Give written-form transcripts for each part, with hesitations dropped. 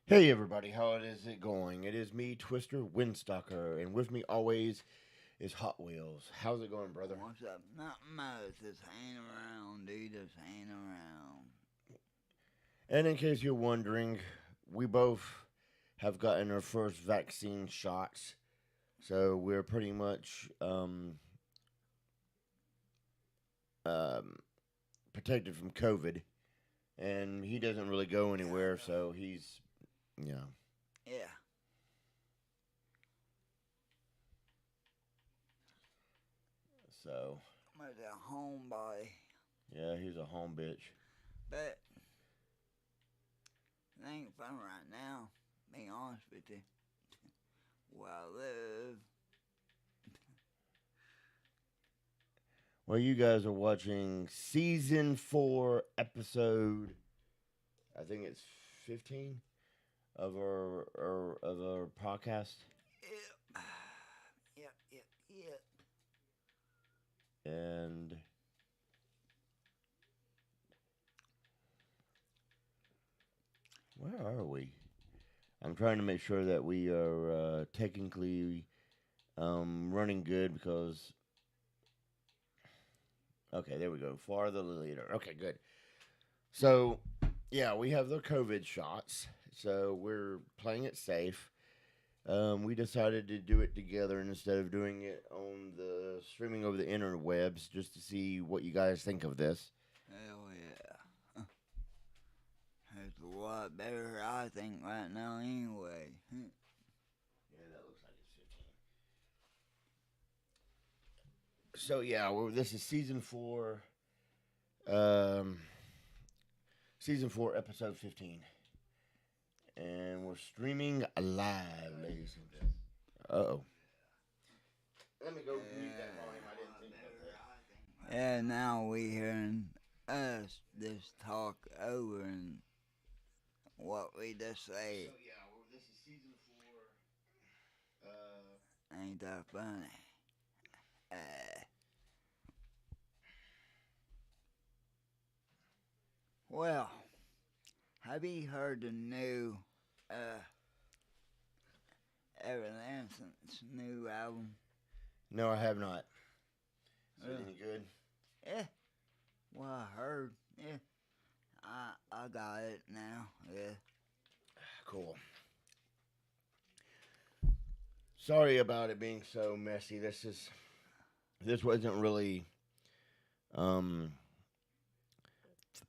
Hey everybody, how is it going? It is me, Twister Windstalker, and with me always is Hot Wheels. How's it going, brother? What's up? Not much. Just hanging around, dude. Just hanging around. And in case you're wondering, we both have gotten our first vaccine shots, so we're pretty much um, protected from COVID. And he doesn't really go anywhere, so he's, you know, Yeah. so I'm a homeboy. yeah, he's a home bitch. But it ain't fun right now. Be honest with you. Where I live. Well, you guys are watching season 4, episode, I think it's 15 of our podcast, Yep. Yep. Yep. Yep. and where are we? I'm trying to make sure that we are technically running good because okay, there we go. For the leader. Okay, good. So yeah, we have the COVID shots, so we're playing it safe. We decided to do it together instead of doing it on the streaming over the interwebs just to see what you guys think of this. Hell yeah. It's a lot better, I think, right now, anyway. Yeah, that looks like it's 15. So yeah, this is um, season 4, episode 15, and we're streaming live, ladies and gentlemen. Uh oh. Let me go mute that volume. I didn't think about that. Yeah, now we hearing us just talk over and what we just say. So yeah, this is season 4. Ain't that funny? Uh, well, have you heard the new uh, Evanescence new album? No, I have not. Is it Uh, any good? yeah, well, I heard. Yeah, I got it now. Yeah. Cool. Sorry about it being so messy. This wasn't really um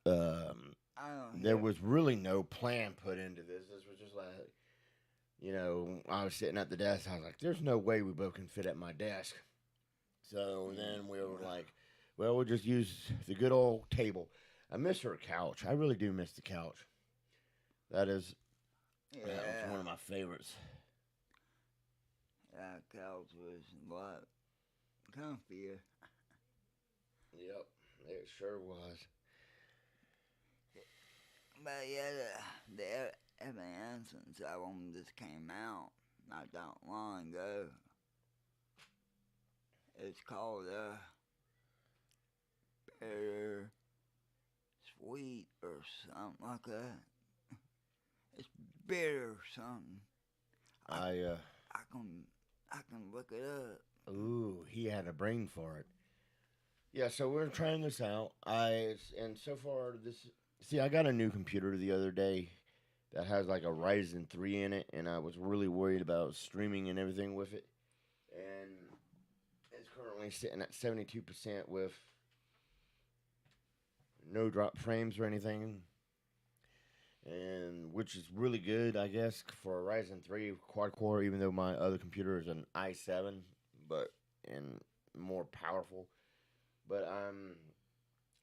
um I don't there hear. was really no plan put into this. This was just like I was sitting at the desk. I was like, "There's no way we both can fit at my desk." So then we were like, "Well, we'll just use the good old table." I miss her couch. I really do miss the couch. That is that was one Yeah, of my favorites. that couch was a lot comfier. Yep, it sure was. But yeah, the Evanescence album just came out not that long ago. It's called Bitter Sweet or something like that. It's bitter something. I I I can I can look it up. ooh, he had a brain for it. Yeah, so we're trying this out. And so far this see, I got a new computer the other day that has like a Ryzen 3 in it, and I was really worried about streaming and everything with it. And it's currently sitting at 72% with no drop frames or anything, and which is really good, I guess, for a Ryzen 3 quad core. Even though my other computer is an i7, but and more powerful. But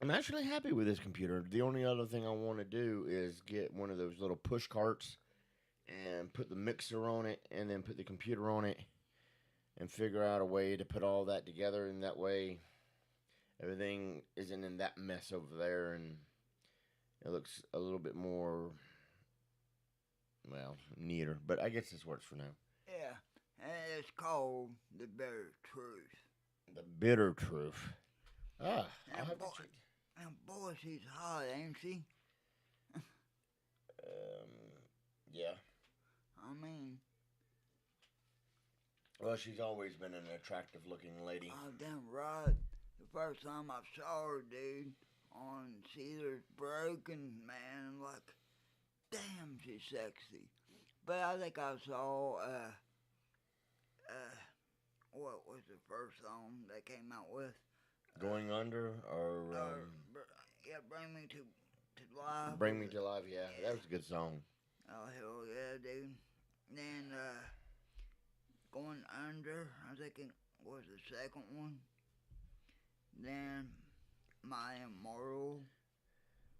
I'm actually happy with this computer. The only other thing I want to do is get one of those little push carts and put the mixer on it, and then put the computer on it, and figure out a way to put all that together, and that way everything isn't in that mess over there, and it looks a little bit more, well, neater. But I guess this works for now. Yeah, and it's called The Bitter Truth. The bitter truth. Ah, I'll And have to boy, check. and boy, she's hot, ain't she? Um, yeah. Well, she's always been an attractive looking lady. Oh, damn right. The first time I saw her, dude, on Caesar's Broken, man, I'm like, damn, she's sexy. But I think I saw, uh, what was the first song they came out with? Going Under or Yeah, to Life. Bring Me to Life, yeah. That Yeah. was a good song. Oh, hell yeah, dude. Then, Going Under, I think it was the second one. Then, My Immortal.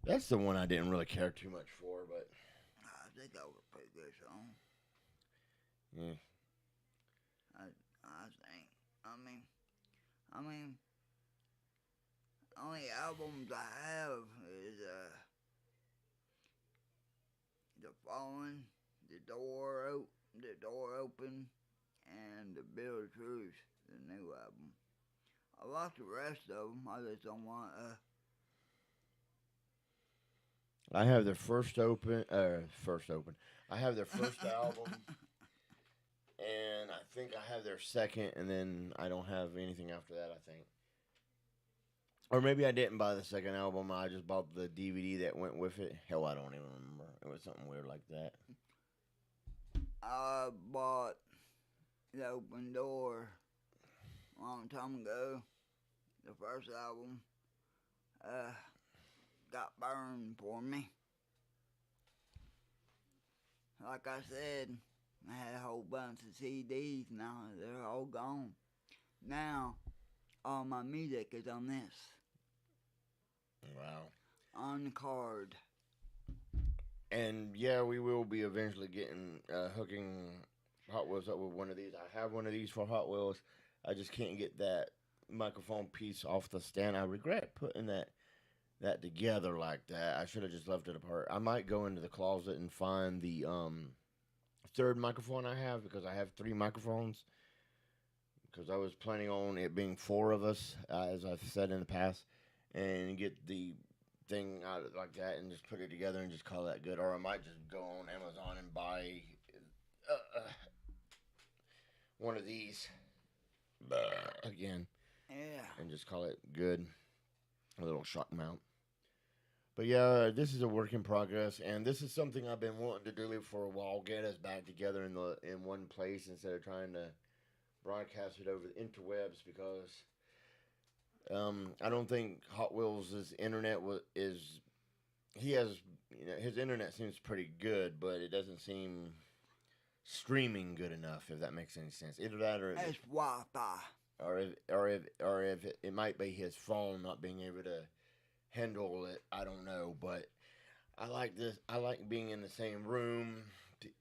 That's the one I didn't really care too much for, but I think that was a pretty good song. yeah. I think. I mean, only albums I have is The Fallen, The Door Open, and The Bill of Truth, the new album. I like the rest of them. I just don't want I have their first open. I have their first album, and I think I have their second, and then I don't have anything after that. I think, or maybe I didn't buy the second album. I just bought the DVD that went with it. Hell, I don't even remember. It was something weird like that. I bought The Open Door a long time ago. The first album got burned for me. Like I said, I had a whole bunch of CDs. Now they're all gone. Now all my music is on this, Wow. on the card. And yeah, we will be eventually getting hooking Hot Wheels up with one of these. I have one of these for Hot Wheels. I just can't get that microphone piece off the stand. I regret putting that together like that. I should have just left it apart. I might go into the closet and find the third microphone I have because I have three microphones. Because I was planning on it being four of us, as I've said in the past, and get the thing out like that and just put it together and just call that good. Or I might just go on Amazon and buy one of these again Yeah. and just call it good. A little shock mount. But yeah, this is a work in progress, and this is something I've been wanting to do for a while. Get us back together in one place instead of trying to broadcast it over the interwebs because I don't think Hot Wheels' internet is. He has his internet seems pretty good, but it doesn't seem streaming good enough. If that makes any sense, either that or It's Wi-Fi. if it might be his phone not being able to handle it. I don't know, but I like this. I like being in the same room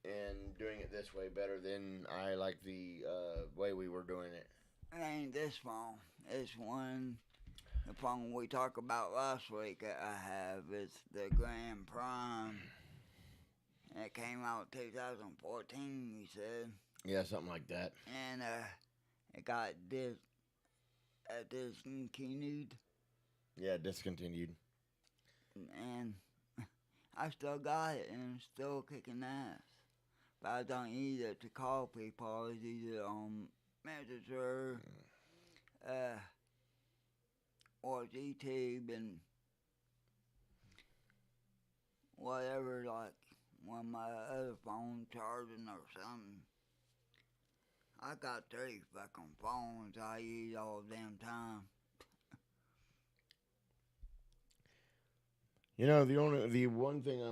and doing it this way better than I like the way we were doing it. It ain't this phone. It's one, the phone we talked about last week that I have. It's the Grand Prime. It came out 2014, you said. Yeah, something like that. And it got discontinued. Yeah, discontinued. And I still got it and it's still kicking ass. But I don't use it to call people. I use it on Messenger, or YouTube and whatever, like when my other phone charging or something. I got three fucking phones I use all the damn time. The one thing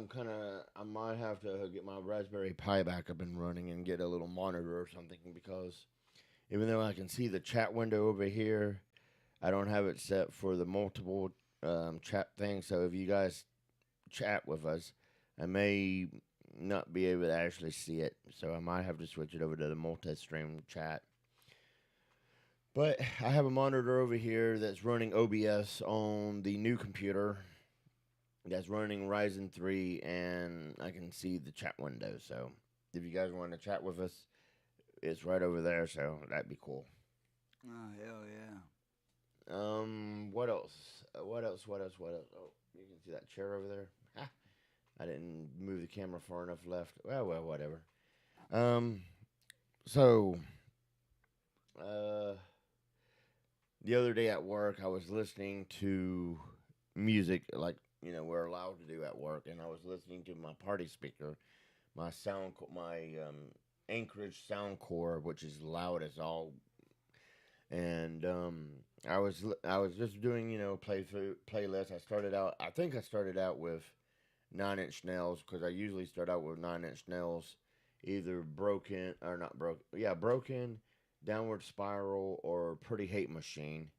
I might have to get my Raspberry Pi back up and running and get a little monitor or something because even though I can see the chat window over here, I don't have it set for the multiple chat thing. So if you guys chat with us, I may not be able to actually see it. So I might have to switch it over to the multi-stream chat. But I have a monitor over here that's running OBS on the new computer that's running Ryzen 3, and I can see the chat window. So if you guys want to chat with us, it's right over there. So that'd be cool. Oh, hell yeah. What else? What else? Oh, you can see that chair over there. Ha! I didn't move the camera far enough left. Well, whatever. So Uh, the other day at work, I was listening to music like we're allowed to do at work, and I was listening to my party speaker, my Anchorage Soundcore, which is loud as all. And I was just doing playlist. I think I started out with Nine Inch Nails because I usually start out with Nine Inch Nails, either broken or not broken. Yeah, broken, downward spiral, or Pretty Hate Machine.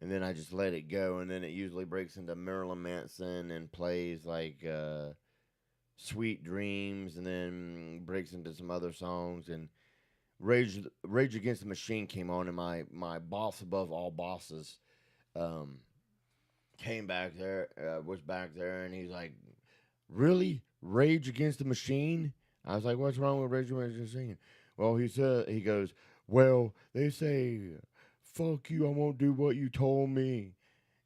And then I just let it go, and then it usually breaks into Marilyn Manson and plays like Sweet Dreams, and then breaks into some other songs. And Rage Against the Machine came on, and my boss above all bosses um, came back there, was back there, and he's like, "Really, Rage Against the Machine?" I was like, "What's wrong with Rage Against the Machine?" Well, he goes, "Well, they say, fuck you, I won't do what you told me,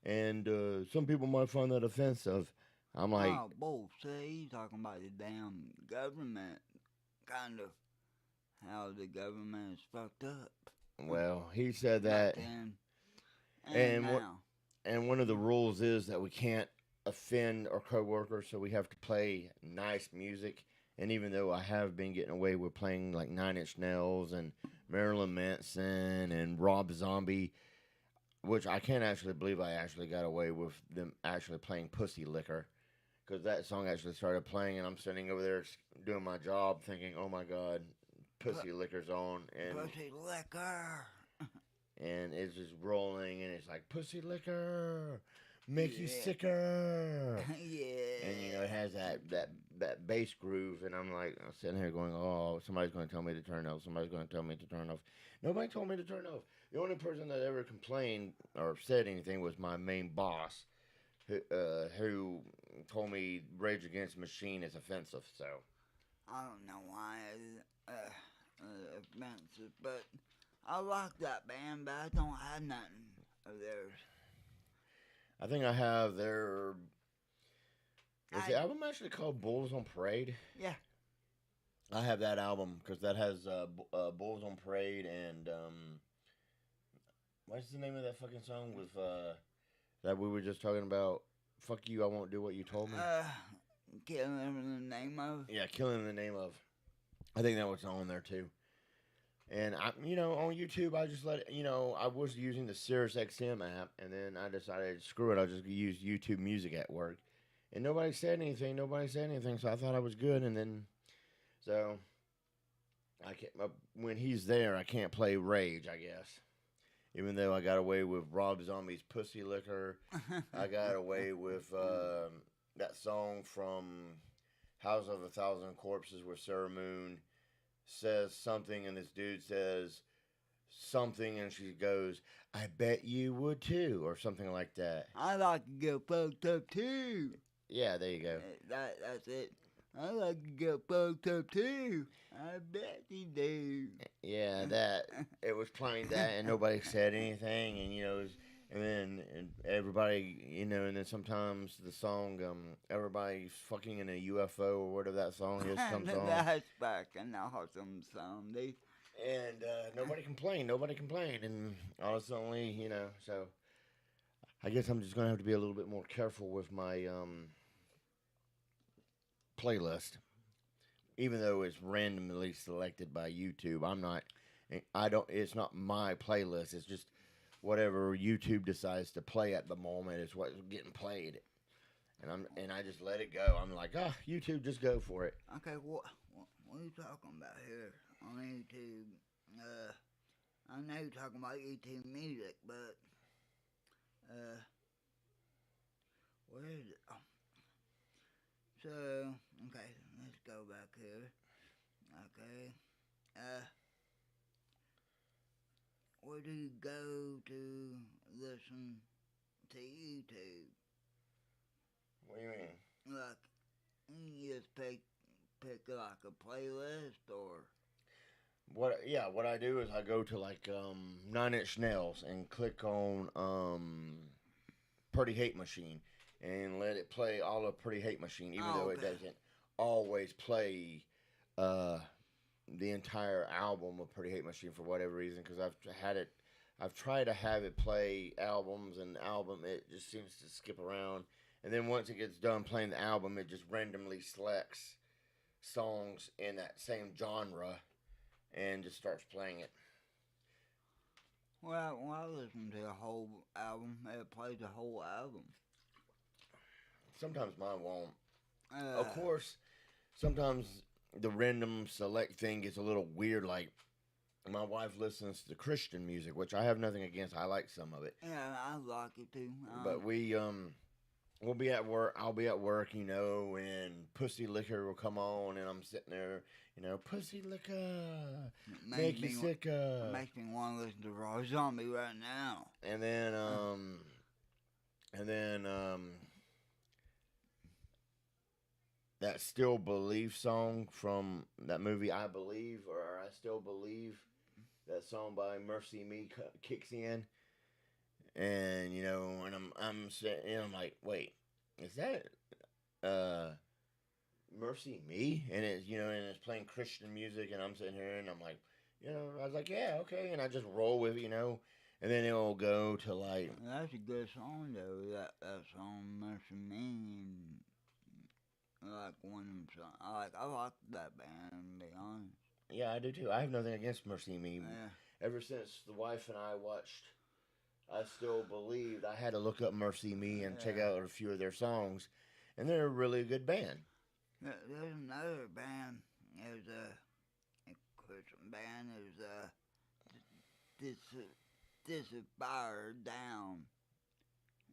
and some people might find that offensive." I'm like, Oh, bull. See, you talking about the damn government, kind of how the government is fucked up "Well," he said back that, then and and now. and one of the rules is that we can't offend our coworkers, so we have to play nice music. And even though I have been getting away with playing like Nine Inch Nails and Marilyn Manson and Rob Zombie, which I can't actually believe I actually got away with them actually playing Pussy Liquor, because that song actually started playing, and I'm sitting over there doing my job thinking, oh my God, Pussy Liquor's on, Pussy liquor. and it's just rolling, and it's like Pussy Liquor, make you Yeah. sicker. And it Yeah. has that bass groove, and I'm sitting here going, "Oh, somebody's going to tell me to turn off. Somebody's going to tell me to turn off." Nobody told me to turn off. The only person that ever complained or said anything was my main boss, who told me Rage Against the Machine is offensive. So I don't know why it's offensive, but I like that band, but I don't have nothing of theirs. I think I have their. Is the I album actually called Bulls on Parade? yeah. I have that album because that has Bulls on Parade and what's the name of that fucking song with that we were just talking about? Fuck you, I won't do what you told me. Uh, can't remember the name of. Yeah, Killing in the Name of. I think that was on there too. And on YouTube, I just I was using the Sirius XM app, and then I decided, screw it, I'll just use YouTube Music at work. And nobody said anything. Nobody said anything, so I thought I was good. And then, so I can't. When he's there, I can't play Rage, I guess. Even though I got away with Rob Zombie's Pussy Liquor, I got away with that song from House of a Thousand Corpses where Sarah Moon says something, and this dude says something, and she goes, "I bet you would too," or something like that. I like to get fucked up too. Yeah, there you go. That's it. I like to get fucked up too. I bet you do. Yeah, that it was playing that, and nobody said anything, and and then everybody, and then sometimes the song, everybody's fucking in a UFO or whatever that song is comes on, That's fucking awesome Sunday. and nobody complained. Nobody complained, and honestly, so I guess I'm just gonna have to be a little bit more careful with my playlist, even though it's randomly selected by YouTube. I'm not. I don't. It's not my playlist. It's just whatever YouTube decides to play at the moment is what's getting played, and I just let it go. I'm like, YouTube, just go for it. Okay, what are you talking about here on YouTube? I know you're talking about YouTube music, but where is it? Oh. So, okay, let's go back here. Okay, where do you go to listen to YouTube? What do you mean? Like, you just pick like a playlist or. What? Yeah, what I do is I go to like Nine Inch Nails and click on Pretty Hate Machine and let it play all of Pretty Hate Machine, even though it Okay. doesn't always play uh the entire album of Pretty Hate Machine for whatever reason because I've tried to have it play albums and album it just seems to skip around, and then once it gets done playing the album, it just randomly selects songs in that same genre and just starts playing it. Well, when I listen to a whole album, it plays the whole album. Sometimes mine won't. Of Uh, course, sometimes the random select thing gets a little weird. Like my wife listens to Christian music, which I have nothing against. I like some of it, yeah, I like it too. but we'll be at work. I'll be at work, and Pussy Liquor will come on, and I'm sitting there, Pussy Liquor, make you It sicker, makes me want to listen to Raw Zombie right now. and then and then that Still Believe song from that movie, I Believe, or I Still Believe. That song by Mercy Me kicks in, and and I'm sitting, and I'm like, wait, is that uh Mercy Me? And it's playing Christian music, and I'm sitting here, and I'm like, I was like, yeah, okay, and I just roll with it, and then it'll go to like, That's a good song though. That song, Mercy Me. I like one of them songs. I like that band. To be honest. yeah, I do too. I have nothing against Mercy Me. Yeah. Ever since the wife and I watched I Still Believed, I had to look up Mercy Me and check Yeah. out a few of their songs, and they're a really good band. There's another band. There's a Christian band. There's this Disinspired Down,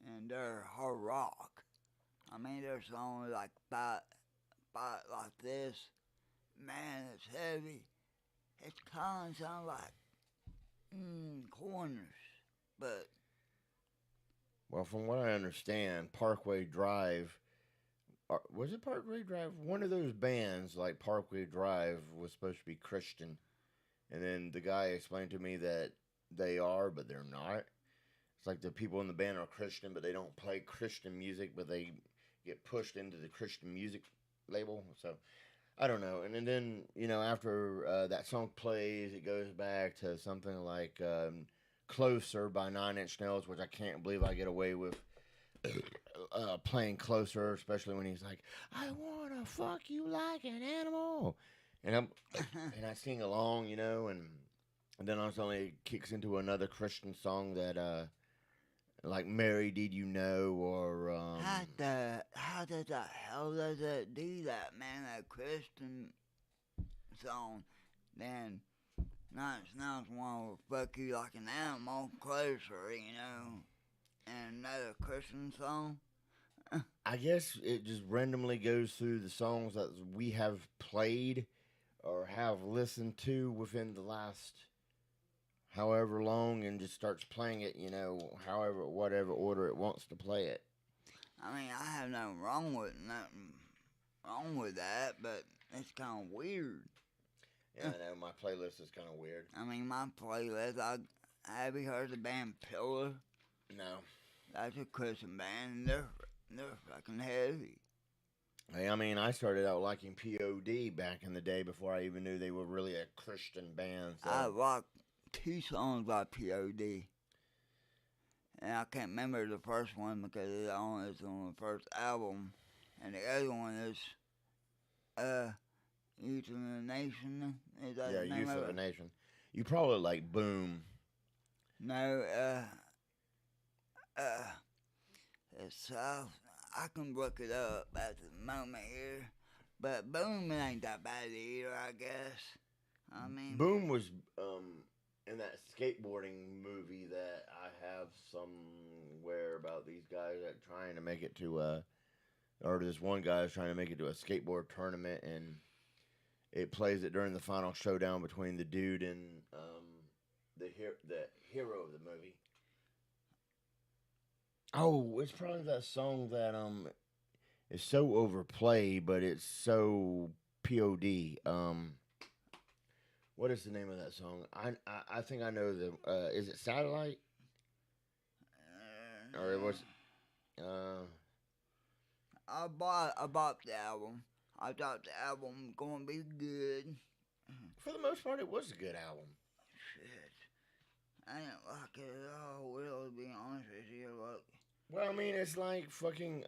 and they're hard rock. I mean, their songs like fight like this. Man, it's heavy. It's kind of sound like corners, but Well, from what I understand, Parkway Drive, was it Parkway Drive? One of those bands like Parkway Drive was supposed to be Christian, and then the guy explained to me that they are, but they're not. It's like the people in the band are Christian, but they don't play Christian music, but they get pushed into the Christian music label. So I don't know. And then after that song plays, it goes back to something like "Closer" by Nine Inch Nails, which I can't believe I get away with playing "Closer," especially when he's like, "I wanna fuck you like an animal," and and I sing along, and then also it kicks into another Christian song that like "Mary Did You Know" or how the hell does it do that, man? That Christian song, then Night Snouts want to fuck you like an animal, closer, and another Christian song. I guess it just randomly goes through the songs that we have played or have listened to within the last however long and just starts playing it, however, whatever order it wants to play it. I mean, I have nothing wrong with that, but it's kind of weird. Yeah, I know, my playlist is kind of weird. I mean, my playlist, have you heard the band Pillar? No. That's a Christian band, and they're fucking heavy. Hey, I mean, I started out liking POD back in the day before I even knew they were really a Christian band. So. I like 2 songs by POD. And I can't remember the first one because it's on the first album. And the other one is Youth of the Nation. Is that the name Youth of of a it? Nation. You probably like Boom. No, it's I can look it up at the moment here. But Boom ain't that bad either, I guess. I mean, Boom was in that skateboarding movie that I have somewhere about these guys that trying to make it to or this one guy is trying to make it to a skateboard tournament, and it plays it during the final showdown between the dude and the hero of the movie. Oh, it's probably that song that is so overplayed, but it's so POD. What is the name of that song? I think I know the. Is it Satellite? Or it was. I bought the album. I thought the album was gonna be good, For the most part, it was a good album. Shit. I didn't like it at all, really, to be honest with you. Like, Well, I mean, it's like fucking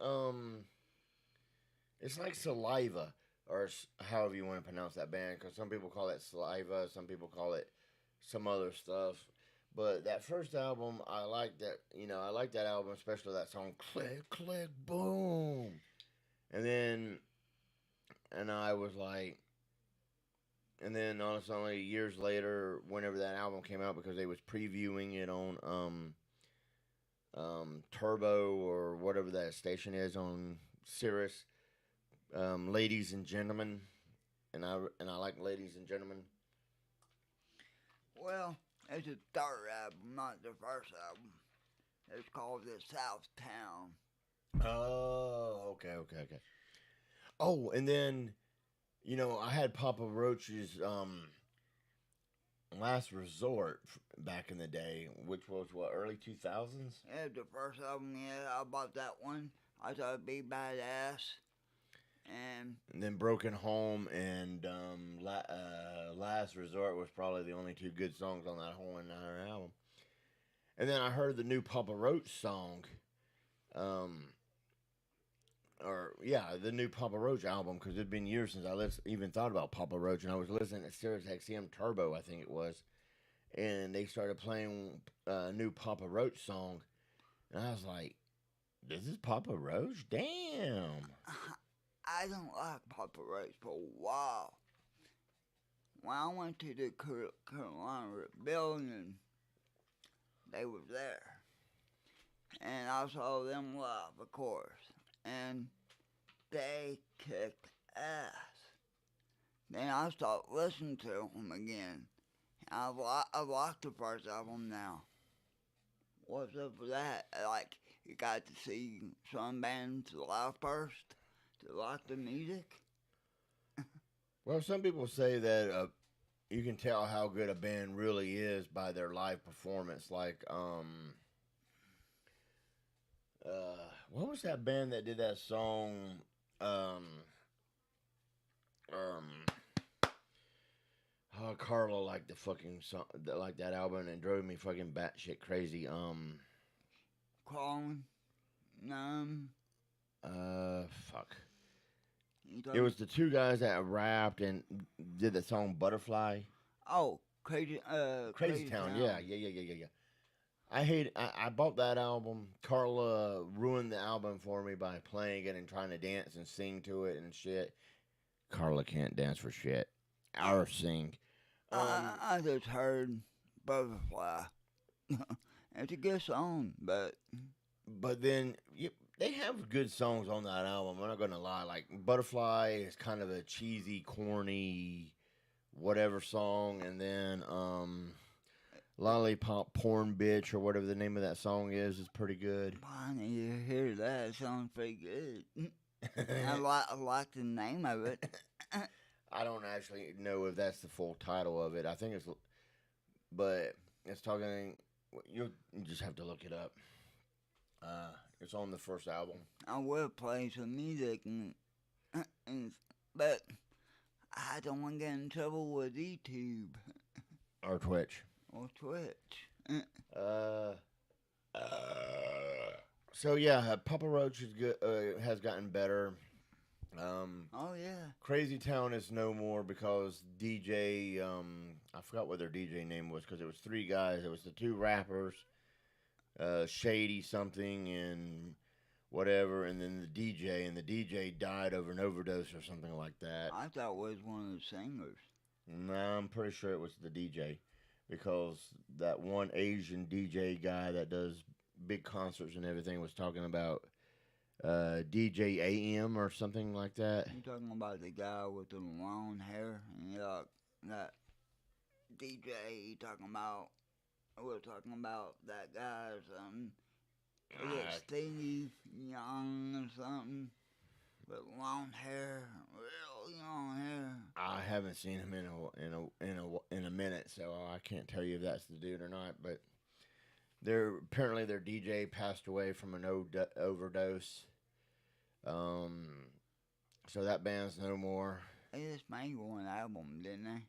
it's like Saliva, or however you want to pronounce that band, because some people call it Saliva, some people call it some other stuff. But that first album, I like that. I like that album, especially that song "Click Click Boom." And then, and I was like, and then honestly, years later, whenever that album came out, because they was previewing it on Turbo or whatever that station is on Sirius, ladies and gentlemen, and I like ladies and gentlemen. well, it's the third album, not the first album. It's called The South Town. Oh, okay, okay, okay. Oh, and then I had Papa Roach's Last Resort back in the day, which was what, early 2000s. Yeah, the first album, yeah, I bought that one. I thought it'd be badass. And then Broken Home and Last Resort was probably the only two good songs on that whole entire album. And then I heard the new Papa Roach song, um, or yeah, the new Papa Roach album, because it'd been years since I even thought about Papa Roach, and I was listening to Sirius XM Turbo, I think it was, and they started playing a new Papa Roach song, and I was like, "This is Papa Roach? Damn!" I don't like Papa Roach for a while. When I went to the Carolina Rebellion, they was there. And I saw them live, of course. And they kicked ass. Then I started listening to them again. I like the first album now. What's up with that? Like, you got to see some bands live first to like the music. Well, some people say that you can tell how good a band really is by their live performance. Like, what was that band that did that song? Um, Carla liked the fucking song, like that album, and drove me fucking batshit crazy. Crawling, numb. Fuck. You It talking? was the two guys that rapped and did the song Butterfly. Oh, Crazy Town. Yeah, yeah, yeah, yeah, yeah, yeah. I bought that album. Carla ruined the album for me by playing it and trying to dance and sing to it and shit. Carla can't dance for shit or sing. I just heard Butterfly. It's a good song, But then they have good songs on that album. I'm not gonna lie. Like Butterfly is kind of a cheesy, corny, whatever song, and then Lollipop Porn Bitch or whatever the name of that song is pretty good. I need to hear that. It sounds pretty good. I like the name of it. I don't actually know if that's the full title of it. I think it's, but it's talking. You just have to look it up. It's on the first album. I will play some music, but I don't want to get in trouble with YouTube Or Twitch. or Twitch. Uh, so yeah, Papa Roach is good. Has gotten better. Oh yeah. Crazy Town is no more because DJ. I forgot what their DJ name was because it was three guys. It was the two rappers, Shady something and whatever, and then the DJ. And the DJ died over an overdose or something like that. I thought it was one of the singers. No, I'm pretty sure it was the DJ because that one Asian DJ guy that does big concerts and everything was talking about DJ AM or something like that. You talking about the guy with the long hair and that DJ? You talking about? We're talking about that guy or something. Is it Steve Young or something with long hair, real long hair? I haven't seen him in a minute, so I can't tell you if that's the dude or not. But apparently their DJ passed away from an overdose. So that band's no more. They just made one album, didn't they?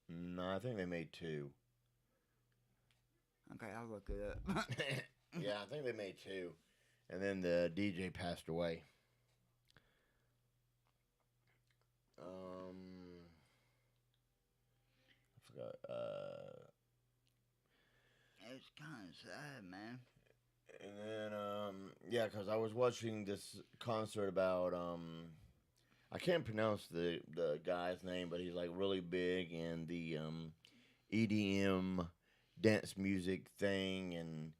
No, I think they made two. Okay, I'll look it up. Yeah, I think they made two, and then the DJ passed away. I forgot. It's kind of sad, man. And then yeah, because I was watching this concert about I can't pronounce the guy's name, but he's like really big in the EDM dance music thing, and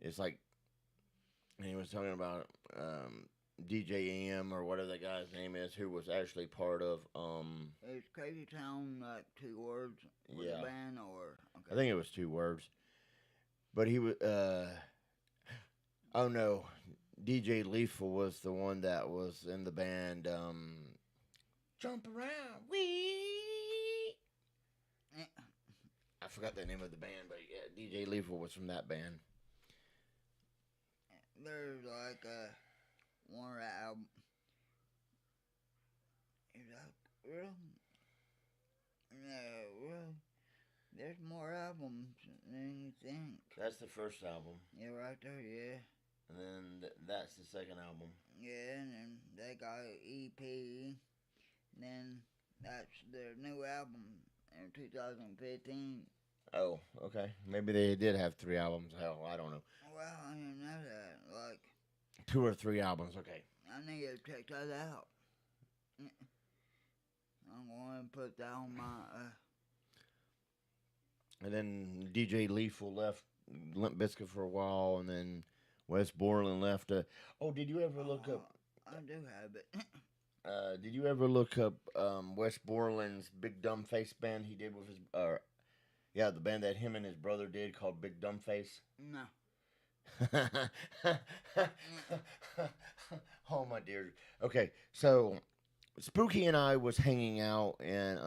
it's like and he was talking about DJ M or whatever the guy's name is, who was actually part of Is Crazy Town like two words with yeah, a band or I okay? think it was two words, but he was oh no, DJ Lethal was the one that was in the band Jump Around We. Eh, I forgot the name of the band, but yeah, DJ Lethal was from that band. There's like one album. Is that real? No, well, there's more albums than you think. That's the first album, Yeah, right there, yeah. and then that's the second album. Yeah, and then they got an EP. Then that's their new album in 2015. Oh, okay. Maybe they did have three albums. Hell, I don't know. Well, I didn't know that. Like, Two or three albums. Okay. I need to check that out. I'm going to put that on my. And then DJ Lethal left Limp Bizkit for a while, and then Wes Borland left. Oh, did you ever look up? I do have it. Did you ever look up Wes Borland's Big Dumb Face band he did with his? Yeah, the band that him and his brother did called Big Dumb Face. No. Oh my dear. Okay, so Spooky and I was hanging out in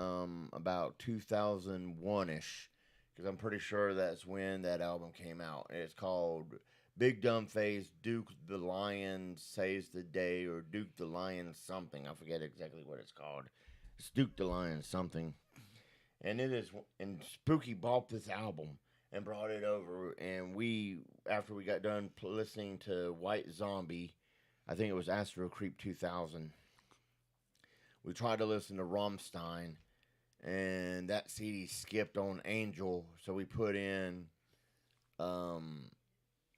about 2001 ish, because I'm pretty sure that's when that album came out. It's called Big Dumb Face, Duke the Lion Saves the Day, or Duke the Lion something. I forget exactly what it's called. It's Duke the Lion something. And it is, and Spooky bought this album and brought it over. And we, after we got done listening to White Zombie, I think it was Astro Creep 2000, we tried to listen to Rammstein, and that CD skipped on Angel, so we put in um,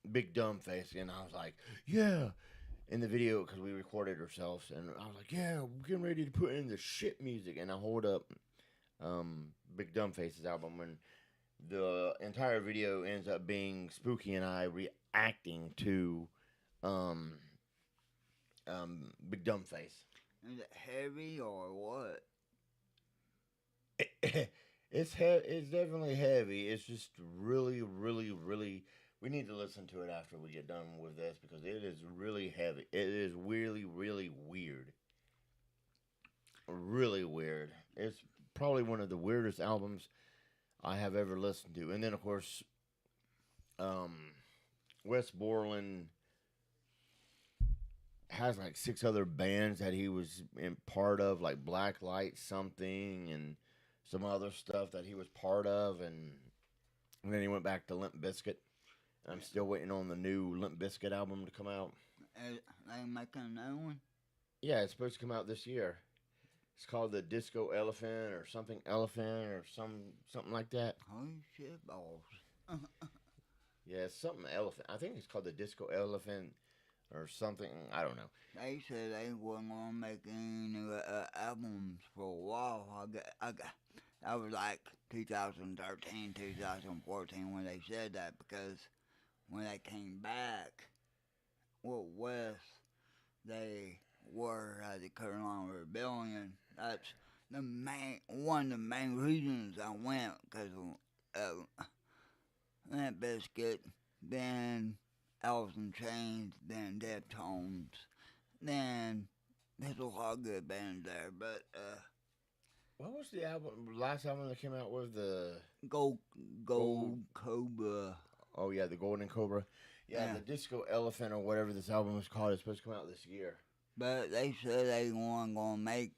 Big Dumb Face, and I was like, yeah, in the video, because we recorded ourselves, and I was like, yeah, we're getting ready to put in the shit music, and I hold up Big Dumb Face's album, and the entire video ends up being Spooky and I reacting to um, Big Dumb Face. Is it heavy or what? It's definitely heavy. It's just really, really, really. We need to listen to it after we get done with this because it is really heavy. It is really, really weird. Really weird. It's probably one of the weirdest albums I have ever listened to. And then, of course, um, Wes Borland has like six other bands that he was in part of, like Blacklight something and some other stuff that he was part of, and then he went back to Limp Bizkit. And I'm still waiting on the new Limp Bizkit album to come out. They making a new one? Yeah, it's supposed to come out this year. It's called the Disco Elephant or something Elephant or something like that. Holy shit balls. Yeah, it's something Elephant. I think it's called the Disco Elephant or something. I don't know. They said they weren't gonna make any new albums for a while. That was like 2013, 2014 when they said that because when they came back with West, they were at the Carolina Rebellion. That's one of the main reasons I went because of Limp Bizkit, then Alice in Chains, then Deftones, then there's a lot of good bands there, but What was the last album that came out with the Gold Gold- Cobra. Oh yeah, the Golden Cobra. Yeah, the Disco Elephant or whatever this album was called is supposed to come out this year. But they said they weren't gonna make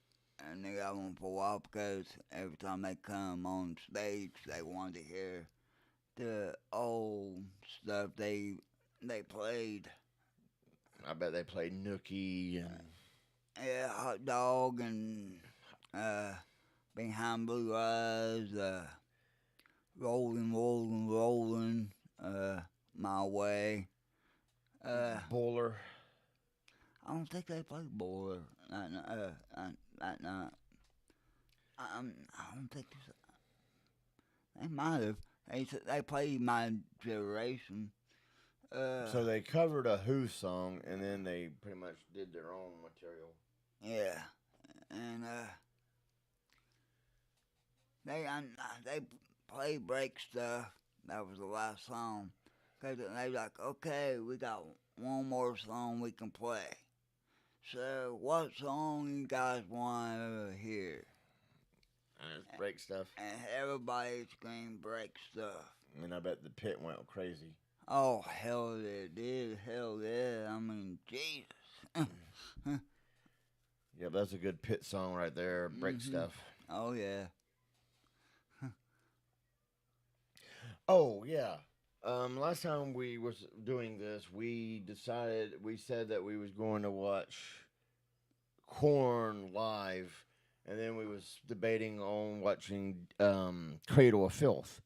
and they got one for a while because every time they come on stage, they want to hear the old stuff they played. I bet they played Nookie and Yeah, Hot Dog and uh, Behind Blue Eyes, Rolling, Rolling, Rolling, My Way. Uh, Buller. I don't think they played Boiler that night. I don't think they might have. They played My Generation. Uh, So they covered a Who song, and then they pretty much did their own material. yeah, and they played break stuff. That was the last song. Cause they like, okay, we got one more song we can play. So what song you guys want to hear? And it's break stuff. And everybody screamed break stuff. And I bet the pit went crazy. Oh hell it did, hell yeah. I mean Jesus. Yeah, that's a good pit song right there. Break stuff. Oh yeah. Oh yeah. Last time we was doing this, we said that we was going to watch Corn live, and then we was debating on watching Cradle of Filth,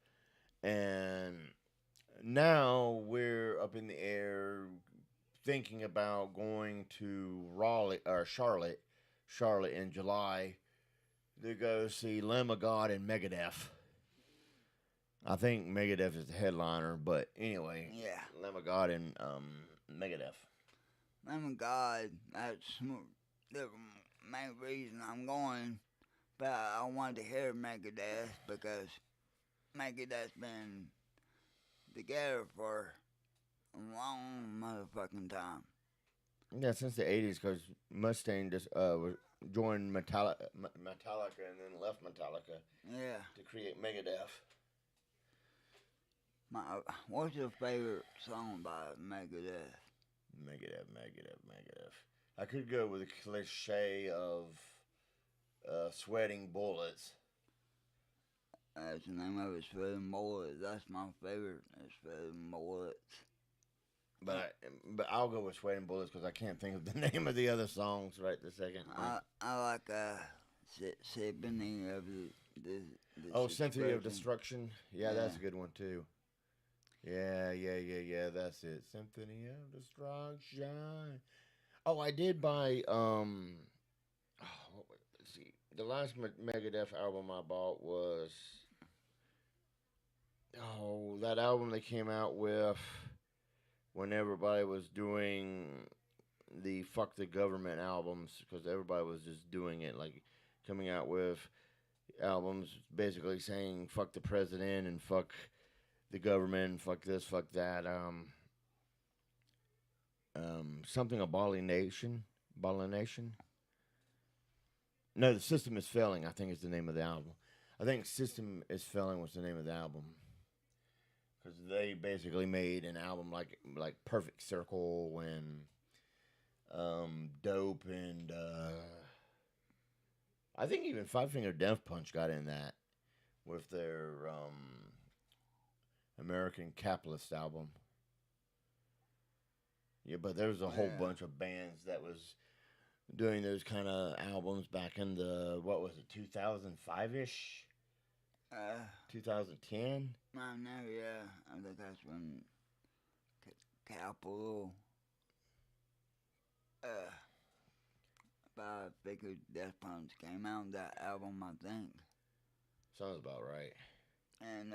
and now we're up in the air thinking about going to Raleigh or Charlotte in July to go see Lamb of God and Megadeth. I think Megadeth is the headliner, but anyway, Yeah. Lamb of God and Megadeth. Lamb of God, that's the main reason I'm going. But I wanted to hear Megadeth because Megadeth's been together for a long motherfucking time. Yeah, since the '80s, because Mustaine just joined Metallica and then left Metallica Yeah. to create Megadeth. What's your favorite song by Megadeth? Megadeth. I could go with a cliche of Sweating Bullets. That's the name of it, Sweating Bullets. That's my favorite, Sweating Bullets. But I'll go with Sweating Bullets because I can't think of the name of the other songs right this second. I like Symphony of the Symphony of Destruction. Yeah, that's a good one too. Yeah, that's it. Symphony of Destruction. Oh, I did buy let's see. The last Megadeth album I bought was that album they came out with when everybody was doing the fuck the government albums because everybody was just doing it, like coming out with albums basically saying fuck the president and fuck the government, fuck this, fuck that. Something Abomination. No, the System is Failing. I think is the name of the album. I think System is Failing was the name of the album because they basically made an album like Perfect Circle and Dope and I think even Five Finger Death Punch got in that with their American Capitalist album. Yeah, but there was a whole bunch of bands that was doing those kind of albums back in the, what was it, 2005-ish? 2010? I know, yeah. I think that's when Capital by Figure Death Punch came out, that album, I think. Sounds about right. And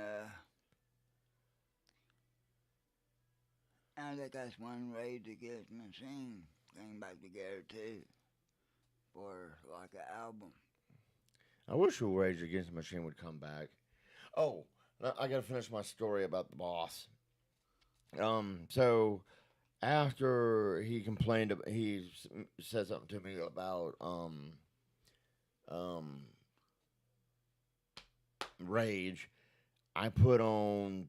I think that's when Rage Against the Machine came back together too for like an album. I wish Rage Against the Machine would come back. Oh, I gotta finish my story about the boss. So after he complained, he said something to me about Rage. I put on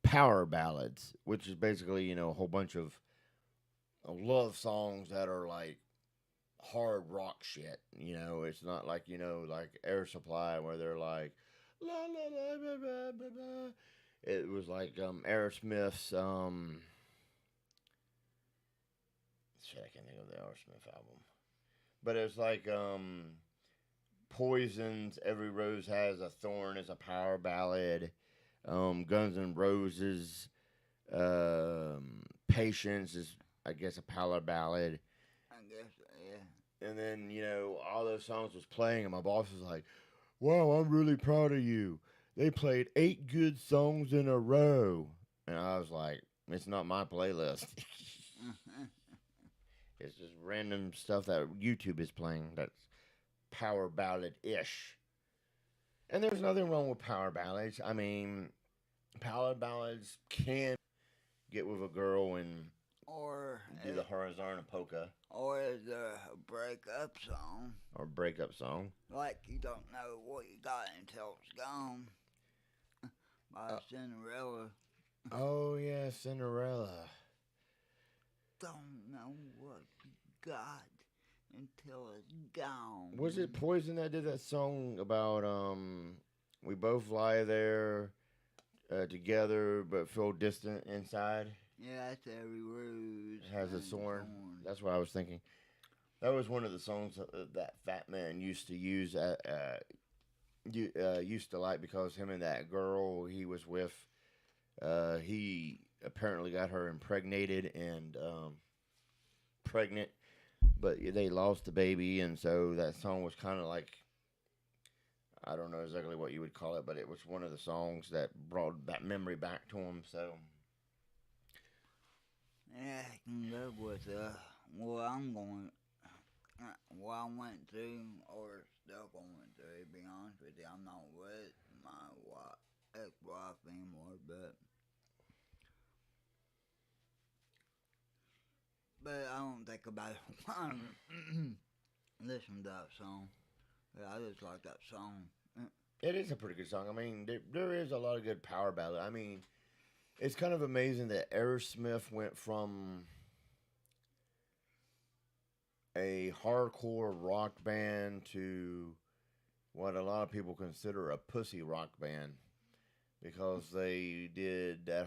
power ballads, which is basically a whole bunch of love songs that are like hard rock shit. It's not like like Air Supply where they're like la la la blah, blah, blah, blah. It was like Aerosmith's shit. I can't think of the Aerosmith album, but it's like Poison's "Every Rose Has a Thorn" is a power ballad. Guns N' Roses, "Patience" is, I guess, a power ballad. I guess, yeah. And then all those songs was playing, and my boss was like, "Wow, I'm really proud of you. They played 8 good songs in a row." And I was like, "It's not my playlist. It's just random stuff that YouTube is playing that's power ballad ish." And there's nothing wrong with power ballads. I mean, power ballads can get with a girl and or do the horizontal polka or the breakup song. or breakup song. Like you don't know what you got until it's gone. By Cinderella. Oh yeah, Cinderella. Don't know what you got until it's gone. Was it Poison that did that song about we both lie there together but feel distant inside? Yeah, that's every rose. It has a thorn. That's what I was thinking. That was one of the songs that Fat Man used to use used to like, because him and that girl he was with, he apparently got her impregnated and pregnant, but they lost the baby, and so that song was kind of like, I don't know exactly what you would call it, but it was one of the songs that brought that memory back to him. So yeah, I can live with what I'm going, what I went through, or still going through. To be honest with you, I'm not with my ex-wife anymore, but I don't think about it when I listen to that song. Yeah, I just like that song. it is a pretty good song. I mean, there is a lot of good power ballad. I mean, it's kind of amazing that Aerosmith went from a hardcore rock band to what a lot of people consider a pussy rock band, because they did the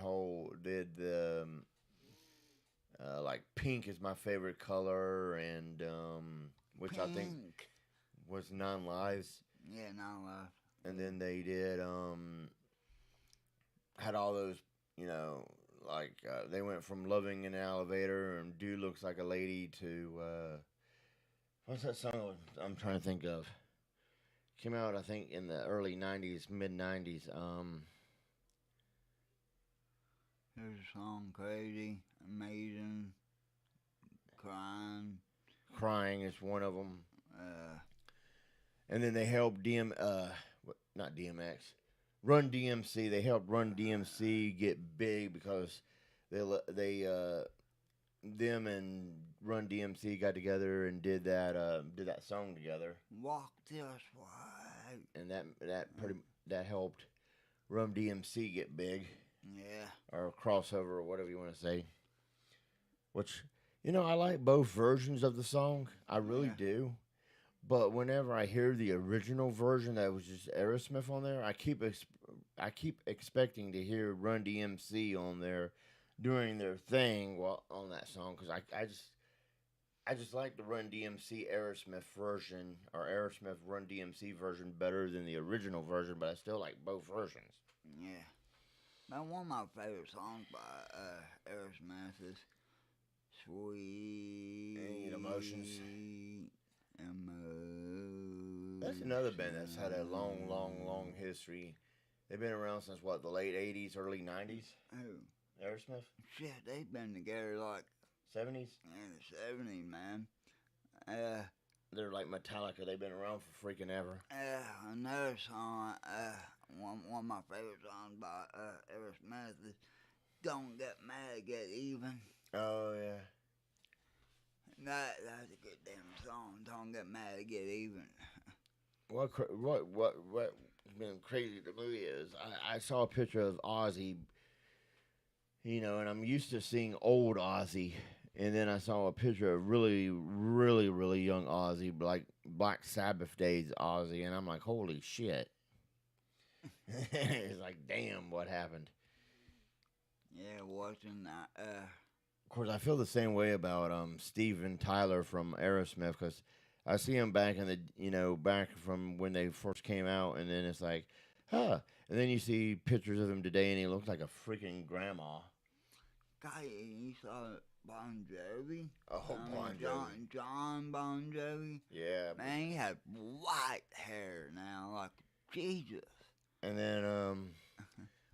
like pink is my favorite color, and which Pink. I think was Nine Lives. Yeah, not love. And then they did had all those, like they went from Loving in an Elevator and Dude Looks Like a Lady to what's that song I'm trying to think of? Came out, I think, in the early '90s, mid '90s. There's a song, Crazy, Amazing, Crying. Crying is one of them. Uh, And then they helped not DMX, Run DMC. They helped Run DMC get big because they them and Run DMC got together and did that song together. Walk This Way. And that helped Run DMC get big, Yeah. or crossover, or whatever you want to say. Which, I like both versions of the song. I really do. But whenever I hear the original version that was just Aerosmith on there, I keep expecting to hear Run DMC on there doing their thing on that song, because I just like the Run DMC Aerosmith version, or Aerosmith Run DMC version, better than the original version. But I still like both versions. Yeah. But one of my favorite songs by Aerosmith is Sweet Emotions. Emotions. That's another band that's had a long, long, long history. They've been around since what, the late '80s, early '90s? Who? Aerosmith? Shit, they've been together like '70s? in the 70s, man. They're like Metallica. They've been around for freaking ever. Another song, one of my favorite songs by Aerosmith is Don't Get Mad, Get Even. Oh, yeah. That's a good damn song. Don't get mad, get even. What's been crazy to me is I saw a picture of Ozzy, and I'm used to seeing old Ozzy, And then I saw a picture of really, really, really young Ozzy, like Black Sabbath days Ozzy, and I'm like, holy shit. It's like, damn, what happened? Yeah, watching that. Of course, I feel the same way about Steven Tyler from Aerosmith because I see him back in the back from when they first came out, and then it's like, huh. And then you see pictures of him today, and he looks like a freaking grandma. Guy, you saw Bon Jovi? Oh, Bon Jovi. John Bon Jovi? Yeah. Man, he had white hair now, like Jesus. And then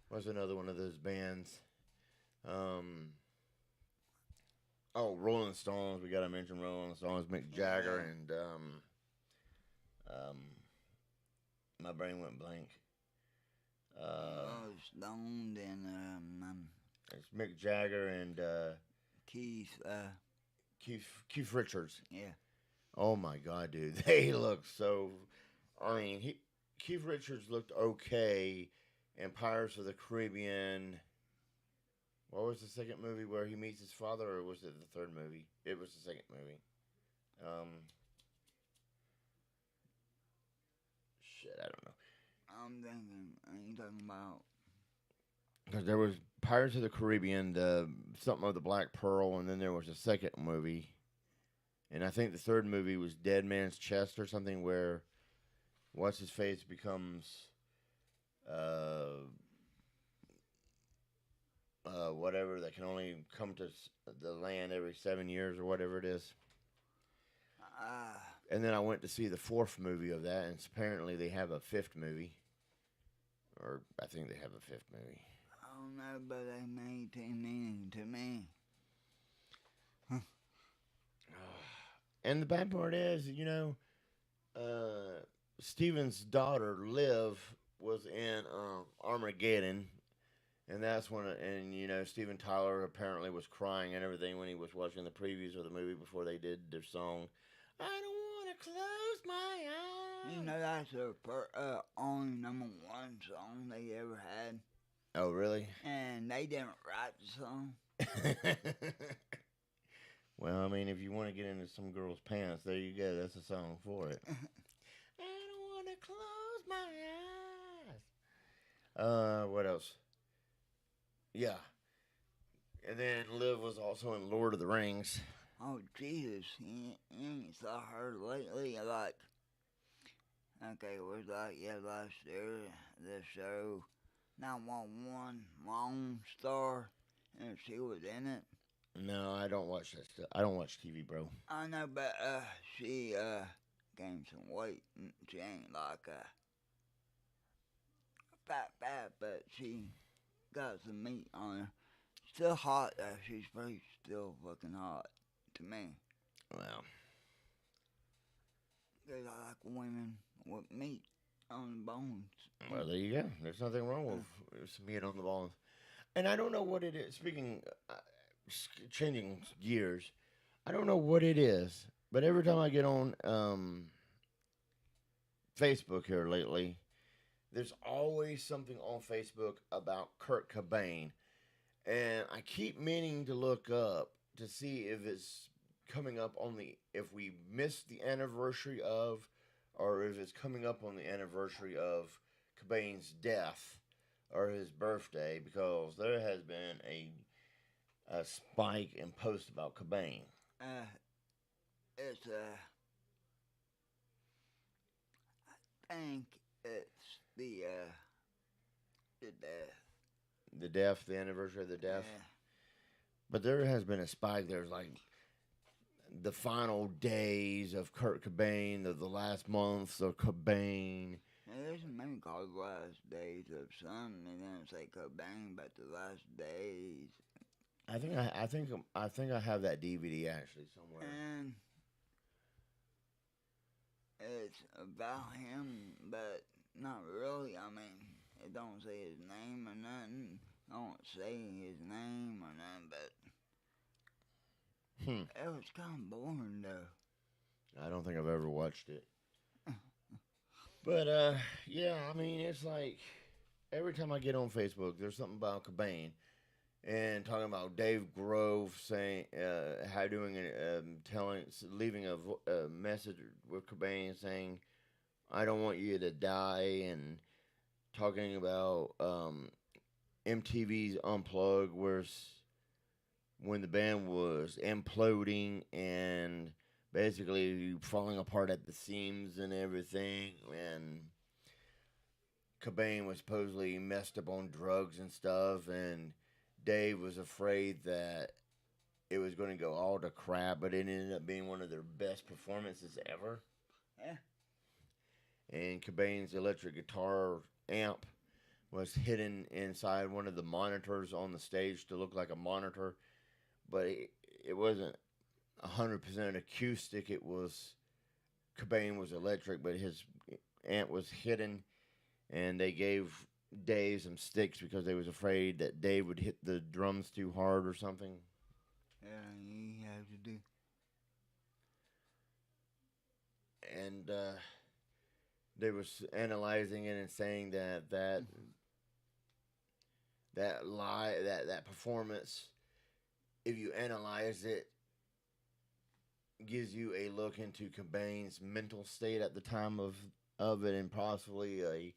what's another one of those bands? Um, oh, Rolling Stones. We gotta mention Rolling Stones. Mick Jagger Yeah. and um, my brain went blank. Stoned and It's Mick Jagger and Keith. Keith Richards. Yeah. Oh my God, dude, they look so. I mean, Keith Richards looked okay in Pirates of the Caribbean. What was the second movie where he meets his father, or was it the third movie? It was the second movie. Um, shit, I don't know. I'm thinking, are you talking about? Because there was Pirates of the Caribbean, the something of the Black Pearl, and then there was a second movie, and I think the third movie was Dead Man's Chest or something, where what's his face becomes whatever that can only come to the land every 7 years or whatever it is. Uh, And then I went to see the fourth movie of that, and apparently they have a fifth movie, or I think they have a fifth movie. I don't know, but they made too meaning to me. And the bad part is, Steven's daughter Liv was in Armageddon, and that's when, Steven Tyler apparently was crying and everything when he was watching the previews of the movie before they did their song. I don't want to close my eyes. You know, that's the only number one song they ever had. Oh, really? And they didn't write the song. Well, I mean, if you want to get into some girl's pants, there you go. That's a song for it. I don't want to close my eyes. What else? Yeah. And then Liv was also in Lord of the Rings. Oh, Jesus. You ain't saw her lately. Like, okay, it was like, last year, the show 911 Lone Star, and she was in it. No, I don't watch that stuff. I don't watch TV, bro. I know, but she gained some weight. She ain't like a fat, but she got some meat on her. Still hot though. She's pretty still fucking hot to me. Well, Because I like women with meat on the bones. well, there you go. There's nothing wrong with some meat on the bones. And I don't know what it is. Speaking, changing gears, I don't know what it is, but every time I get on Facebook here lately, there's always something on Facebook about Kurt Cobain. And I keep meaning to look up to see if it's coming up on if we missed the anniversary of, or if it's coming up on the anniversary of Cobain's death or his birthday, because there has been a spike in posts about Cobain. It's I think it's the death. The death, the anniversary of the death. Yeah. But there has been a spike. There's like the final days of Kurt Cobain, the last months of Cobain. Yeah, there's a movie called Last Days of Something. They didn't say Cobain, but the last days. I think I have that DVD actually somewhere. And it's about him, but not really. I mean, it don't say his name or nothing. Don't say his name or nothing, but it was kind of boring though. I don't think I've ever watched it. But yeah, I mean, it's like every time I get on Facebook, there's something about Cobain, and talking about Dave Grove saying how doing leaving a message with Cobain saying I don't want you to die, and talking about MTV's Unplugged, when the band was imploding and basically falling apart at the seams and everything, and Cobain was supposedly messed up on drugs and stuff, and Dave was afraid that it was going to go all to crap, but it ended up being one of their best performances ever. Yeah. And Cobain's electric guitar amp was hidden inside one of the monitors on the stage to look like a monitor, but it wasn't 100% acoustic. It was Cobain was electric, but his amp was hidden, and they gave Dave some sticks because they was afraid that Dave would hit the drums too hard or something. Yeah, he has to do. And they was analyzing it and saying that performance, if you analyze it, gives you a look into Cobain's mental state at the time of it, and possibly a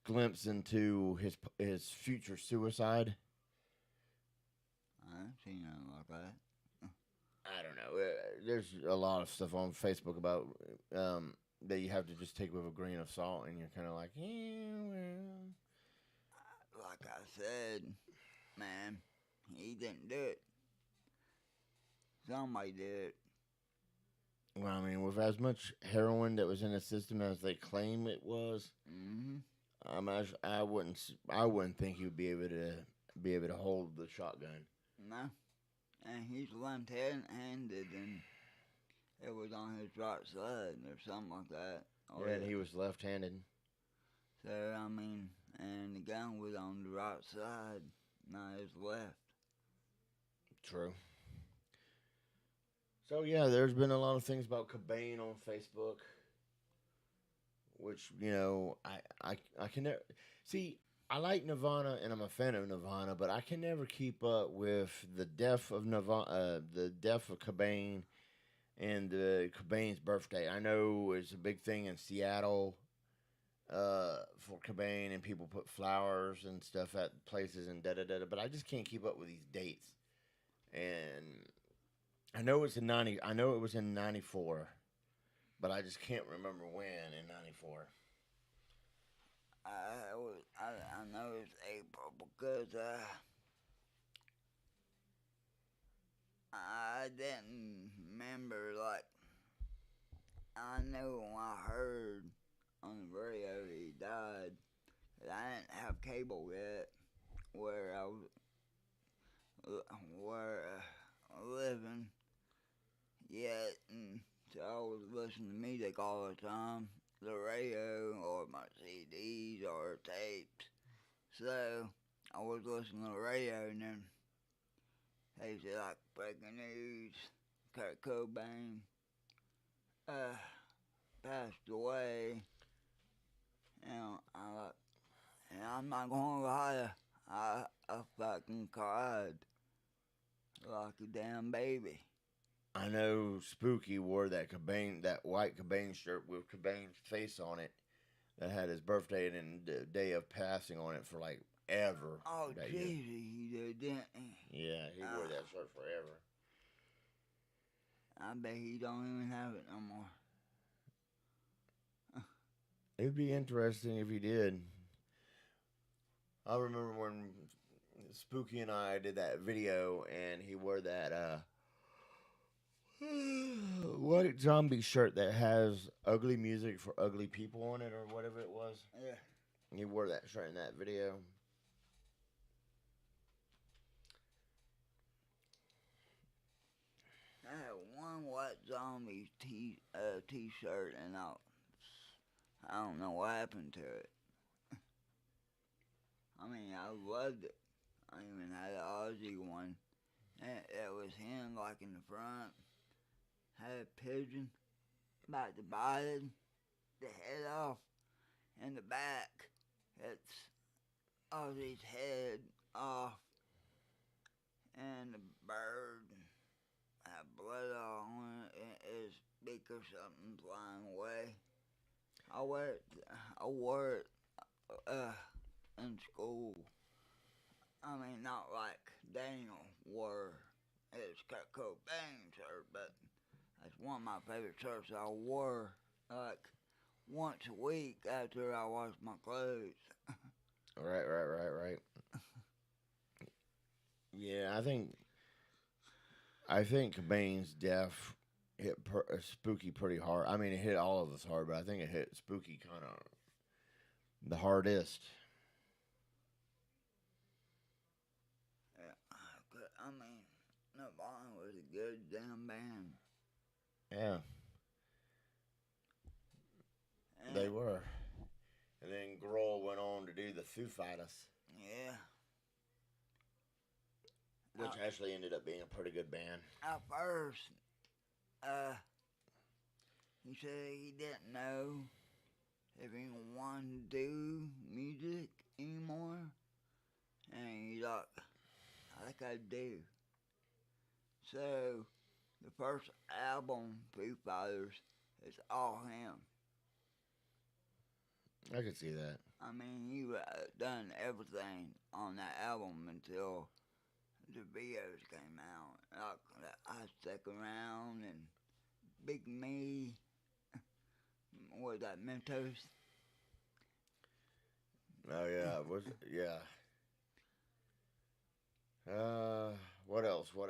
glimpse into his future suicide. I ain't seen nothing like that. I don't know. There's a lot of stuff on Facebook about that you have to just take with a grain of salt, and you're kind of like, yeah, well. Like I said, man, he didn't do it. Somebody did it. Well, I mean, with as much heroin that was in the system as they claim it was, Mm-hmm. I wouldn't think he would be able to hold the shotgun. No. And he's left-handed, and it was on his right side or something like that. Yeah, and he was left-handed. So, I mean, and the gun was on the right side, not his left. True. So yeah, there's been a lot of things about Cobain on Facebook, which I can never see. I like Nirvana and I'm a fan of Nirvana, but I can never keep up with the death of the death of Cobain, and Cobain's birthday. I know it's a big thing in Seattle for Cobain, and people put flowers and stuff at places and da da da. But I just can't keep up with these dates. And I know it's in 90. I know it was in 94, but I just can't remember when in 94. I know it's April because I didn't remember, like, I knew when I heard on the radio he died, that I didn't have cable yet where I was living yet, and so I was listening to music all the time, the radio or my CDs or tapes. So I was listening to the radio, and then they said, like, breaking news, Kurt Cobain passed away. And I'm not gonna lie, I fucking cried like a damn baby. I know Spooky wore that white Cobain shirt with Cobain's face on it that had his birthday and the day of passing on it for like ever. Oh, jeez, he did, didn't he? Yeah, he wore that shirt forever. I bet he don't even have it no more. It'd be interesting if he did. I remember when Spooky and I did that video, and he wore that white zombie shirt that has ugly music for ugly people on it, or whatever it was. Yeah. He wore that shirt in that video. I had one white zombie t-shirt, and I don't know what happened to it. I mean, I loved it. I even had an Aussie one. And it was him, like, in the front. Had a pigeon about divided, the head off, and the back. It's Aussie's head off, when the bird had blood all on it and his beak or something flying away. I wore it in school. I mean, not like Daniel wore his Kurt Cobain shirt, but that's one of my favorite shirts I wore like once a week after I washed my clothes. Right. Yeah, I think Cobain's death hit Spooky pretty hard. I mean, it hit all of us hard, but I think it hit Spooky kind of the hardest. Yeah, I mean, Nirvana was a good damn band. Yeah, And, they were. And then Grohl went on to do the Foo Fighters, yeah, which actually ended up being a pretty good band. at first, uh, he said he didn't know if he wanted to do music anymore. And he's like, I think I do. So, the first album, Foo Fighters, is all him. I could see that. I mean, he done everything on that album until the videos came out. Like, I Stuck Around and Big Me. What was that, Mentos? Oh yeah, yeah. What else? Well,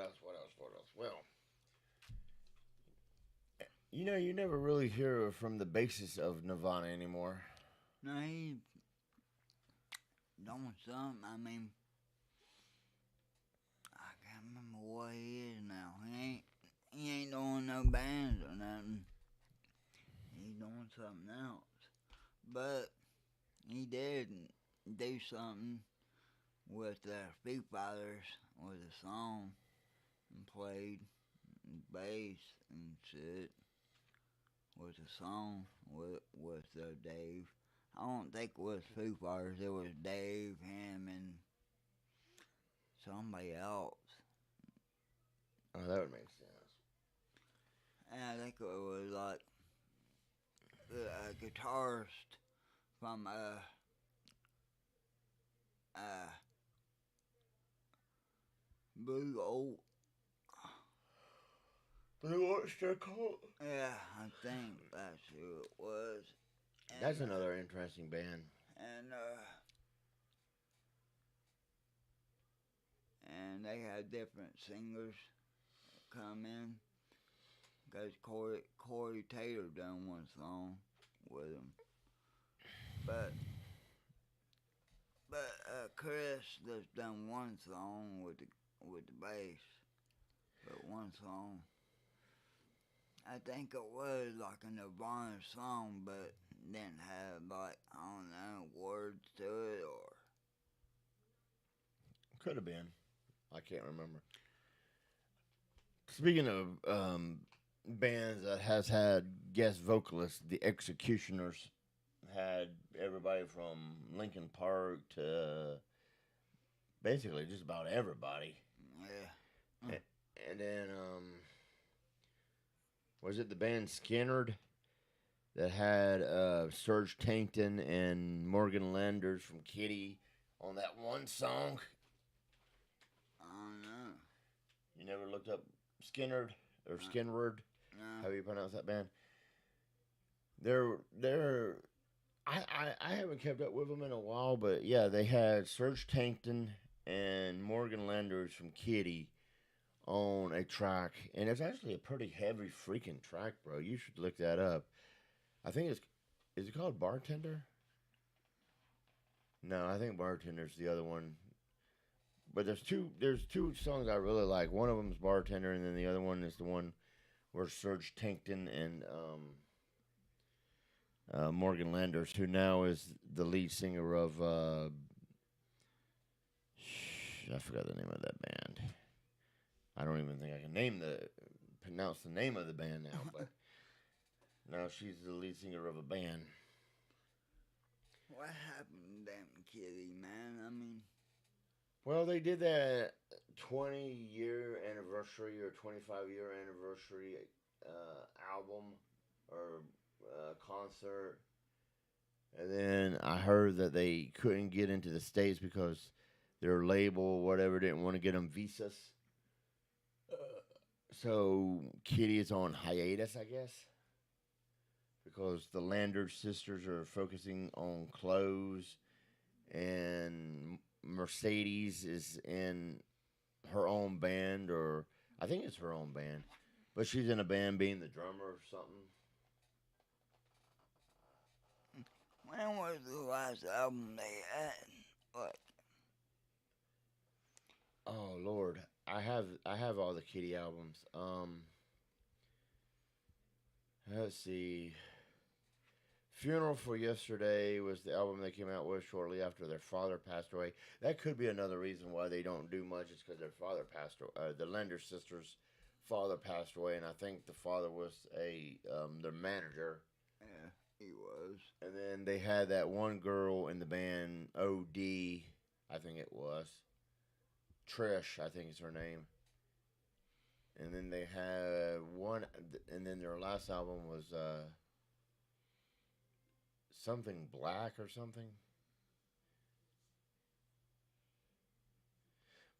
you never really hear from the basis of Nirvana anymore. No, he doing something. I mean, I can't remember what he is now. He ain't doing no bands or nothing. He's doing something else. But he did do something with the Foo Fighters with a song and played bass and shit with a song with Dave. I don't think it was Foo Fighters. It was Dave, him, and somebody else. Oh, that would make sense. And I think it was like a guitarist from Blue Oak. Blue Oyster Cult. Yeah, I think that's who it was. And, That's another interesting band. And they had different singers come in. Because Corey Taylor done one song with them. But Chris just done one song with the bass. But one song. I think it was like a Nirvana song, but didn't have like, I don't know, words to it or... Could have been. I can't remember. Speaking of bands that has had guest vocalists, the Executioners had everybody from Linkin Park to basically just about everybody. Yeah. And then was it the band Skinnerd that had Serge Tankian and Morgan Landers from Kitty on that one song? I don't know. You never looked up Skinnerd or Skinward? No. How do you pronounce that band? I haven't kept up with them in a while, but yeah, they had Serge Tankian and Morgan Landers from Kitty on a track, and it's actually a pretty heavy freaking track, bro. You should look that up. I think is it called Bartender? No, I think Bartender's the other one. But there's two songs I really like. One of them is Bartender, and then the other one is the one where Serge Tankian and Morgan Landers, who now is the lead singer of I forgot the name of that band. I don't even think I can pronounce the name of the band now, but now she's the lead singer of a band. What happened to them Kitty, man? I mean... Well, they did that 20-year anniversary or 25-year anniversary album or concert. And then I heard that they couldn't get into the States because their label or whatever didn't want to get them visas. So Kitty is on hiatus, I guess, because the Lander sisters are focusing on clothes, and Mercedes is in her own band, or I think it's her own band, but she's in a band being the drummer or something. When was the last album they had? Like, Oh Lord, I have all the Kitty albums. Let's see. Funeral for Yesterday was the album they came out with shortly after their father passed away. That could be another reason why they don't do much. Is because their father passed away. The Lender sisters' father passed away, and I think the father was their manager. yeah, he was. And then they had that one girl in the band, OD, I think it was. Trish, I think is her name. And then they had one, and then their last album was something black or something.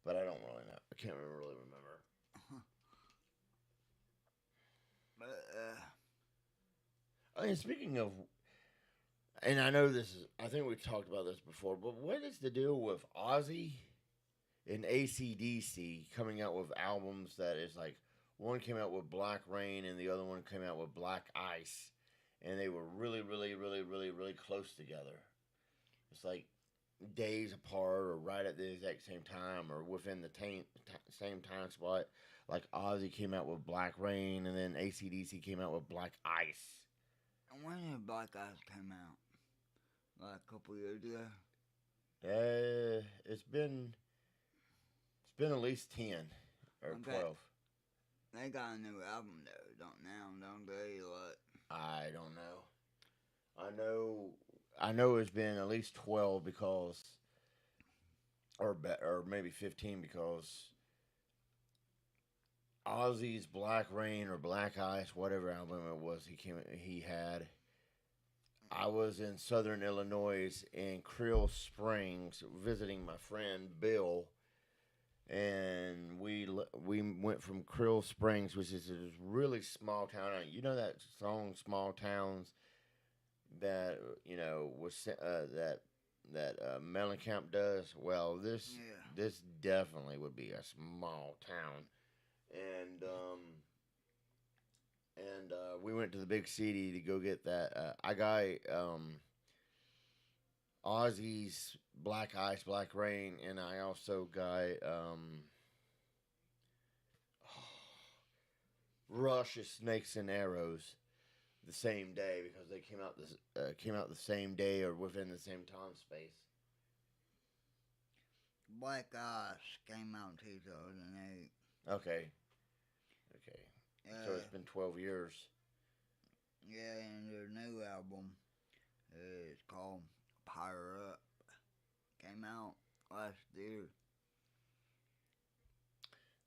But I don't really know. I can't really remember. But, I mean, speaking of, and I know this is, I think we talked about this before, but what is the deal with Ozzy and ACDC coming out with albums that is like, one came out with Black Rain and the other one came out with Black Ice, and they were really, really, really, really, really close together. It's like days apart or right at the exact same time or within the same time spot. Like Ozzy came out with Black Rain and then ACDC came out with Black Ice. when did Black Eyes come out? Like a couple years ago? It's been at least 10 or Okay. 12. They got a new album though, don't they? Like, I don't know. I know it's been at least 12 because or maybe 15 because Ozzy's Black Rain or Black Ice, whatever album it was he had. I was in Southern Illinois in Creel Springs visiting my friend Bill, and we went from Creel Springs, which is this really small town. You know that song "Small Towns" that was that Mellencamp does. Well, this yeah. this definitely would be a small town, and we went to the big city to go get that. I got Ozzy's Black Ice, Black Rain, and I also got Rush's Snakes and Arrows the same day because they came out the same day or within the same time space. Black Eyes came out in 2008. Okay, okay. So it's Uh, been 12 years. yeah, and their new album is called Fire Up. Came out last year.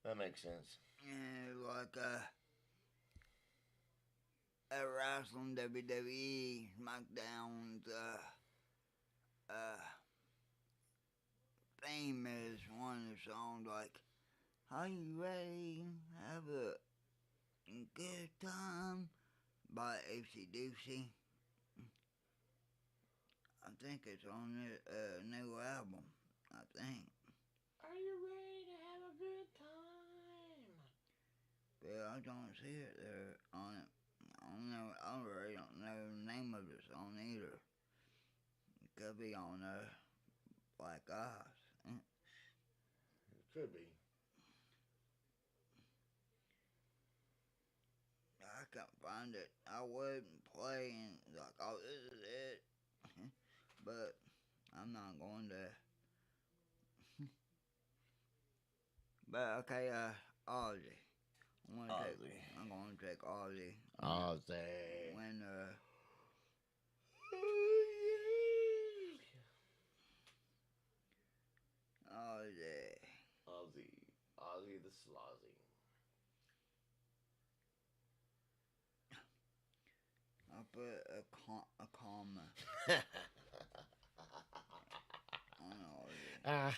That makes sense. And like a wrestling WWE SmackDown's theme is one of the songs like, "Are you ready? Have a good time" by ACDC. I think it's on the new album. I think. Are you ready to have a good time? But I don't see it there on it. I don't know. I really don't know the name of the song either. It could be on Black Eyes. It could be. I can't find it. I wasn't playing like, oh, this is it. But I'm not going to. But okay, Ozzy. I'm gonna take Ozzy. Ozzy. When Ozzy. Ozzy. Ozzy the Slozzy. I put a comma on Ozzy.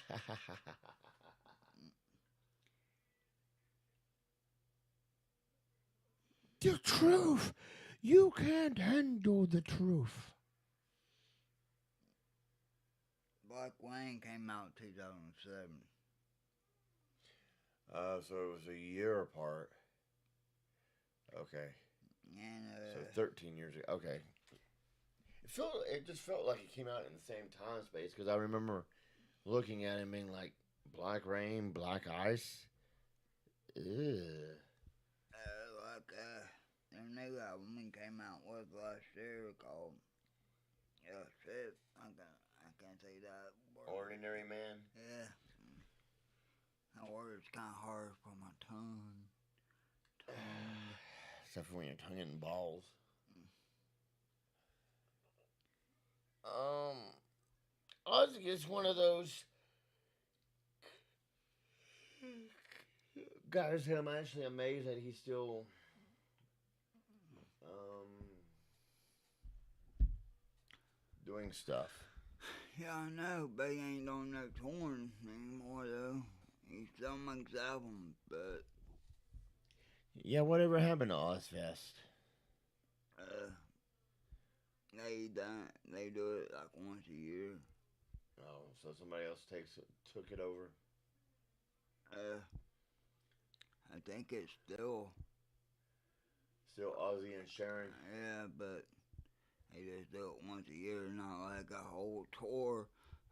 The truth. You can't handle the truth. Black Wayne came out 2007. So it was a year apart. Okay. And So 13 years ago. Okay. It just felt like it came out in the same time space because I remember looking at it and being like, Black Rain, Black Ice. Ew. their new album came out was last year called shit. I can't say that word. Ordinary Man. Yeah. That word's kind of hard for my tongue. Except for when you're tonguing balls. Ozzy is one of those guys that I'm actually amazed that he's still doing stuff. Yeah, I know, but he ain't on no touring anymore though. He still makes albums, but Yeah, whatever happened to Ozfest? they do it like once a year. Oh, so somebody else took it over. I think it's still Ozzy and Sharon. yeah, but they just do it once a year, not like a whole tour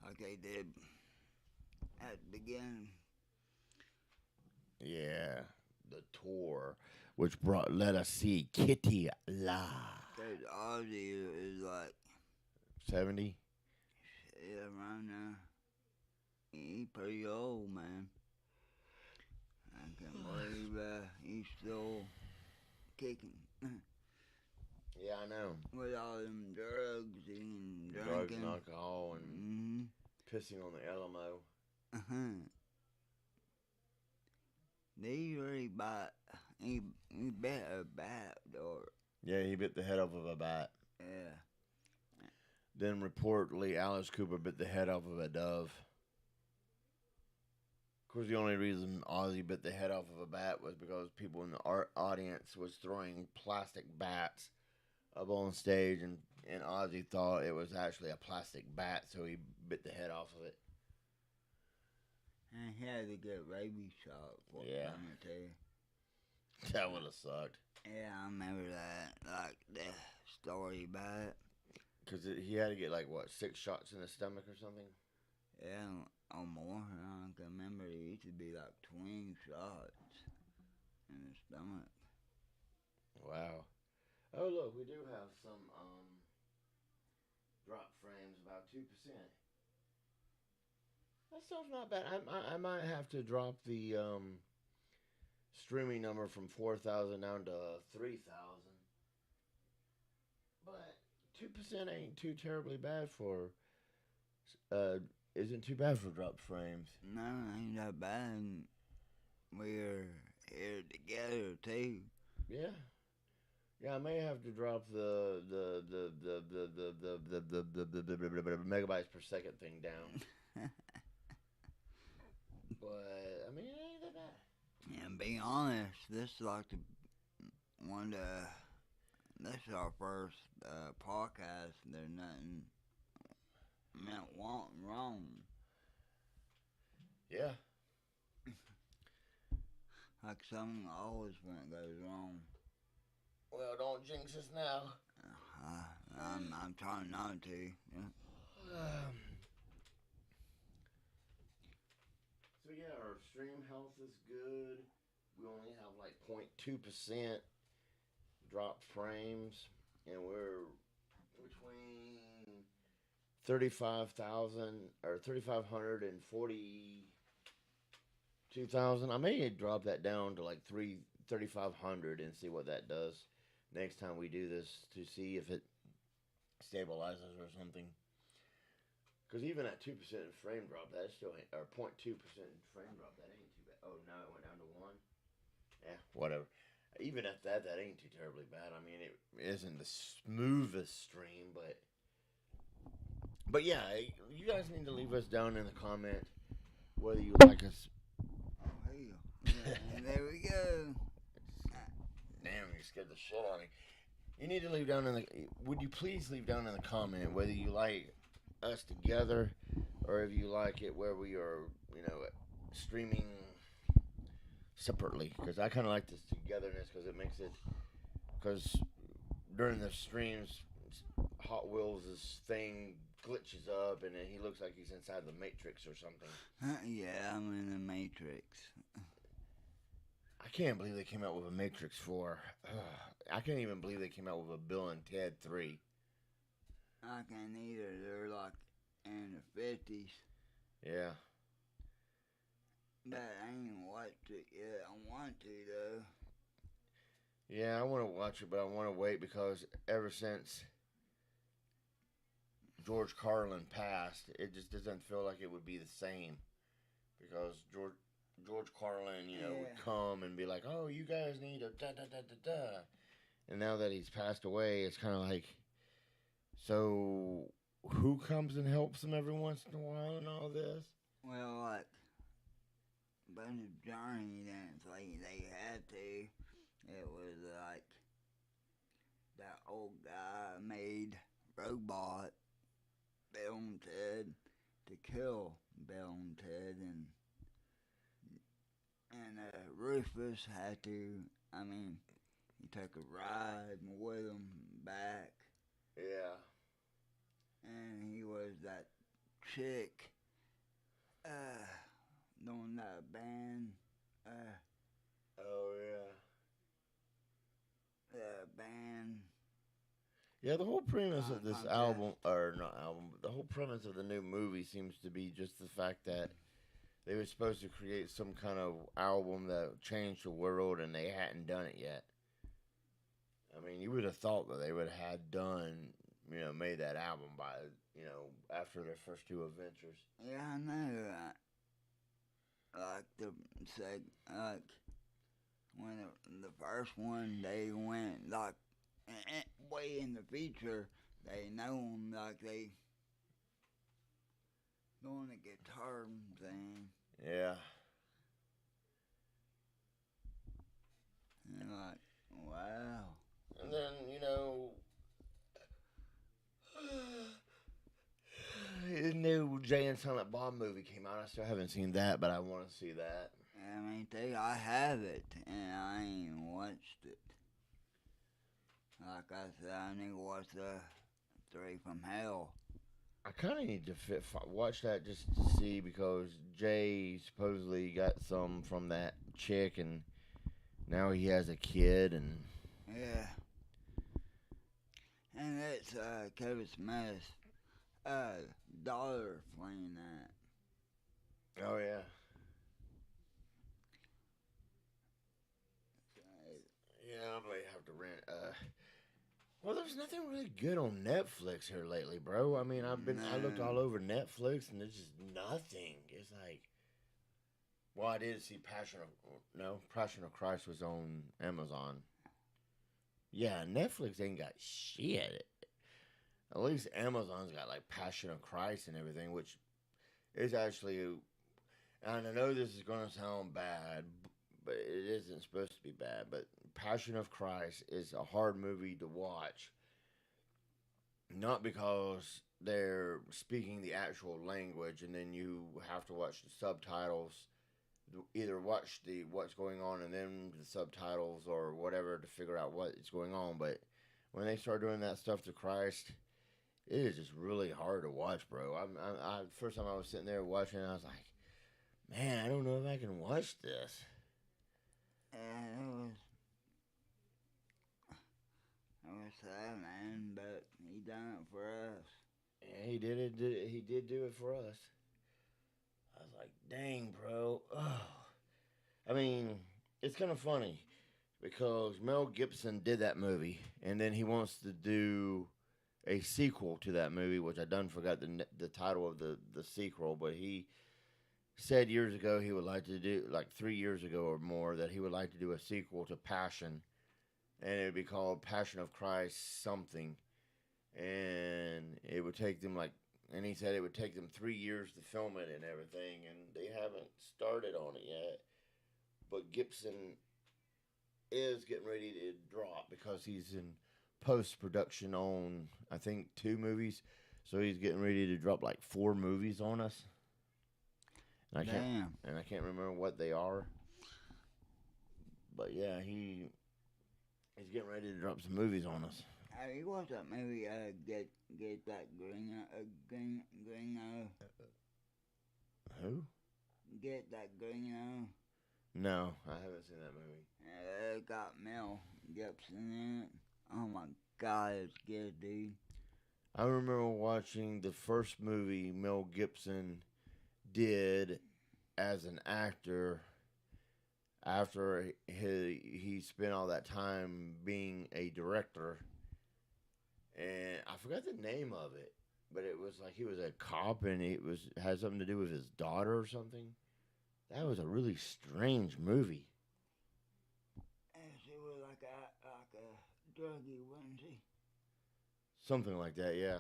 like they did at the beginning. Yeah, the tour, which let us see Kitty live. Cause Ozzy is like 70. yeah, around there. He's pretty old, man. I can't believe he's still kicking. Yeah, I know. With all them drugs and Drugs drinking. and alcohol and pissing on the Alamo. They really he bit a bat or Yeah, he bit the head off of a bat. yeah. Then reportedly Alice Cooper bit the head off of a dove. Of course, the only reason Ozzy bit the head off of a bat was because people in the audience was throwing plastic bats up on stage, and Ozzy thought it was actually a plastic bat, so he bit the head off of it. And he had to get rabies shot for Yeah. too. That would have sucked. Yeah, I remember that. Like the story about it. Because he had to get, like, what, 6 shots in the stomach or something? Yeah, or more. I can remember it used to be like 20 shots in the stomach. Wow. Oh, look, we do have some drop frames, about 2%. That stuff's not bad. I might have to drop the streaming number from 4,000 down to 3,000. But 2% ain't too terribly bad for isn't too bad for drop frames. No, ain't that bad. We're here together too. Yeah. Yeah, I may have to drop the megabytes per second thing down. But I mean, it ain't that bad. And be honest, this is like this is our first podcast. There's nothing wrong. Yeah. Like something always when it goes wrong. Well, don't jinx us now. I'm trying not to. Yeah. So yeah, our stream health is good. We only have like 0.2% drop frames, and we're between 35,000 or 3,500 and 42,000. I may drop that down to like 3,500 and see what that does next time we do this to see if it stabilizes or something. Because even at 2% frame drop, that still ain't, or 0.2% frame drop, that ain't too bad. Oh, now it went down to one. Yeah, whatever. Even at that, that ain't too terribly bad. I mean, it isn't the smoothest stream, but yeah, you guys need to leave us down in the comment whether you like us. Oh, hell. And there we go. Damn, you scared the shit out of me. You need to leave down in the. Would you please leave down in the comment whether you like us together, or if you like it where we are, streaming separately? Because I kind of like this togetherness because it makes it. Because during the streams, Hot Wheels' thing glitches up, and then he looks like he's inside the Matrix or something. Yeah, I'm in the Matrix. I can't believe they came out with a Matrix 4. I can't even believe they came out with a Bill and Ted 3. I can't either. They're like in the 50s. Yeah. But I ain't watched it yet. I want to, though. Yeah, I want to watch it, but I want to wait because ever since George Carlin passed, it just doesn't feel like it would be the same. Because George Carlin, would come and be like, "Oh, you guys need a da da da da da," and now that he's passed away, it's kind of like, so who comes and helps him every once in a while and all this? Well, like, but Johnny didn't think they had to. It was like that old guy made robot Bill and Ted to kill Bill and Ted, and Rufus had to. I mean, he took a ride with him back, Yeah. and he was that chick, doing that band, Oh yeah. the band. Yeah, the whole premise of this Contest. album, or not album, but the whole premise of the new movie seems to be just the fact that they were supposed to create some kind of album that changed the world, and they hadn't done it yet. I mean, you would have thought that they would have had done, made that album by, after their first two adventures. Yeah, I know that. Like like when the first one they went like way in the future, they know 'em like they doing a guitar thing, Yeah. and like, wow. And then, the new Jay and Silent Bob movie came out. I still haven't seen that, but I want to see that. I mean, I have it, and I ain't watched it. Like I said, I need to watch the Three from Hell. I kind of need to watch that just to see because Jay supposedly got some from that chick, and now he has a kid, and Yeah. And it's Kevin Smith's daughter playing that. oh yeah, yeah, I might have to rent. Well, there's nothing really good on Netflix here lately, bro. I mean, I looked all over Netflix, and there's just nothing. It's like, well, I did see Passion of Christ was on Amazon. Yeah, Netflix ain't got shit. At least Amazon's got like Passion of Christ and everything, which is actually. And I know this is gonna sound bad, but it isn't supposed to be bad. But Passion of Christ is a hard movie to watch, not because they're speaking the actual language, and then you have to watch the subtitles. Either watch the what's going on and then the subtitles or whatever to figure out what is going on. But when they start doing that stuff to Christ, it is just really hard to watch, bro. First time I was sitting there watching, I was like, man, I don't know if I can watch this. And it was sad, man, but he done it for us. Yeah, he did it. He did do it for us. I was like, dang, bro. Oh. I mean, it's kind of funny because Mel Gibson did that movie, and then he wants to do a sequel to that movie, which I done forgot the title of the sequel, but said years ago he would like to do, like 3 years ago or more, that he would like to do a sequel to Passion, and it would be called Passion of Christ something, and it would take them like, and he said it would take them 3 years to film it and everything, and they haven't started on it yet. But Gibson is getting ready to drop because he's in post production on, I think, 2 movies. So he's getting ready to drop like 4 movies on us. And Damn. I can't remember what they are. But yeah, he's getting ready to drop some movies on us. Hey, what's that movie? Get that green Who? get that green No, I haven't seen that movie. It got Mel Gibson in it. Oh my God, it's good, dude. I remember watching the first movie Mel Gibson did as an actor after he spent all that time being a director, and I forgot the name of it, but it was like he was a cop and it was had something to do with his daughter or something. That was a really strange movie. And she was like a druggie, wasn't she? Something like that, yeah.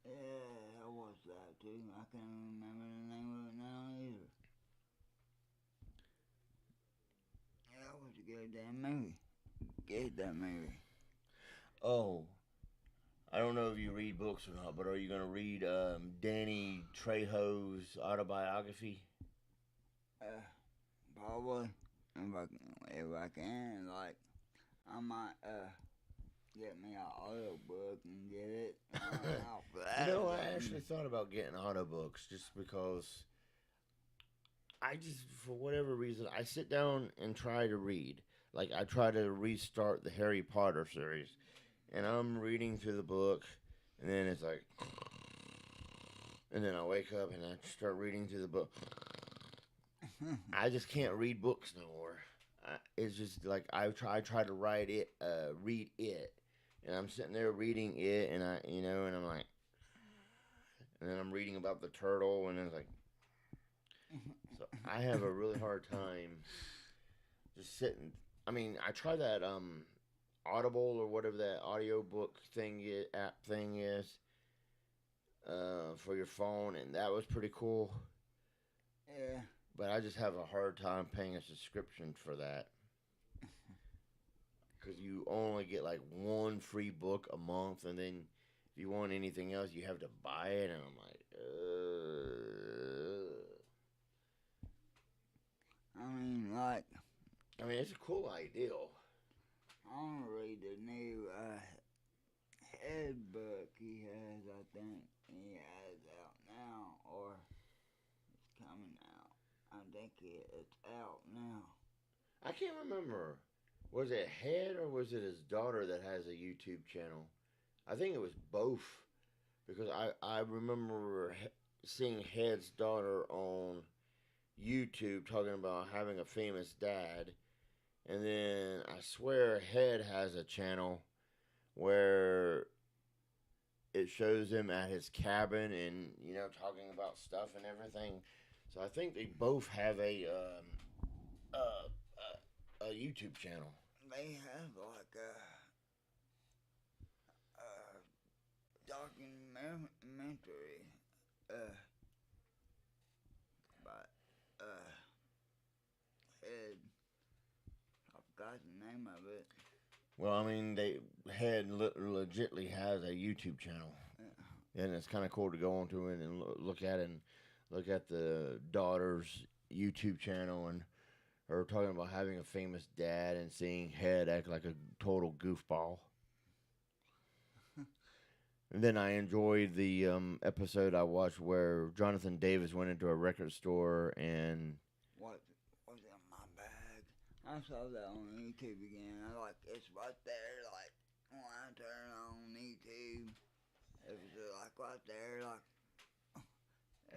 Yeah, I watched that too. I can't remember the name of it now either. Yeah, it was a good damn movie. Good that movie. Oh, I don't know if you read books or not, but are you going to read Danny Trejo's autobiography? Uh, Probably if I can, like I might get me an audio book and get it. Out for You that know, or I something. actually thought about getting auto books just because I just, for whatever reason, I sit down and try to read. Like, I try to restart the Harry Potter series, and I'm reading through the book, and then it's like, and then I wake up and I start reading through the book. I just can't read books no more. It's just like I try to read it, and I'm sitting there reading it, and and I'm like, and then I'm reading about the turtle, and it's like, so I have a really hard time just sitting. I mean, I try that Audible or whatever that audiobook app thing is for your phone, and that was pretty cool. Yeah. But I just have a hard time paying a subscription for that because you only get like one free book a month, and then if you want anything else, you have to buy it, and I'm like, Like I mean, it's a cool ideal. I want to read the new head book he has. I think he has out now, or it's coming out. I think it's out now. I can't remember. Was it Head or was it his daughter that has a YouTube channel? I think it was both because I remember seeing Head's daughter on YouTube talking about having a famous dad, and then I swear Head has a channel where it shows him at his cabin and talking about stuff and everything. So I think they both have a YouTube channel. They have like a documentary uh, about head. I forgot the name of it. Well, I mean, they legitly has a YouTube channel, and it's kind of cool to go onto it and look at it and look at the daughter's YouTube channel and her talking about having a famous dad and seeing Head act like a total goofball. And then I enjoyed the episode I watched where Jonathan Davis went into a record store and What was in my bag? I saw that on YouTube again. I like it's right there. Like when I turn on YouTube, it was like right there. Like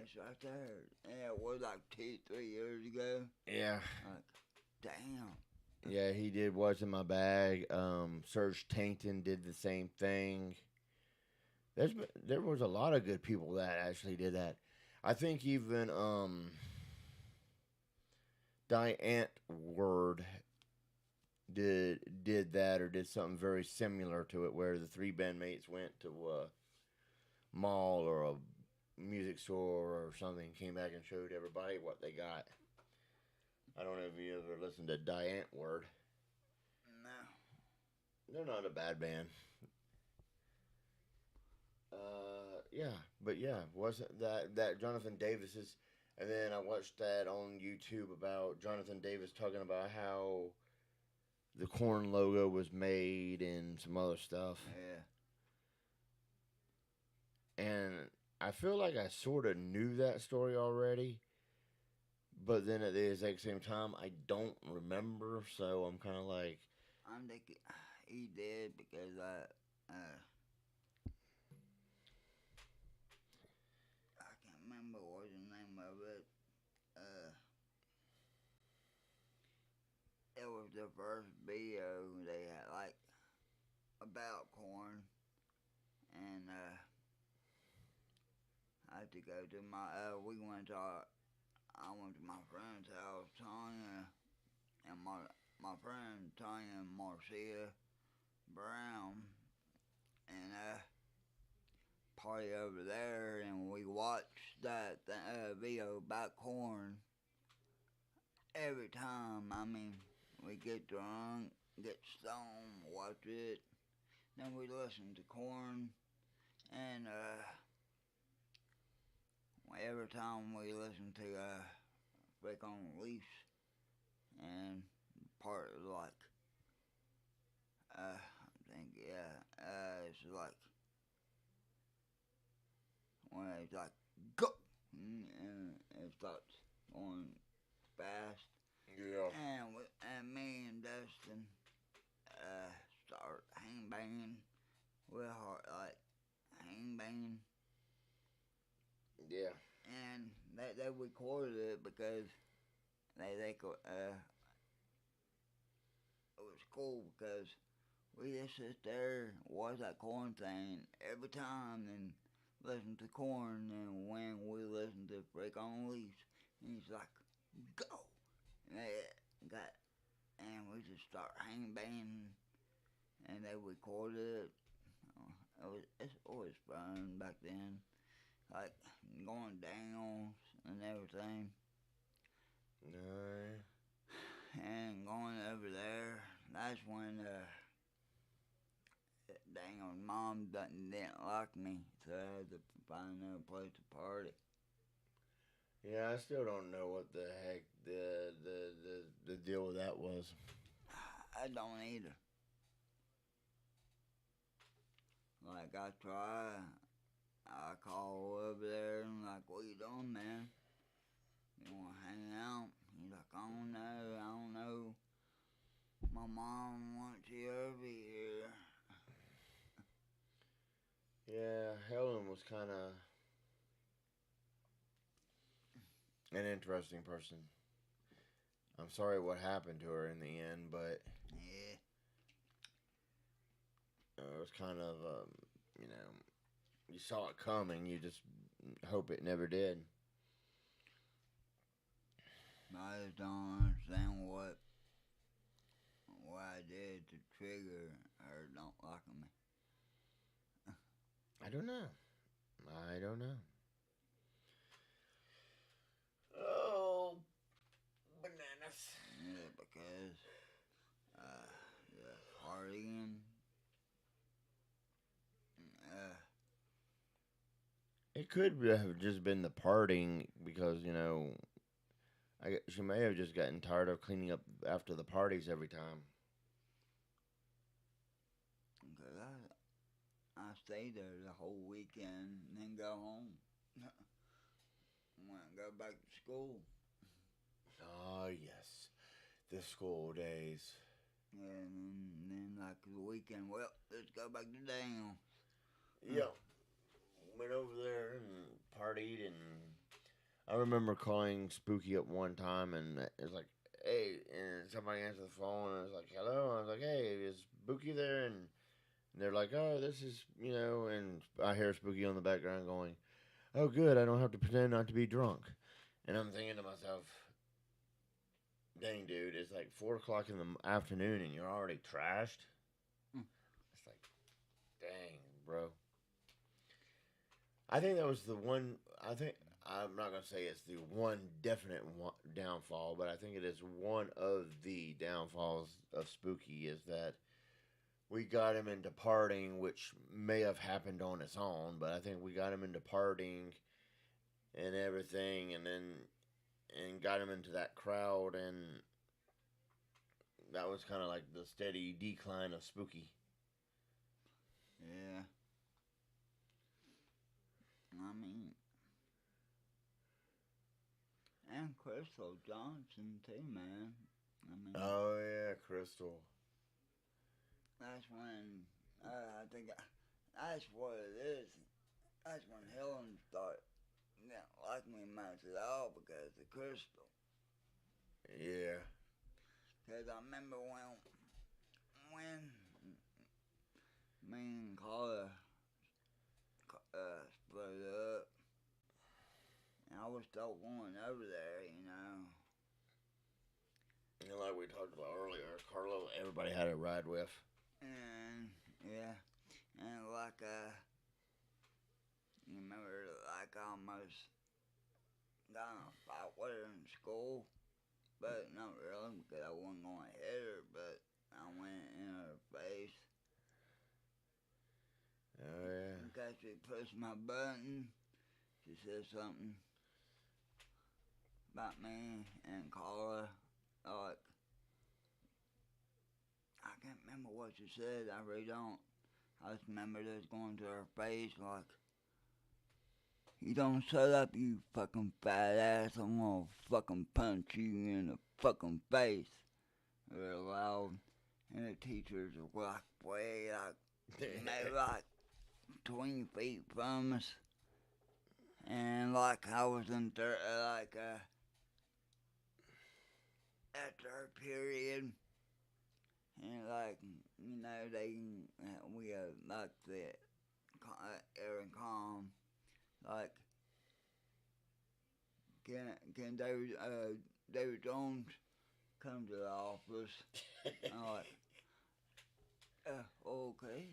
it's right there. And it was like 2, 3 years ago. yeah, Like damn. yeah, he did What's in My Bag. Serge Tankian did the same thing. There was a lot of good people that actually did that. I think even Diane Word did that or did something very similar to it, where the three bandmates went to a mall or a music store or something, came back and showed everybody what they got. I don't know if you ever listened to Diane Word. No. They're not a bad band. Yeah, but yeah, wasn't that Jonathan Davis's? And then I watched that on YouTube about Jonathan Davis talking about how the corn logo was made and some other stuff. Yeah. And I feel like I sort of knew that story already, but then at the exact same time, I don't remember. So I'm kind of like, I think he did because I can't remember what the name of it. Uh, it was the first video they had like about corn, and I had to go to my. We went to. I went to my friend's house, Tanya, and my friend Tanya and Marcia Brown, and party over there, and we watched that video about corn every time. I mean, we get drunk, get stoned, watch it, then we listen to corn, and every time we listen to Break on Leash, and part of like, I think, yeah, it's like when it's like, go, and it starts going fast. yeah, And me and Dustin start hang banging. We're hard, like hang banging, yeah, and they recorded it because they could it was cool because we just sit there watch that corn thing every time and listen to corn, and when we listen to Break on Leash, he's like, go, and they got, and we just start hang banging, and they recorded it. It's always fun back then, like going down and everything, no, and going over there. That's when dang, mom didn't like me, so I had to find another place to party. yeah. I still don't know what the heck the deal with that was. I don't either. Like I try, I call over there and like, what you doing, man? You wanna hang out? He's like, I don't know, I don't know. My mom wants you over here. Yeah, Helen was kind of an interesting person. I'm sorry what happened to her in the end, but Yeah, it was kind of, you know, you saw it coming. You just hope it never did. I just don't understand what I did to trigger her don't liking me. I don't know. I don't know. Oh, bananas. Yeah, because the partying, uh, It could have just been the parting because, she may have just gotten tired of cleaning up after the parties every time. because I stayed there the whole weekend and then go home. When I go back to school. Oh, yes. The school days. And then like the weekend, well, let's go back to down. Yep. Went over there and partied, and I remember calling Spooky up one time, and it was like, "Hey," and somebody answered the phone, and I was like, "Hello," and I was like, "Hey, is Spooky there?" And they're like, "Oh, this is," and I hear Spooky on the background going, "Oh, good, I don't have to pretend not to be drunk," and I'm thinking to myself, Dang, dude, it's like 4 o'clock in the afternoon and you're already trashed. Mm. It's like, dang, bro. I think that was the one. I think I'm not gonna say it's the one definite downfall, but I think it is one of the downfalls of Spooky is that we got him into partying, which may have happened on its own, but I think we got him into partying and everything, and got him into that crowd, and that was kind of like the steady decline of Spooky. Yeah. I mean, and Crystal Johnson too, man. I mean, Oh yeah, Crystal. that's when I think that's what it is. That's when Helen started didn't like me much at all because of Crystal. Yeah. Because I remember when me and Carla split up, and I was still going over there, you know. And like we talked about earlier, Carlo, everybody had a ride with. And yeah, and like you remember like I almost got in a fight with her in school, but not really because I wasn't going to hit her, but I went in her face. Oh yeah. In case she pushed my button, she said something about me and Carla. Like, I can't remember what she said. I really don't. I just remember just going to her face like, "You don't shut up, you fucking fat ass. I'm gonna fucking punch you in the fucking face." Real loud. And the teachers were like way like maybe like 20 feet from us. And like I was in after our period, and like you know we like the Aaron Calm, like can David Jones come to the office? I'm like, okay.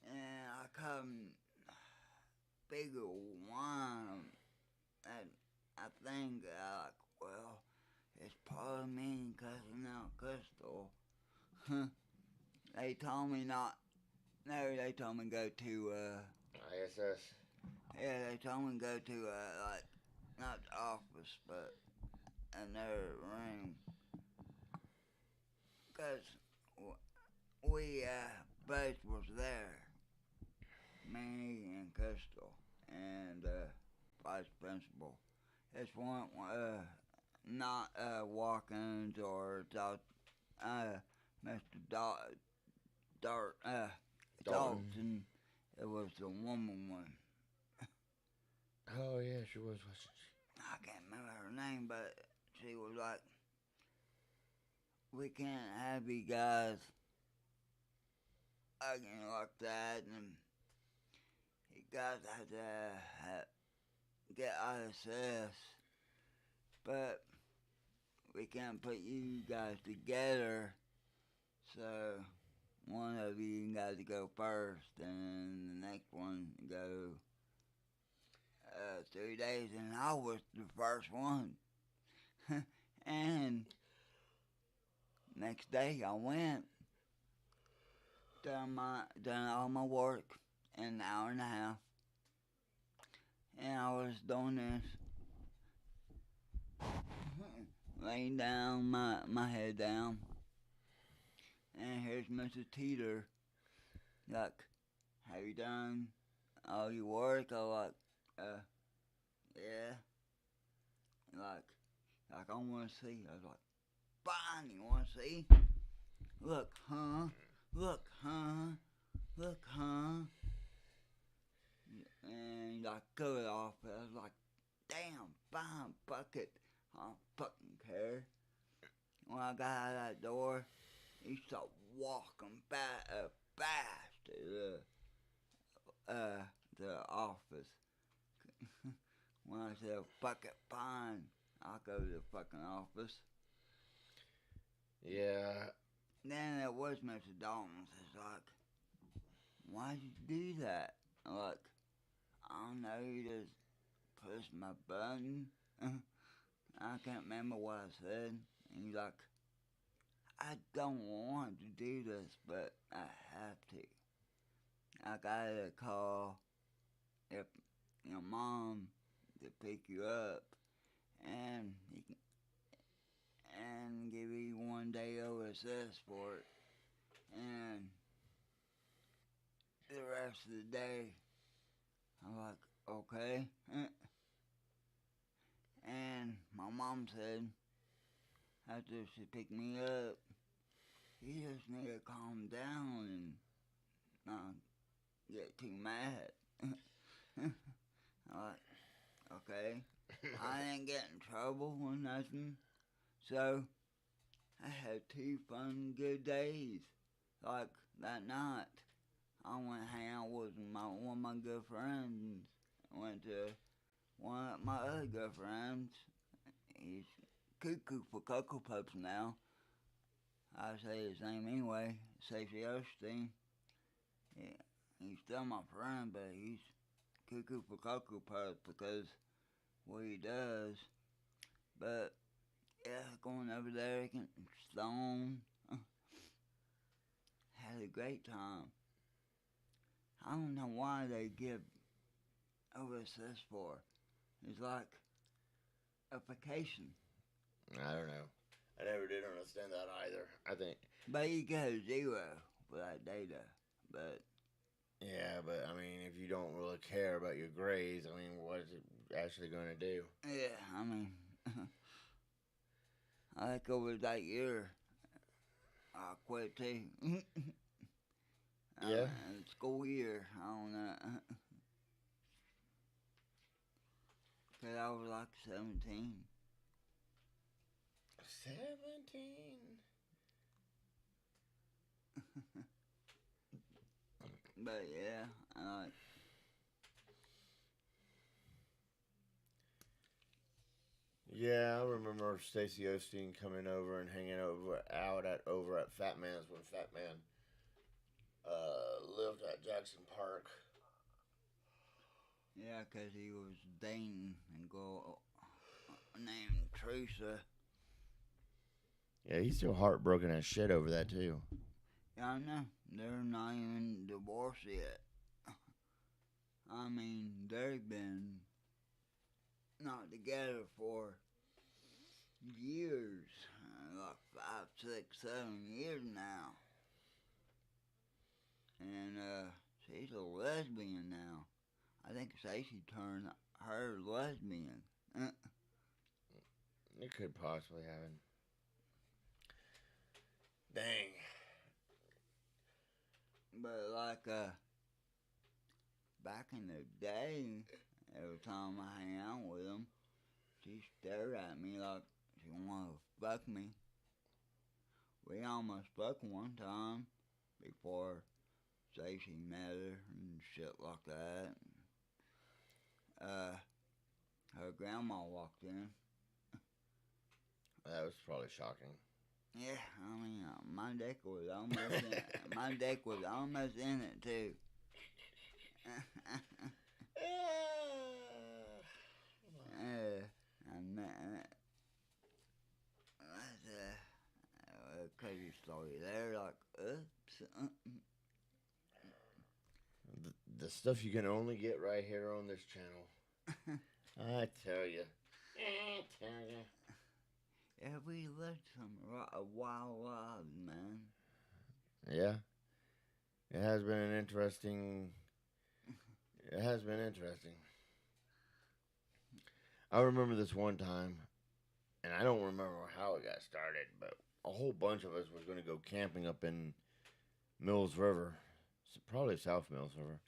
And I come bigger one, and I think like, well, it's part of me cussing out Crystal. They told me not. No, they told me go to. ISS. Yeah, they told me go to like not the office, but another room, cause we both was there, me and Crystal, and vice principal. It's one not Watkins or Mr. Dart Dalton. Dalton. It was the woman one. Oh yeah, she was, wasn't she? I can't remember her name, but she was like, "We can't have you guys arguing like that, and you guys have to get out of this. But we can't put you guys together, so one of you got to go first, and the next one go 3 days, and I was the first one. And next day I went, done all my work in an hour and a half, and I was doing this, laying down my head down, and here's Mrs. Teeter, like, have you done all your work? I like, yeah, like I want to see. I was like, fine, you want to see? Look, huh? Look, huh? Look, huh? And I cut it off. I was like, damn, fine, fuck it. I don't fucking care. When I got out of that door, he started walking fast to the office. When I said, fuck it, fine, I go to the fucking office. Yeah. Then it was Mr. Dalton's. It's like, why'd you do that? Like, I don't know, you just push my button. I can't remember what I said. And he's like, I don't want to do this, but I have to. I gotta call if your mom to pick you up and and give you 1 day OSS for it. And the rest of the day, I'm like, okay. And my mom said, after she picked me up, you just need to calm down and not get too mad. I'm like, okay. I didn't get in trouble or nothing. So I had 2 fun, good days. Like that night, I went hang out with one of my good friends. I went to one of my other good friends. He's cuckoo for Cocoa Pups now. I say his name anyway, Stacey Osteen. Yeah, he's still my friend, but he's cuckoo for Cocoa Pups because what he does. But yeah, going over there, getting stoned, had a great time. I don't know why they give OSS for. It's like a vacation. I don't know. I never did understand that either. I think. But you get a 0 for that data. But Yeah, but I mean, if you don't really care about your grades, I mean, what is it actually going to do? yeah, I mean, I think over that year, I quit too. Yeah. School year, I don't know. Cause I was like 17. 17. But yeah, Yeah, I remember Stacey Osteen coming over and hanging over at Fat Man's when Fat Man lived at Jackson Park. yeah, cause he was dating a girl named Teresa. Yeah, he's still heartbroken as shit over that too. Yeah, I know. They're not even divorced yet. I mean, they've been not together for years. Like 5, 6, 7 years now. And she's a lesbian now. I think Stacey turned her lesbian. It could possibly happen. Dang. But like back in the day, every time I hang out with them, she stared at me like she wanted to fuck me. We almost fucked one time before Stacey met her and shit like that. Her grandma walked in. That was probably shocking. Yeah, I mean, my dick was almost in it. My dick was almost in it too. And that's a crazy story there. Like, oops. The stuff you can only get right here on this channel. I tell you. Yeah, we lived some wild lives, man. Yeah. It has been an interesting. It has been interesting. I remember this one time, and I don't remember how it got started, but a whole bunch of us was going to go camping up in Mills River, probably South Mills River.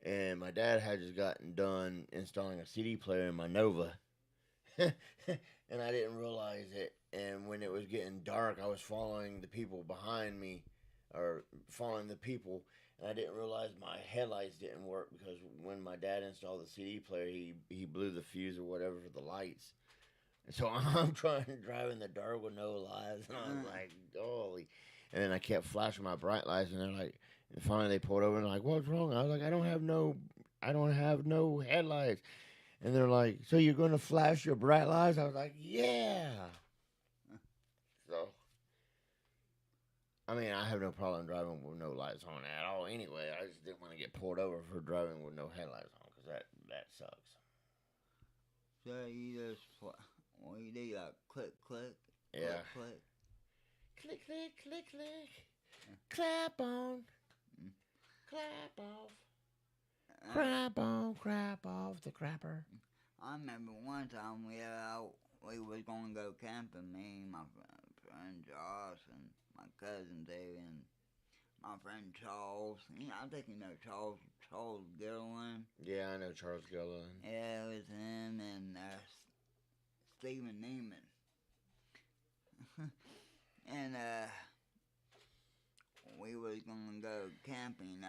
And my dad had just gotten done installing a CD player in my Nova, and I didn't realize it. And when it was getting dark, I was following the people behind me, or following the people, and I didn't realize my headlights didn't work because when my dad installed the CD player, he blew the fuse or whatever for the lights, So I'm trying to drive in the dark with no lights, and I was Uh, like, holy. And then I kept flashing my bright lights, and they're like, and finally they pulled over and they're like, what's wrong? I was like, I don't have no headlights. And they're like, so you're gonna flash your bright lights? I was like, yeah. So I mean, I have no problem driving with no lights on at all. Anyway, I just didn't want to get pulled over for driving with no headlights on because that sucks. so you just, well, you do like click, click, Yeah. click, click. Click, click, click, click. Clap on. Mm. Clap off. Uh, Crap on. Crap off the crapper. I remember one time we was gonna go camping, me and my friend Josh and my cousin David and my friend Charles. I think you know Charles Gillen. Yeah, I know Charles Gilliland. Yeah, it was him and Stephen Neiman. And we was gonna go camping,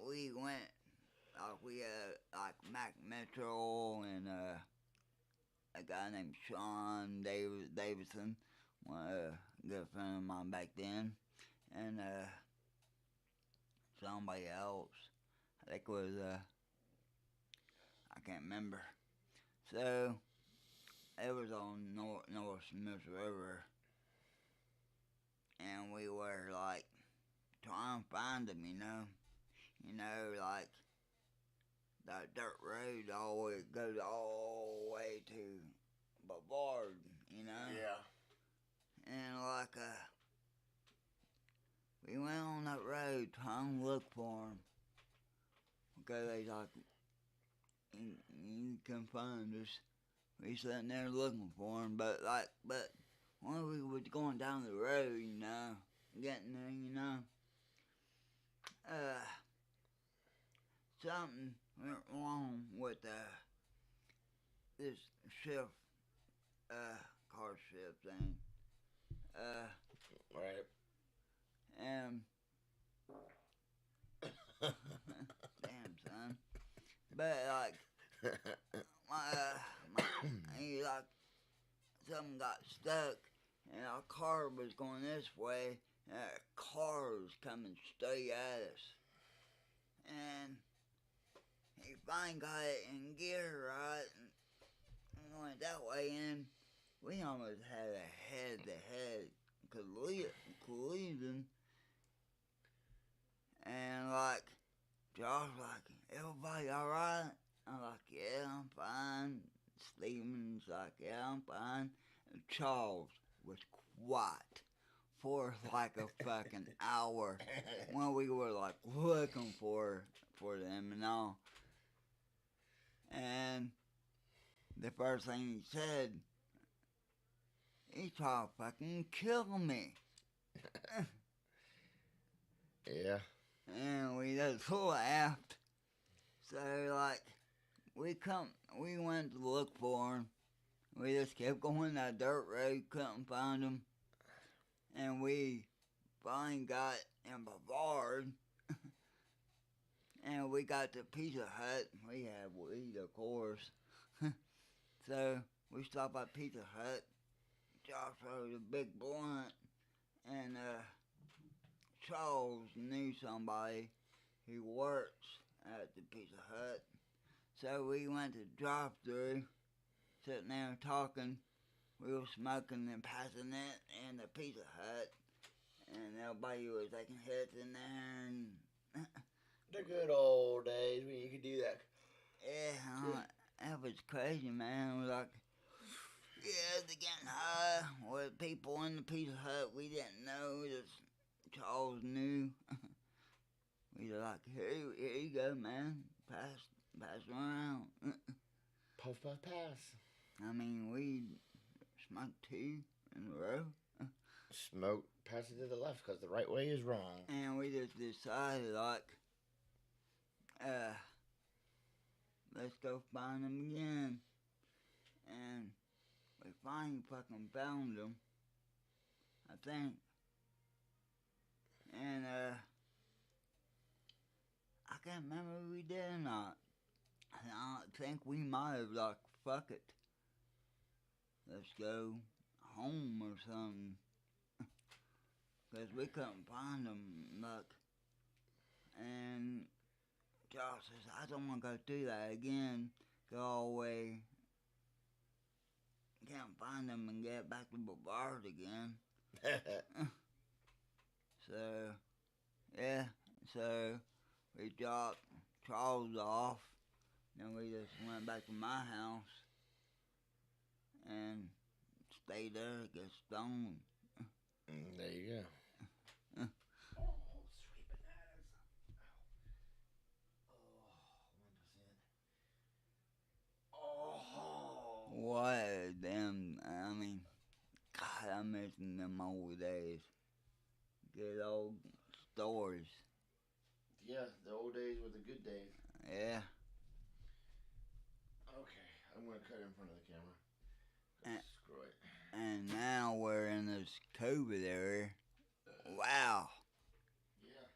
we went we had like Mac Metro and a guy named Sean Davidson, a good friend of mine back then, and somebody else. I think it was I can't remember. So it was on North Smith River, and we were like trying to find him, like that dirt road goes all the way to Bavard, Yeah. and we went on that road trying to look for him because they like you can find us. We sitting there looking for him, but when we was going down the road, getting there, uh, something went wrong with this shift, car shift thing, Right. and damn son, but my something got stuck, and our car was going this way, and a car was coming straight at us, and he finally got it in gear right, and went that way, and we almost had a head-to-head collision, and Josh everybody alright? I'm like, yeah, I'm fine. Steven's like, yeah, I'm fine. And Charles was quiet for like a fucking hour when we were like looking for them and all. And the first thing he said, he tried to fucking kill me. Yeah. And we just laughed. So we went to look for him. We just kept going that dirt road, couldn't find him. And we finally got in Bavard. And we got to Pizza Hut. We had weed, of course. So we stopped at Pizza Hut. Josh rode a big blunt. And Charles knew somebody who works at the Pizza Hut. So we went to drive-through, sitting there talking. We were smoking and passing it in the Pizza Hut. And everybody was taking hits in there. And The good old days when you could do that. yeah, that was crazy, man. It was like, yeah, they're getting high with people in the Pizza Hut we didn't know. Just Charles knew. We were like, here you go, man. Pass around. Puff, puff, pass. I mean, we smoked two in a row. Smoke, pass it to the left because the right way is wrong. And we just decided, let's go find them again. And we finally fucking found them, I think. And, I can't remember if we did or not. think we might have like, fuck it, let's go home or something. Cause we couldn't find them, like, and Josh says, I don't want to go do that again. Go all the way, can't find them and get back to Brevard again. So, yeah, so we dropped Charles off, then we just went back to my house and stayed there, get stoned. There you go. What a damn, I mean, God, I'm missing them old days. Good old stories. Yeah, the old days were the good days. Yeah. Okay, I'm gonna cut in front of the camera. And, Screw it. and now we're in this COVID era. Wow. Yeah.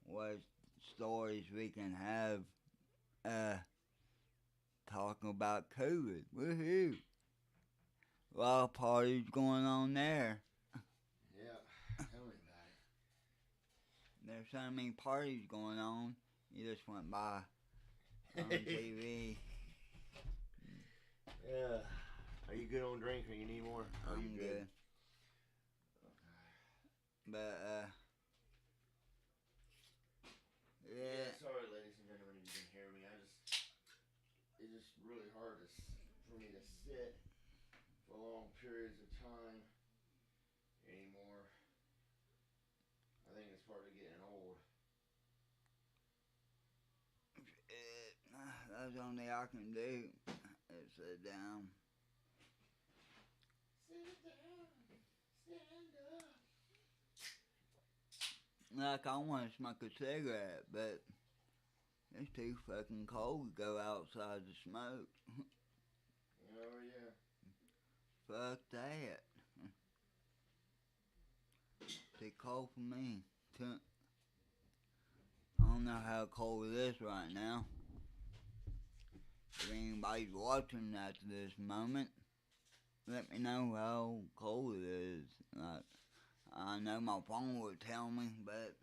What stories we can have talking about COVID. Woohoo. A lot of parties going on there. Yeah, tell me about it. There's so many parties going on. You just went by on TV. Yeah. Are you good on drink or you need more? I'm good. But, yeah. Sorry, ladies and gentlemen, if you can hear me. It's just really hard for me to sit for long periods of time anymore. I think it's part of getting old. That's the only I can do is sit down. Sit down. Stand up. Like, I want to smoke a cigarette, but it's too fucking cold to go outside to smoke. Oh, yeah. Fuck that. Too cold for me. I don't know how cold it is right now. If anybody's watching at this moment, let me know how cold it is. Like, I know my phone would tell me, but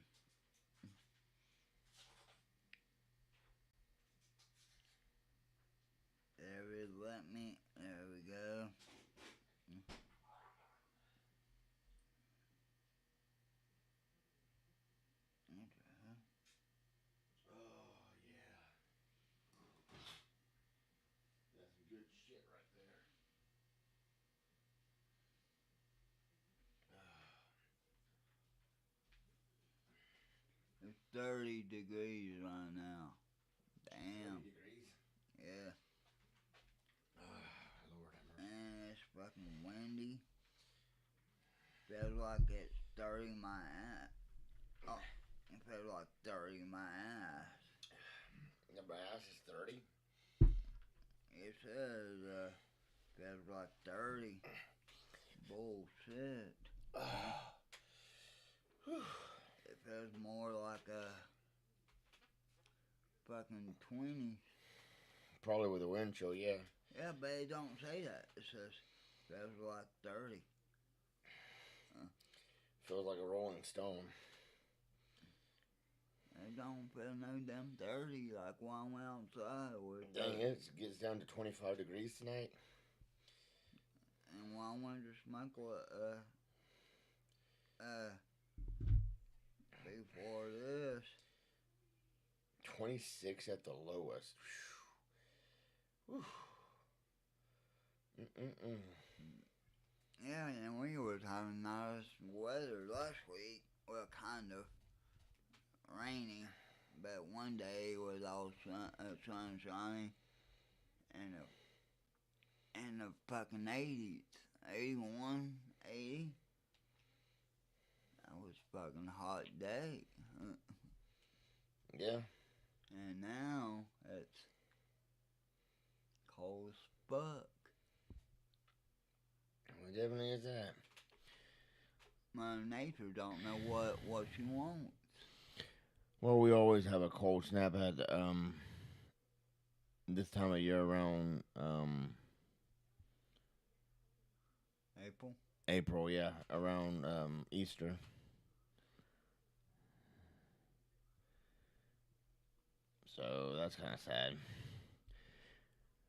there we go. Oh, yeah. That's some good shit right there. It's 30 degrees right now. Damn. 30 degrees? Yeah. Lord have mercy. And it's fucking windy. Feels like it's 30 my ass. Oh, it feels like 30 my ass. My ass is 30? It says, feels like 30. Bullshit. It feels more like a fucking 20. Probably with a wind chill, yeah. Yeah, but it don't say that. It says feels like 30. Feels like a rolling stone. It don't feel no damn 30 like when I went outside. Dang it gets down to 25 degrees tonight. And when I went to smoke before this. 26 at the lowest. Whew. Yeah, and we was having nice weather last week. Well, kind of rainy, but one day it was all sunshiny, and the fucking 80s, 81, 80. That was a fucking hot day. Yeah. And now it's cold as fuck. It definitely is that. Mother Nature don't know what she wants. Well, we always have a cold snap at this time of year around April. April, yeah, around Easter. So that's kind of sad.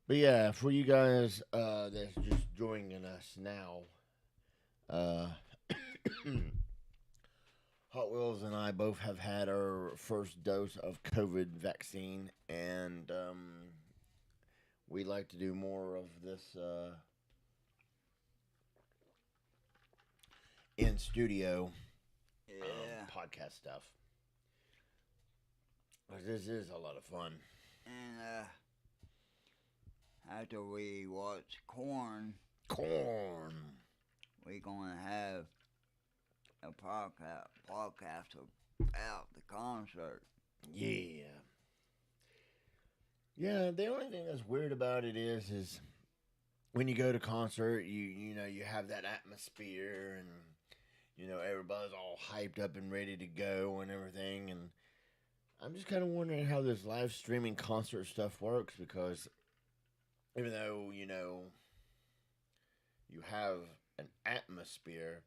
But yeah, for you guys that's just joining us now, uh, Hot Wheels and I both have had our first dose of COVID vaccine, and we like to do more of this in studio Yeah. podcast stuff. 'Cause this is a lot of fun. And after we watch Corn, Corn. we gonna have a podcast about the concert. Yeah. Yeah, the only thing that's weird about it is when you go to concert, you know you have that atmosphere, and you know everybody's all hyped up and ready to go and everything, and I'm just kind of wondering how this live streaming concert stuff works, because even though you know you have an atmosphere,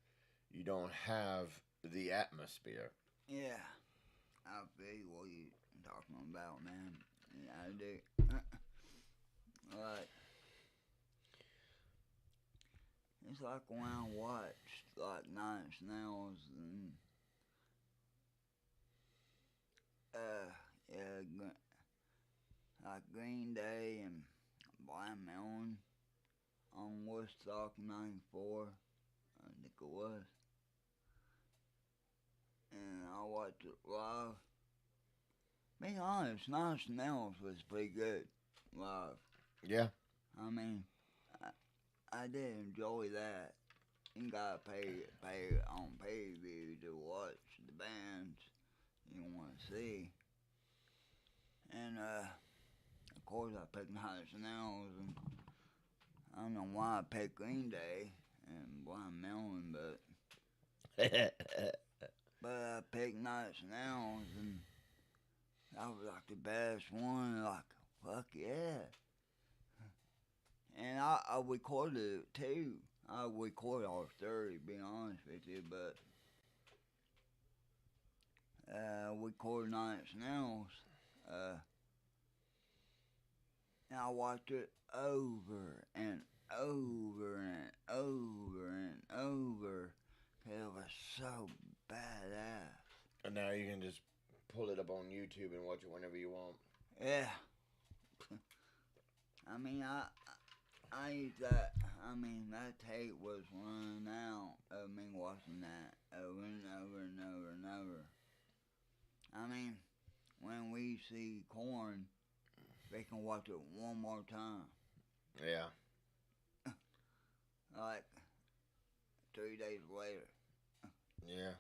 you don't have the atmosphere. Yeah, I feel what you talking about, man. Yeah, I do. Like, it's like when I watched like Nine Inch Nails and yeah, like Green Day and Blind Melon on Woodstock '94, I think it was, and I watched it live. Being honest, Nine Inch Nails was pretty good live. Yeah. I mean, I did enjoy that. You gotta pay on pay view to watch the bands you want to see. And of course I picked Nine Inch Nails, and I don't know why I picked Green Day and Blind Melon, but I picked Nine Inch Nails, and that was like the best one. Like fuck yeah. And I recorded it too. I recorded all 30, being honest with you, but recorded Nine Inch Nails. And I watched it over and over and over and over. It was so badass. And now you can just pull it up on YouTube and watch it whenever you want. Yeah. I mean, I used that. I mean, that tape was running out of me watching that over and over and over and over. I mean, when we see Corn, they can watch it one more time. Yeah. Like 3 days later. Yeah.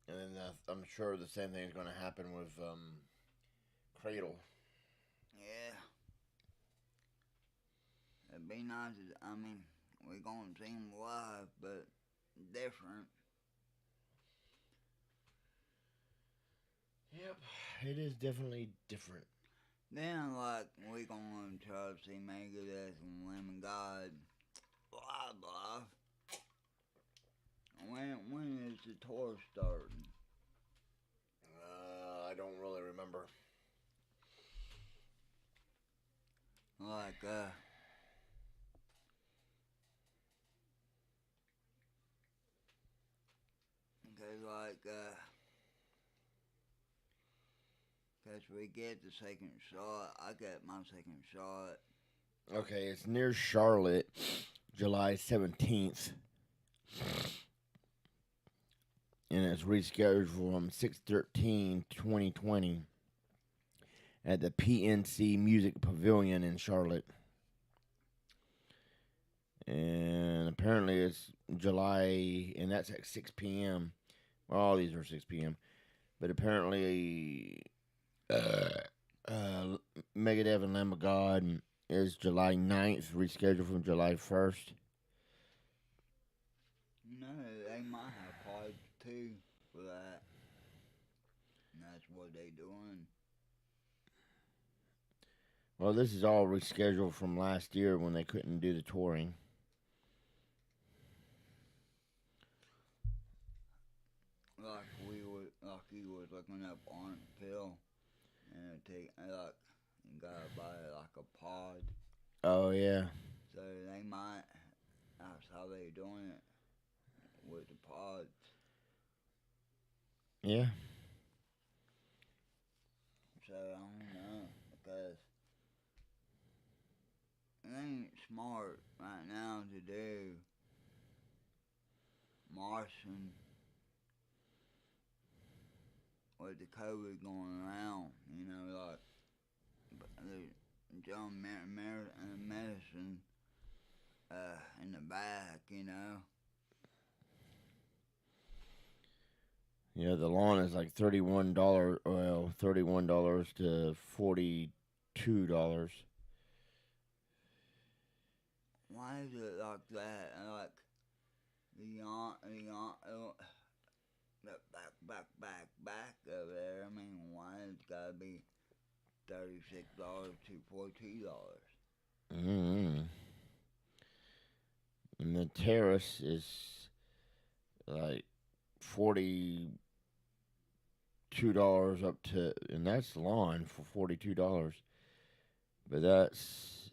And then I'm sure the same thing is going to happen with Cradle. Yeah. It'd be nice. I mean, we're gonna see him live, but different. Yep. It is definitely different. Then, like, we gonna try to see Megadeth and Lamb of God live, live. When is the tour starting? I don't really remember. Like, cause like, cause we get the second shot. I got my second shot. Okay, it's near Charlotte, July 17th. And it's rescheduled from 6/13/2020 at the PNC Music Pavilion in Charlotte. And apparently it's July, and that's at 6 p.m. Well, all these are 6 p.m. But apparently, Megadeth and Lamb of God is July 9th, rescheduled from July 1st. No, they might have part two for that. And that's what they doing. Well, this is all rescheduled from last year when they couldn't do the touring. Like he was looking up on Phil, and you gotta buy like a pod. Oh yeah, So they might. That's how they doing it with the pods. yeah. So I don't know because it ain't smart right now to do Martian with the COVID going around. You know, like the John medicine in the back. You know. Yeah, the lawn is like $31. Well, $31 to $42. Why is it like that? And like that back over there. I mean, why it's gotta be $36 to $42? Mm-hmm. And the terrace is like $42 up to, and that's lawn for $42. But that's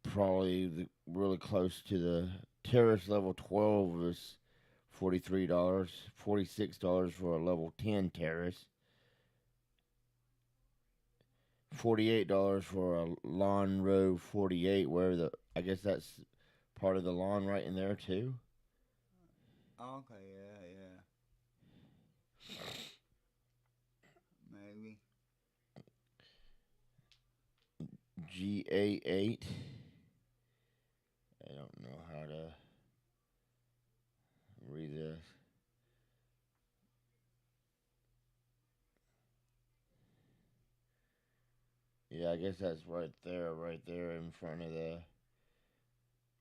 probably really close to the terrace. Level 12 is $43, $46 for a level 10 terrace, $48 for a lawn row 48, where I guess that's part of the lawn right in there too. Okay, yeah. Maybe. GA8. I don't know how to read this. Yeah, I guess that's right there in front of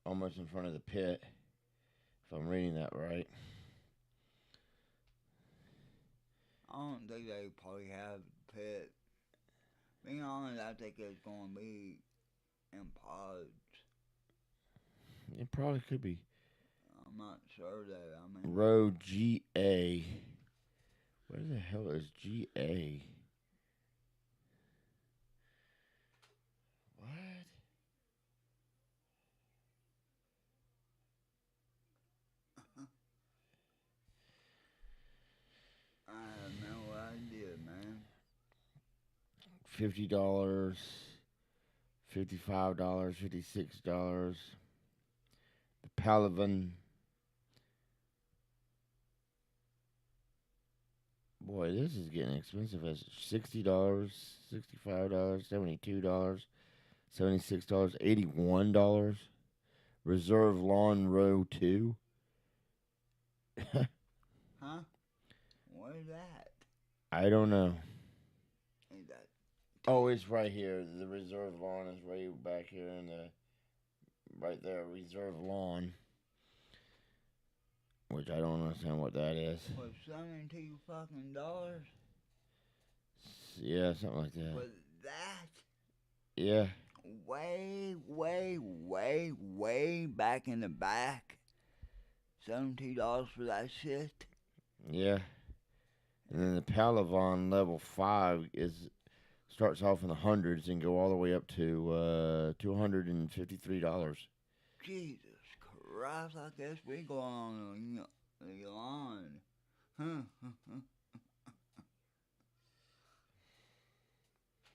almost in front of the pit, if I'm reading that right. I don't think they probably have pit. Being honest, I think it's gonna be in pods. It probably could be. I'm not sure that. I mean, Row GA. Where the hell is GA? What? I have no idea, man. $50, $55, $56. The Palavan. Boy, this is getting expensive. It's $60, $65, $72, $76, $81. Reserve Lawn Row 2. Huh? What is that? I don't know. Is that? Oh, it's right here. The reserve lawn is way back here in the right there, reserve lawn. Which I don't understand what that is. For $72 fucking? Yeah, something like that. For that? Yeah. Way back in the back. $72 for that shit? Yeah. And then the Palavon level 5 starts off in the hundreds and go all the way up to $253. Jesus Christ, I guess we go on the line. Huh.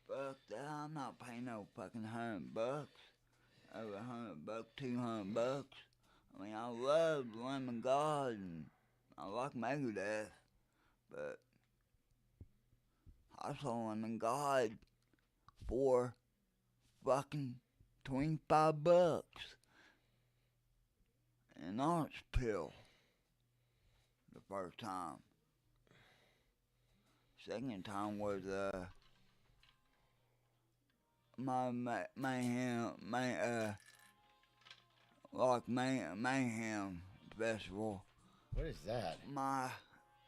Fuck that, I'm not paying no fucking $100. Over $100, $200. I mean, I love Lamb of God and I like Megadeth, but I saw Lamb of God for fucking $25 an orange pill the first time. Second time was my mayhem festival. What is that? My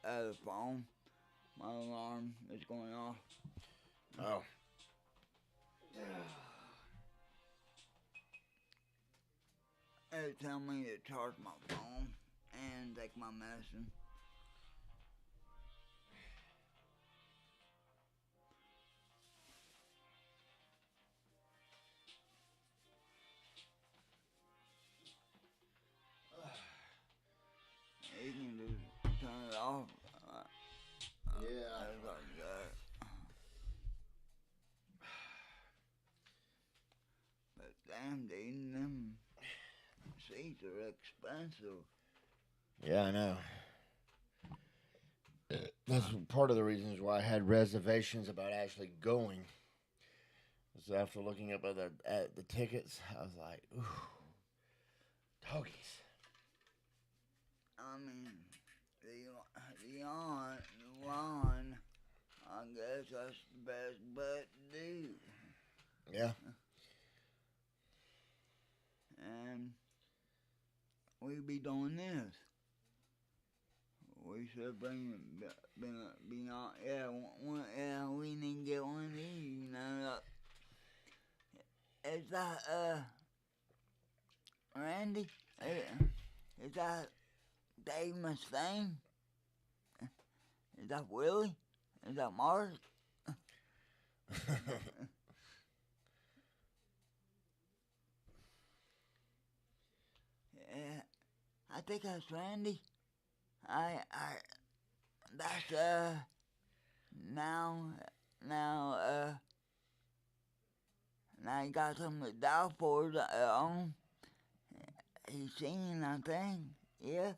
other phone, my alarm is going off. Oh. They tell me to charge my phone and take my medicine. You can just turn it off. Yeah. Like that. But damn, dude, them seats are expensive. Yeah, I know. That's part of the reasons why I had reservations about actually going. So after looking up at the tickets, I was like, ooh, doggies. I mean, the line, I guess that's the best bet to do. Yeah. And we be doing this. We should be on, yeah, we need to get one of these, you know. Is that, Randy? Is that Dave Mustaine? Is that Willie? Is that Mark? Yeah, I think that's Randy. That's, now, now, now you got something to die for, on. He's singing, I think. Yeah.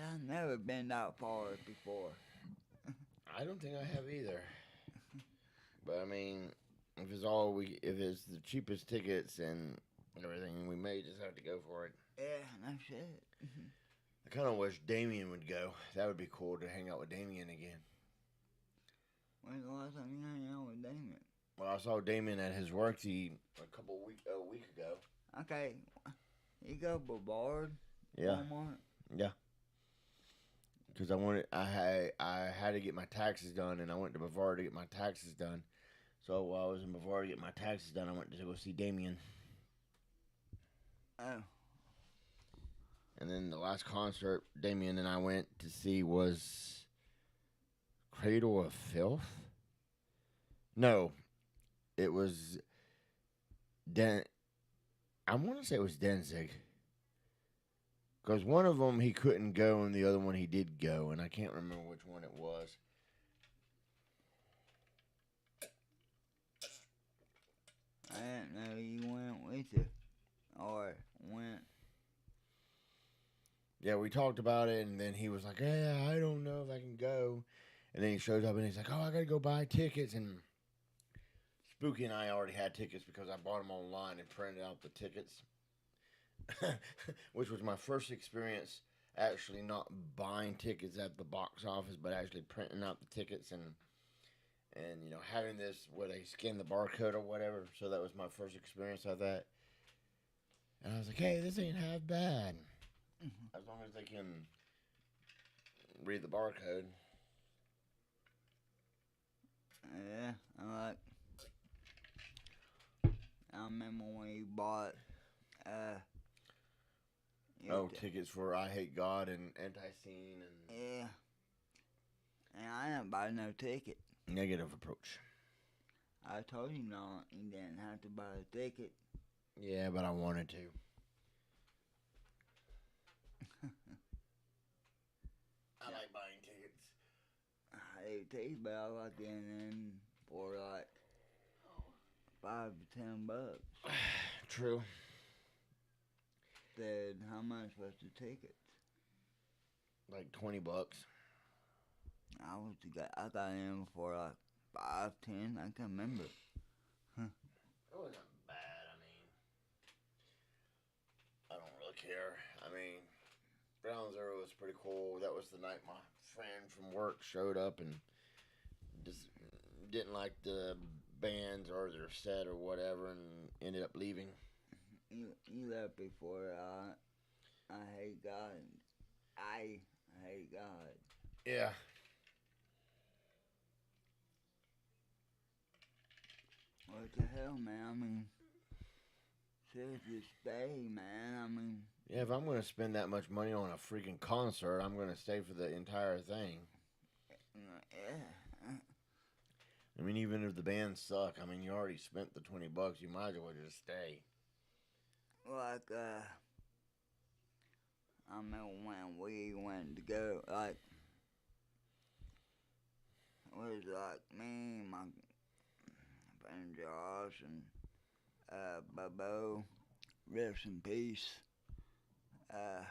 I've never been that far before. I don't think I have either. But I mean, if it's the cheapest tickets and everything, we may just have to go for it. Yeah, no shit. I kind of wish Damien would go. That would be cool to hang out with Damien again. When's the last time you hung out with Damon? Well, I saw Damien at his work a week ago. Okay, you go Brevard, Yeah, Walmart. yeah. Because I had to get my taxes done, and I went to Brevard to get my taxes done. So while I was in Brevard to get my taxes done, I went to go see Damien. Oh. And then the last concert Damien and I went to see was Cradle of Filth. No, it was I want to say it was Danzig. Because one of them he couldn't go, and the other one he did go, and I can't remember which one it was. I didn't know you went with you. Or went. Yeah, we talked about it, and then he was like, "Yeah, I don't know if I can go." And then he shows up, and he's like, "Oh, I gotta go buy tickets." And Spooky and I already had tickets because I bought them online and printed out the tickets, which was my first experience actually not buying tickets at the box office, but actually printing out the tickets and having this where they scan the barcode or whatever. So that was my first experience of that. And I was like, "Hey, this ain't half bad." As long as they can read the barcode. Yeah, I remember when you bought, Tickets for I Hate God and Anti-Scene and yeah. And I didn't buy no ticket. Negative Approach. I told you no, you didn't have to buy a ticket. Yeah, but I wanted to. I like buying tickets. I hate tea, but I like getting in for like $5 to $10. True. Said, how much was the ticket? Like $20. I got in for like 5, 10. I can't remember. It wasn't bad. I mean, I don't really care. I mean, Ground Zero was pretty cool. That was the night my friend from work showed up and just didn't like the bands or their set or whatever and ended up leaving. You left before I hate God. I hate God. Yeah. what the hell, man? I mean, seriously, stay, man. I mean, Yeah, if I'm gonna spend that much money on a freaking concert, I'm gonna stay for the entire thing. yeah. I mean, even if the bands suck, I mean, you already spent the $20. You might as well just stay. Like, I remember when we went to go, like, it was like me, my friend Josh, and Bobo, rest in peace, uh,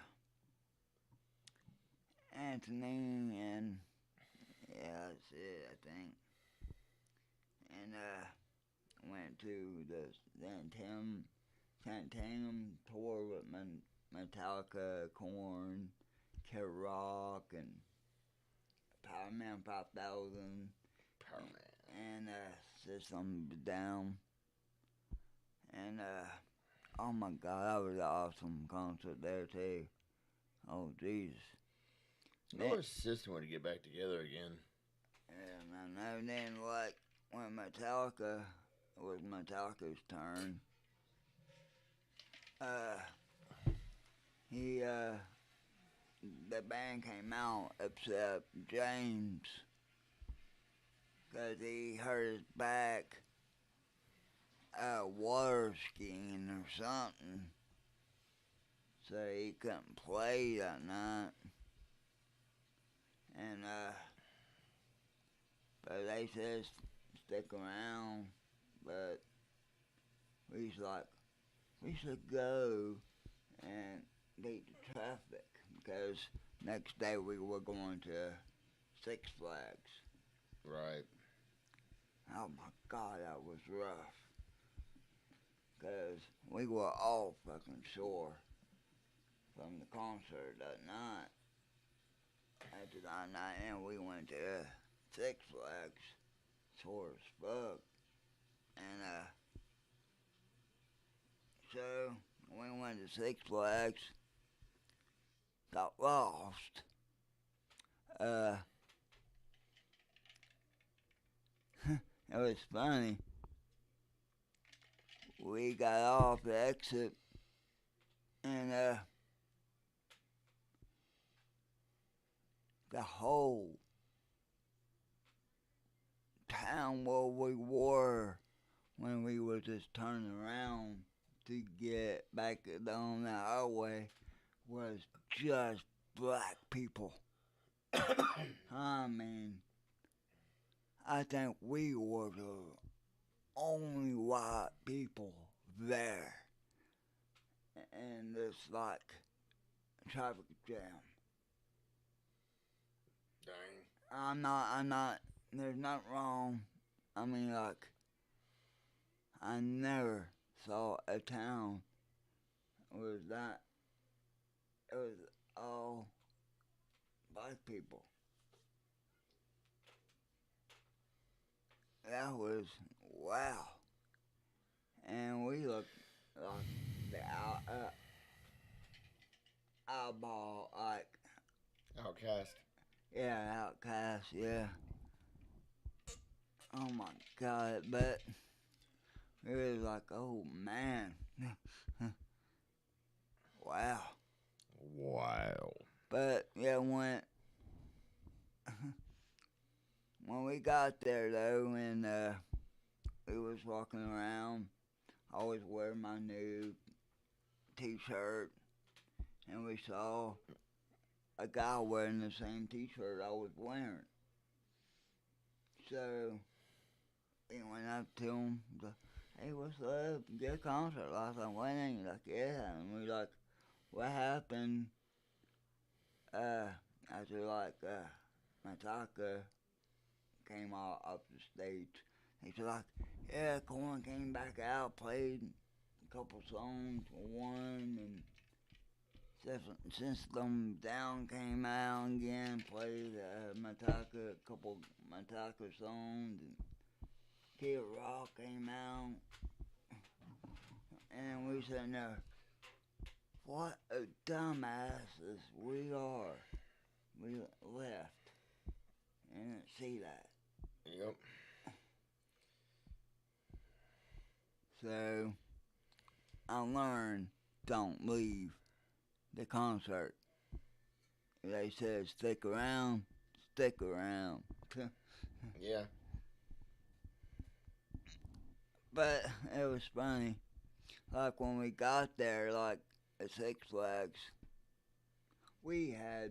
Anthony, and yeah, that's it, I think. And, went to the Santanum tour with Metallica, Korn, Kid Rock, and Power Man 5000, Power Man. and System of a Down. And oh my God, that was an awesome concert there too. Oh Jesus, I man. wish System would get back together again. And I know then like when Metallica it was Metallica's turn. Uh, he the band came out except James because he hurt his back water skiing or something, so he couldn't play that night. And but they said stick around, but we was like we should go and beat the traffic because next day we were going to Six Flags. Right. Oh my God, that was rough. Because we were all fucking sore from the concert that night. After that night, and we went to Six Flags, sore as fuck. And so we went to Six Flags, got lost. Uh, it was funny. We got off the exit, and the whole town where we were when we were just turning around to get back down the highway was just black people. I mean, I think we were the only white people there. And it's like traffic jam. Dang. I'm not, there's nothing wrong. I mean, like, I never saw a town was that, it was all black people. That was, wow. And we looked like the eyeball, like, Outcast. yeah, outcast, yeah. Oh my God, but it was like, oh man. Wow. Wow. But yeah, when we got there though, and we was walking around, I always wear my new T-shirt, and we saw a guy wearing the same T-shirt I was wearing. So we went up to him, like, hey, what's up? Good concert last night, wasn't it? He's like, yeah. And we like, what happened? After like Mataka came up the stage, he's like, yeah, Korn came back out, played a couple songs, one, and System Down came out again, played Mataka, a couple Mataka songs, and Kid Rock came out, and we said, no, what a dumbasses we are. We left and didn't see that. Yep. So I learned don't leave the concert. They said stick around, stick around. Yeah. But it was funny. Like when we got there, like at Six Flags, we had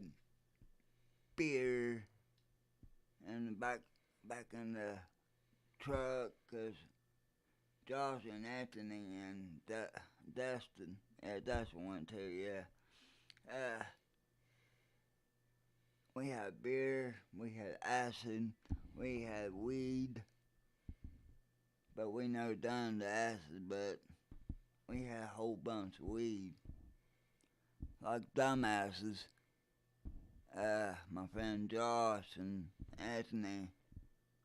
beer in the back in the truck, 'cause Josh and Anthony and Dustin, yeah, Dustin went too, yeah. Uh, we had beer, we had acid, we had weed, but we never done the acid, but we had a whole bunch of weed. Like dumbasses, my friend Josh and Anthony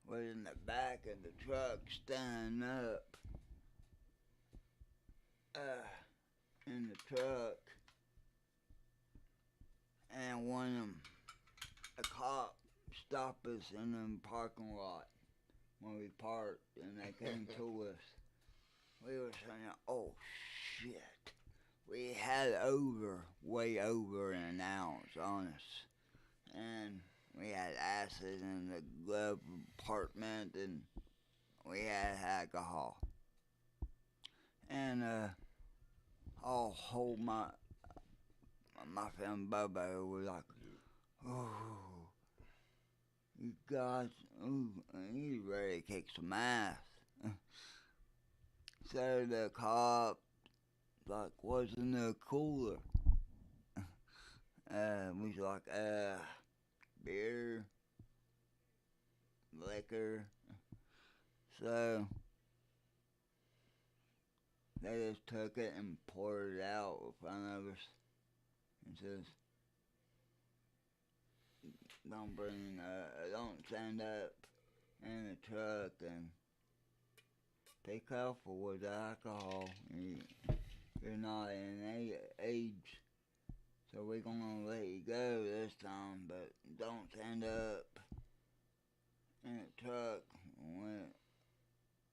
was in the back of the truck standing up in the truck, and one of them, a cop stopped us in the parking lot when we parked, and they came to us. We were saying, oh shit. We had way over an ounce on us. And we had acid in the glove compartment, and we had alcohol. And I'll hold my friend Bobo was like, oh, you guys, ooh, you ready to kick some ass. So the cop like, what's in the cooler? We was like, beer, liquor. So they just took it and poured it out in front of us and says, don't stand up in the truck and be careful with the alcohol. You're not in age, so we're gonna let you go this time, but don't stand up in the truck when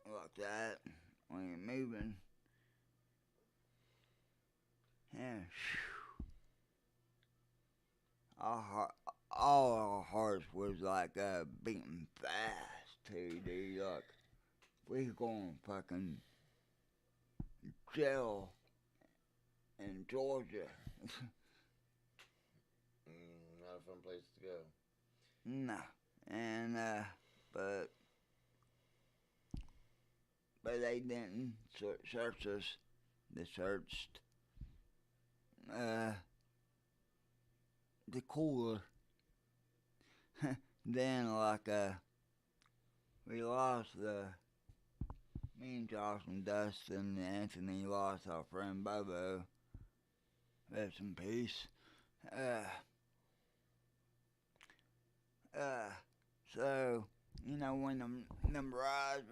like that when you're moving. Yeah, all our hearts was like beating fast too, dude. Like we going fucking jail in Georgia. Not a fun place to go. No, and but they didn't search us. They searched the cooler. Then like we lost me and Josh and Dustin and Anthony lost our friend Bobo. Rest in peace. So when them rides,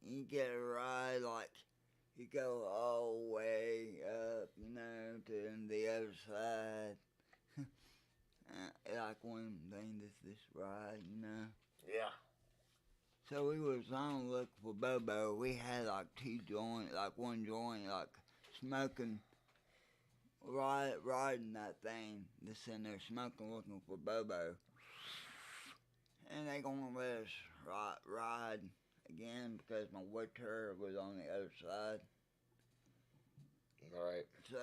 you get a ride like you go all the way up, to the other side. Like one thing, this ride. Yeah. So we was on the look for Bobo. We had like two joints, like one joint, like smoking, riding that thing. Just sitting there smoking, looking for Bobo. And they gonna let us ride again because my wheelchair was on the other side. All right. So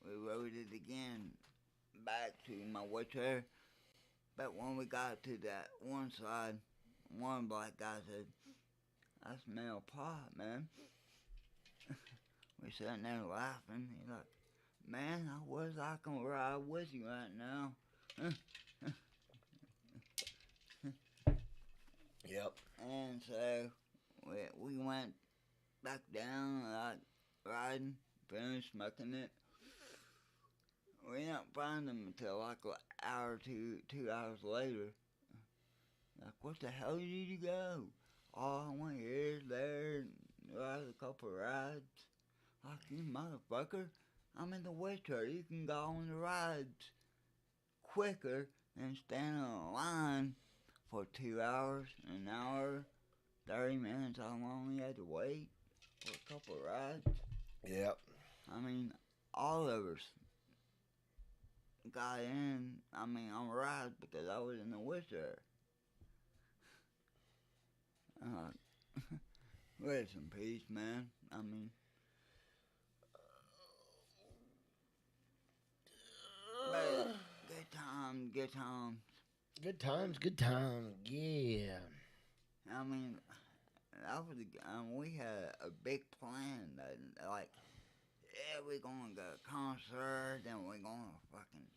we rode it again back to my wheelchair. But when we got to that one side, one black guy said, I smell pot, man. We sitting there laughing. He's like, man, I wish I can ride with you right now. Yep. And so we went back down, like riding, finished smoking it. We didn't find him until like an hour, 2 hours later. Like, what the hell did you go? Oh, I went here, there, and ride a couple rides. Like, you motherfucker, I'm in the wheelchair. You can go on the rides quicker than standing in a line for 2 hours, an hour, 30 minutes, how long you had to wait. for a couple rides. Yep. I mean, all of us got in. I mean, on rides because I was in the wheelchair. Rest in peace, man. I mean, but good time, good time. Good times, good times. Yeah. I mean, that was we had a big plan. Like, yeah, we're gonna go to a concert, then we're going to fucking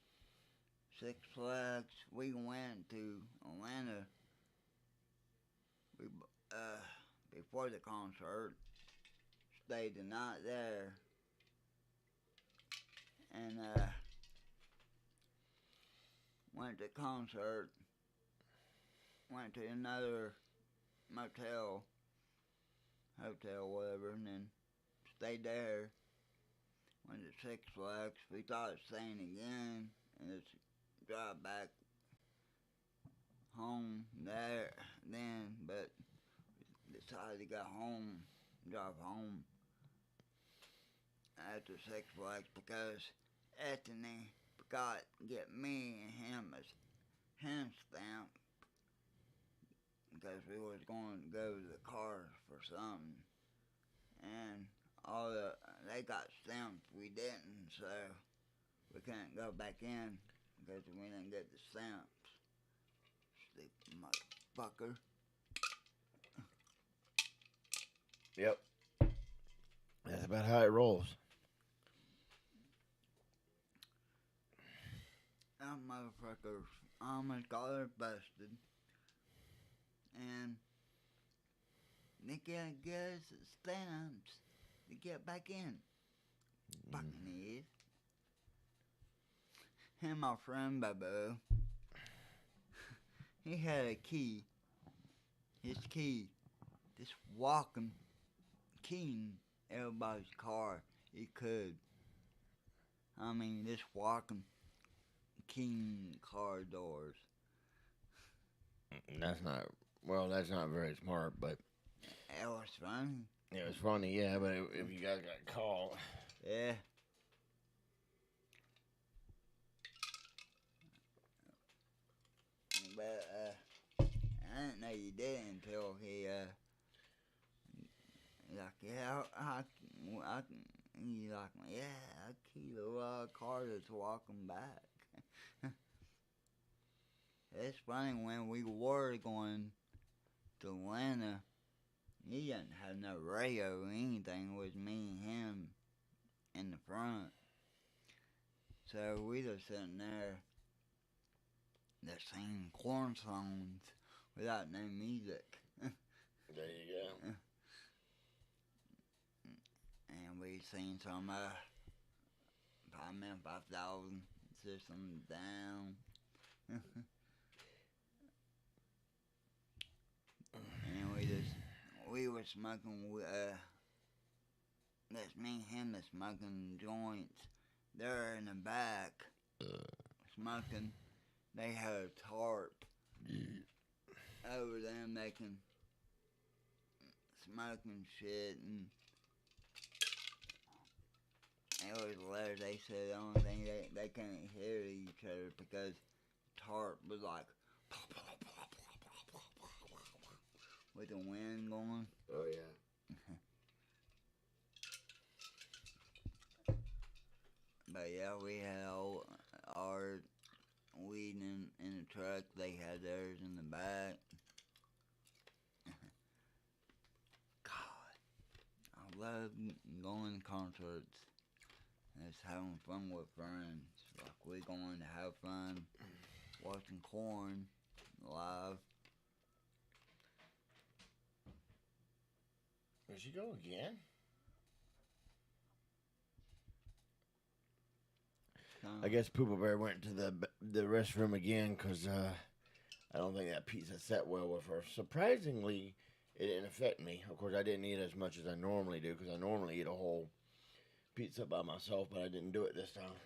Six Flags. We went to Atlanta. We before the concert, stayed the night there, and went to concert. Went to another motel, hotel, whatever, and then stayed there. Went to Six Flags. We thought of staying again, and just drive back home there then, but decided to go home, drive home after Six Flags because Anthony forgot to get me and him a hand stamp because we was going to go to the car for something, and they got stamps, we didn't, so we couldn't go back in because we didn't get the stamps. Stupid motherfucker. Yep. That's about how it rolls. That motherfucker almost got her busted, and they can't get us stamps to get back in. Fucking idiot. And my friend Bobo, he had a key. His key, just walking, keying everybody's car. He could. I mean, just walking, keying car doors. That's not, well, that's not very smart, but It was funny. it was funny, yeah, but if you guys got caught. Yeah. But I didn't know you did until he like, yeah, he's like, yeah, I key the car that's walking back. It's funny when we were going to Atlanta, he didn't have no radio or anything. It was me and him in the front. So we just sitting there just singing corn songs without no music. There you go. And we seen some 5,000 System Down. And we were smoking, that's me and him that's smoking joints. They're in the back smoking. They had a tarp over them making smoking shit, and it was hilarious. They said the only thing they couldn't hear each other because the tarp was like with the wind going. Oh, yeah. But yeah, we had all our weed in the truck. They had theirs in the back. God, I love going to concerts. Just having fun with friends. Like, we're going to have fun watching Korn live. There she go again. I guess Poopa Bear went to the restroom again because I don't think that pizza set well with her. Surprisingly, it didn't affect me. Of course, I didn't eat as much as I normally do because I normally eat a whole pizza by myself, but I didn't do it this time.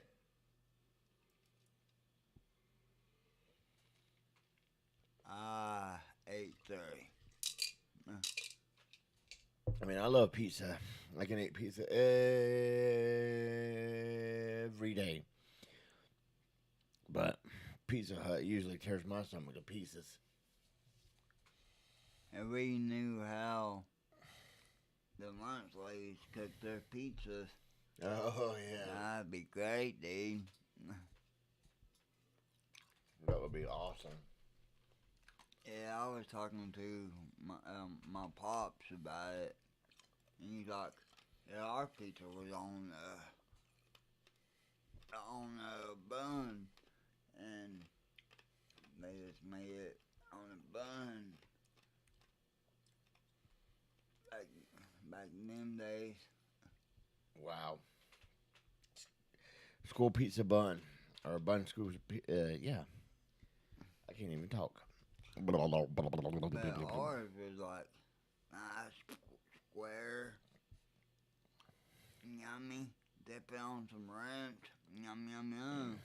Ah, 8:30. I mean, I love pizza. I can eat pizza every day, but Pizza Hut usually tears my stomach to pieces. If we knew how the lunch ladies cook their pizzas, Oh yeah, that'd be great, dude. that would be awesome. Yeah, I was talking to my pops about it, and he's like, "Yeah, our pizza was on a bun, and they just made it on a bun back back in them days." Wow, school pizza bun or a bun school. Yeah, I can't even talk. But ours was like nice, square, yummy. Dip it on some ranch, yum yum yum.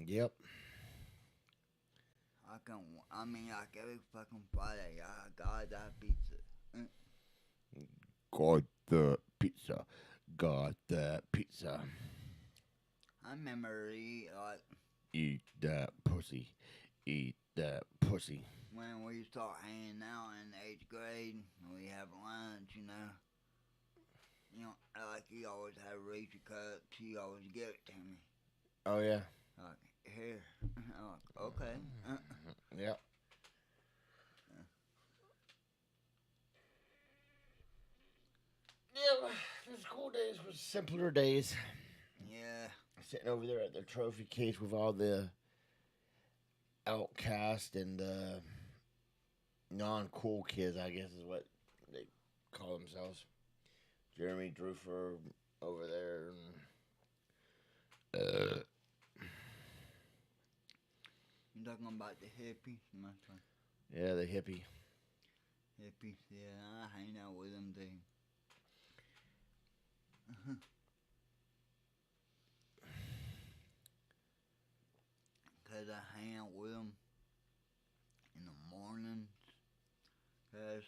Yep. I mean, like every fucking Friday, I got that pizza. Got the pizza. Got that pizza. I remember like Eat that pussy. Eat that pussy. when we start hanging out in the 8th grade, we have lunch, you know. Like he always had Reese's cups. He always give it to me. Oh yeah. Like here, I'm like okay. Yep. Yeah, the school days was simpler days. Yeah, Sitting over there at the trophy case with all the outcast and non-cool kids, I guess is what they call themselves. Jeremy Droofer over there. you talking about the hippies? Yeah, the hippie. Hippies, yeah, I hang out with them too. Cause I hang out with them in the morning. Cause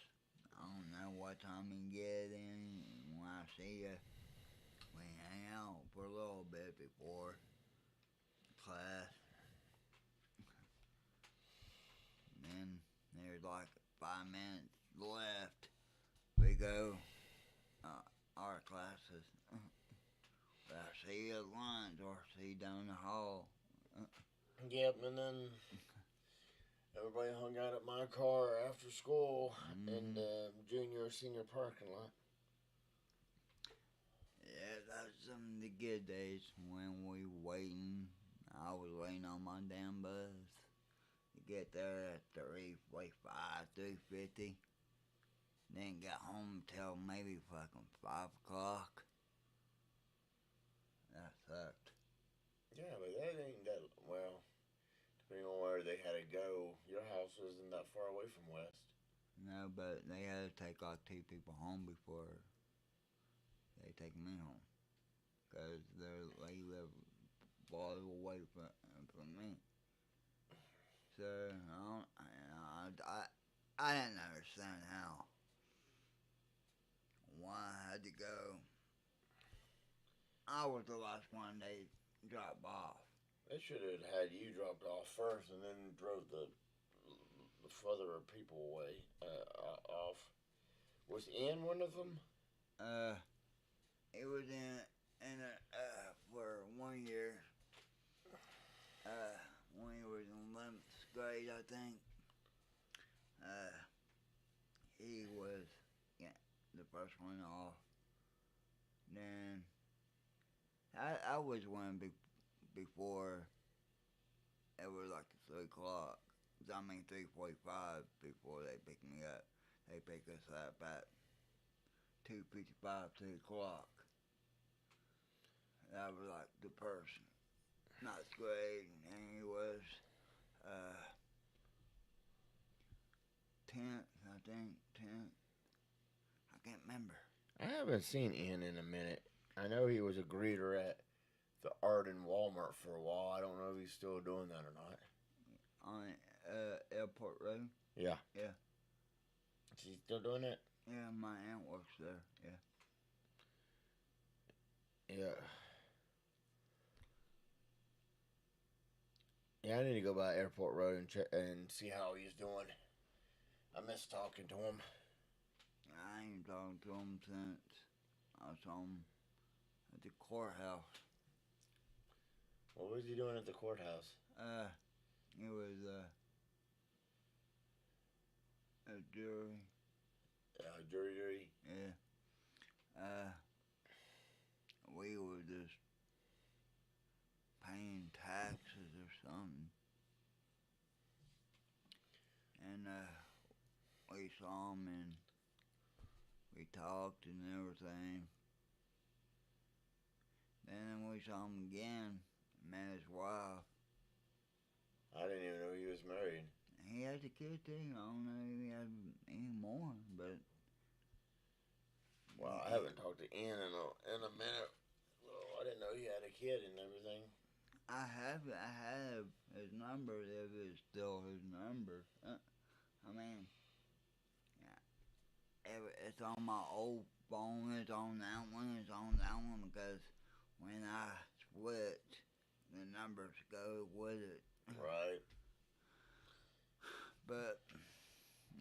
I don't know what time we get in. When I see you, we hang out for a little bit before class. Then there's like 5 minutes left. We go our classes. I see you at lunch or see you down the hall. Yep, and then everybody hung out at my car after school in the junior or senior parking lot. Yeah, that's some of the good days when we waiting. I was waiting on my damn bus to get there at 3:45, 3:50. Didn't get home till maybe fucking 5 o'clock. That sucked. Yeah, but that ain't that well. Depending on where they had to go, your house isn't that far away from West. No, but they had to take like 2 people home before they take me home. Because they live far away from me. So, I didn't understand how. Why I had to go. I was the last one they dropped off. They should have had you dropped off first and then drove the further people away off. Was Ian one of them? Uh, it was for 1 year. When he was in 11th grade, I think. Uh, he was the first one off. Then I was one before it was like 3 o'clock. I mean 3:45 before they picked me up. They picked us up at 2:55, 3 o'clock. That was like the person. Not grade, and he was uh 10th, I think 10th. I can't remember. I haven't seen Ian in a minute. I know he was a greeter at the Arden Walmart for a while. I don't know if he's still doing that or not. On Airport Road. Yeah. Yeah. Is he still doing it? Yeah, my aunt works there. Yeah. Yeah. Yeah, I need to go by Airport Road and check and see how he's doing. I miss talking to him. I ain't talked to him since I saw him at the courthouse. What was he doing at the courthouse? Uh, it was a jury. Jury. Yeah. Uh, we were just paying taxes or something, and we saw him and we talked and everything. Then we saw him again, met his wife. I didn't even know he was married. He has a kid too. I don't know if he has any more, but Well, I haven't talked to Ian in a minute. Well, I didn't know he had a kid and everything. I have his number if it's still his number. I mean, yeah, it's on my old phone. It's on that one. It's on that one because when I switch, the numbers go with it. Right. But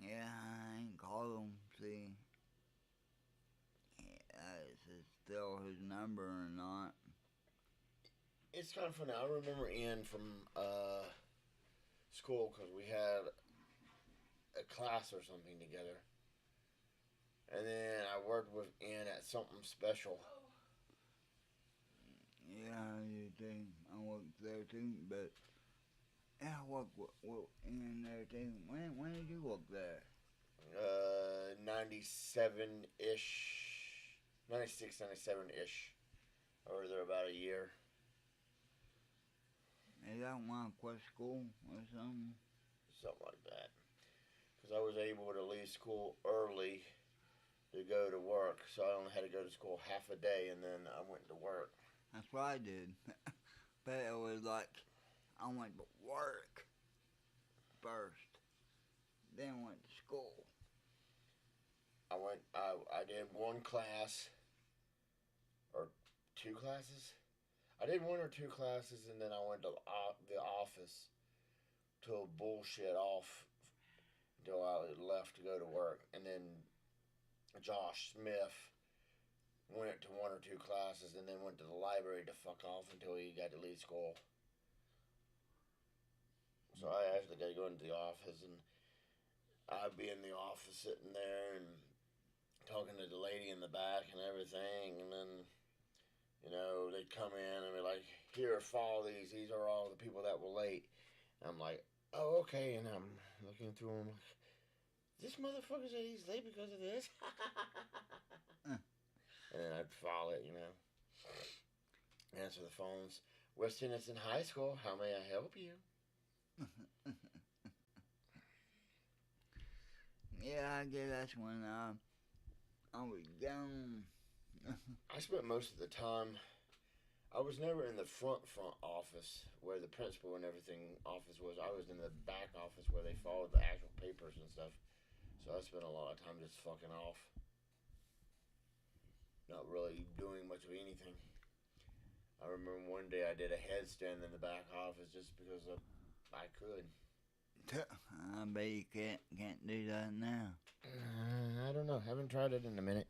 yeah, I ain't called him. See, is it still his number or not? It's kind of funny. I remember Ian from school because we had a class or something together. And then I worked with Ian at something special. Yeah, you think I worked there too, but yeah, I worked in there too. When did you work there? 97 ish. 96, 97 ish. I was there about a year. Is that when I quit school or something? Something like that. Because I was able to leave school early to go to work. So I only had to go to school half a day and then I went to work. That's what I did. But it was like I went to work first, then went to school. I did one class or two classes. I did one or two classes and then I went to the office to bullshit off until I left to go to work. And then Josh Smith went to one or two classes and then went to the library to fuck off until he got to leave school. So I actually got to go into the office and I'd be in the office sitting there and talking to the lady in the back and everything, and then, you know, they'd come in and be like, here, follow these. These are all the people that were late. And I'm like, oh, okay. And I'm looking through them like, this motherfucker said he's late because of this. And then I'd follow it, you know. Answer the phones. West Tennessee High School, how may I help you? Yeah, I guess that's when I was young. I spent most of the time. I was never in the front office where the principal and everything office was. I was in the back office where they followed the actual papers and stuff. So I spent a lot of time just fucking off. Not really doing much of anything. I remember one day I did a headstand in the back office just because I could. I bet you can't do that now. I don't know. Haven't tried it in a minute.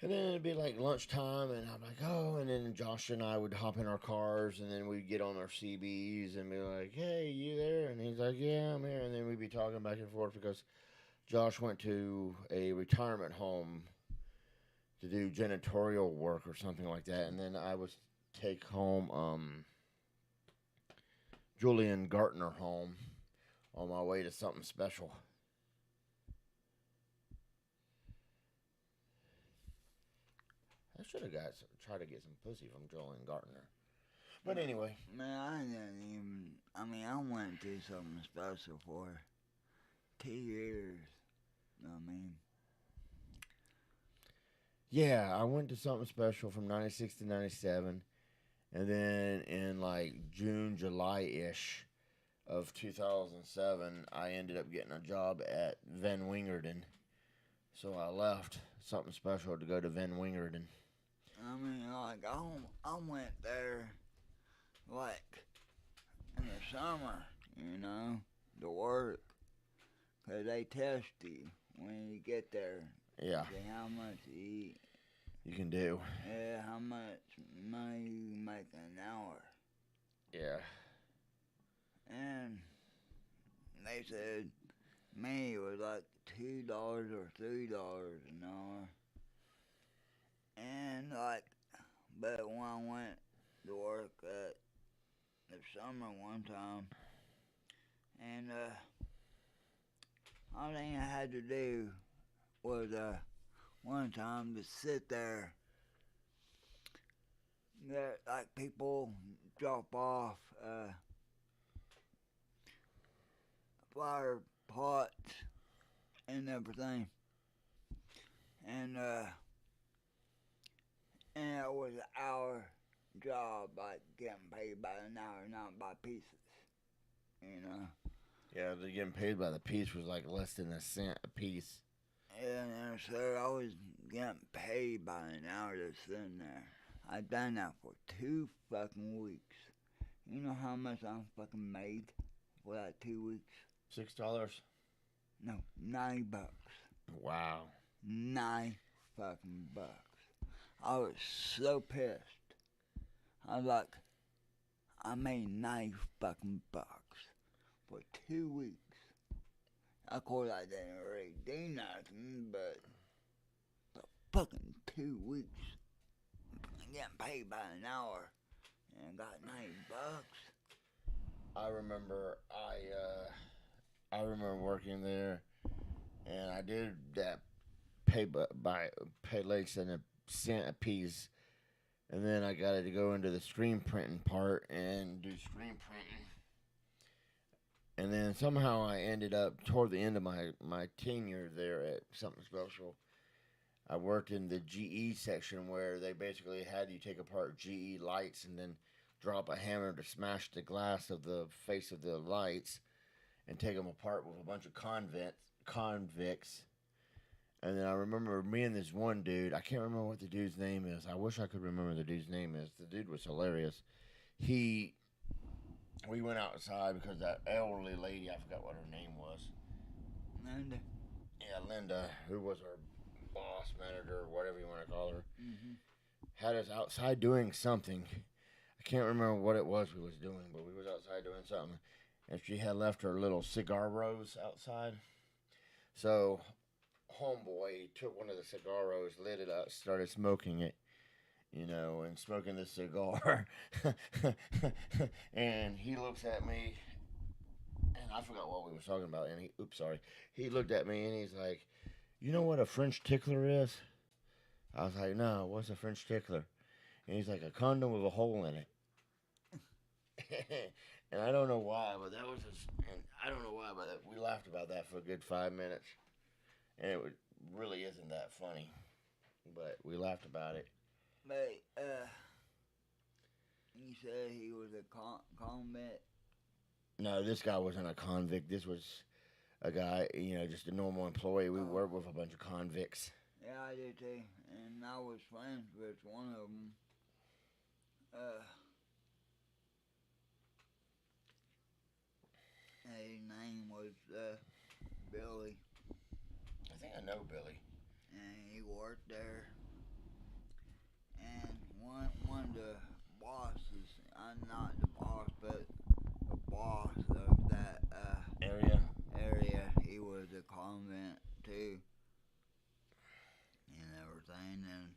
And then it'd be like lunchtime, and I'm like, oh, and then Josh and I would hop in our cars, and then we'd get on our CBs and be like, hey, you there? And he's like, yeah, I'm here. And then we'd be talking back and forth because Josh went to a retirement home to do janitorial work or something like that. And then I would take home Julian Gartner home on my way to something special. I should have tried to get some pussy from Julian Gartner. But anyway. Man, I didn't even. I mean, I went to something special for 2 years. I mean, Yeah, I went to something special from 96 to 97. And then in like June, July ish of 2007, I ended up getting a job at Van Wingerden So I left something special to go to Van Wingerden. I mean, like, I went there, like, in the summer, you know, to work. 'Cause they test you when you get there. Yeah, See how much you eat. you can do. Yeah, how much money you make an hour. Yeah. And they said me it was like $2 or $3 an hour. And like, but when I went to work at the summer one time, and all thing I had to do was one time to sit there. There, like people drop off flower pots and everything, and and it was an hour job, like getting paid by an hour, not by pieces, you know. Yeah, they're getting paid by the piece was like less than a cent a piece. And so I was getting paid by an hour to sit in there. I done that for 2 fucking weeks. You know how much I fucking made for that 2 weeks? $6. No, $9. Wow. 9 fucking bucks. I was so pissed. I was like, I made 9 fucking bucks for 2 weeks. Of course, I didn't really do nothing, but for fucking 2 weeks, I'm getting paid by an hour and got $9. I remember working there, and I did that pay less than a cent a piece, and then I got to go into the screen printing part and do screen printing. And then somehow I ended up toward the end of my tenure there at something special. I worked in the GE section where they basically had you take apart GE lights and then drop a hammer to smash the glass of the face of the lights and take them apart with a bunch of convicts. And then I remember me and this one dude. I can't remember what the dude's name is. I wish I could remember the dude's name is. The dude was hilarious. We went outside because that elderly lady, I forgot what her name was. Linda. Yeah, Linda, who was our boss, manager, or whatever you want to call her, Mm-hmm. had us outside doing something. I can't remember what it was we was doing, but we was outside doing something. And she had left her little cigar rose outside. So, homeboy took one of the cigar rose, lit it up, started smoking it, and smoking the cigar. And he looks at me, and I forgot what we were talking about. And he looked at me and he's like, "You know what a French tickler is?" I was like, "No, what's a French tickler?" And he's like, "A condom with a hole in it." And I don't know why, but and I don't know why, but we laughed about that for a good 5 minutes, and really isn't that funny, but we laughed about it. But, you said he was a convict. No, this guy wasn't a convict. This was a guy, just a normal employee. We worked with a bunch of convicts. Yeah, I did too. And I was friends with one of them. His name was Billy. I think I know Billy. And he worked there. And one of the bosses, I'm not the boss, but the boss of that area, he was a convent too. And everything. And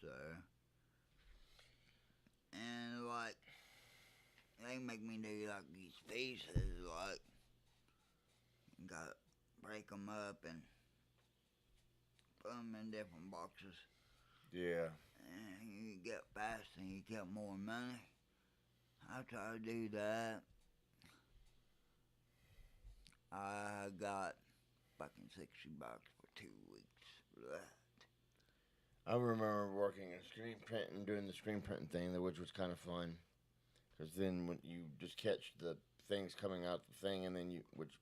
so. And like, they make me do like these faces, like, gotta break them up and put them in different boxes. Yeah. And you get faster and you get more money. I try to do that. I got fucking $60 for 2 weeks for that. I remember working in screen printing, doing the screen printing thing, which was kind of fun. Because then when you just catch the things coming out the thing, and then which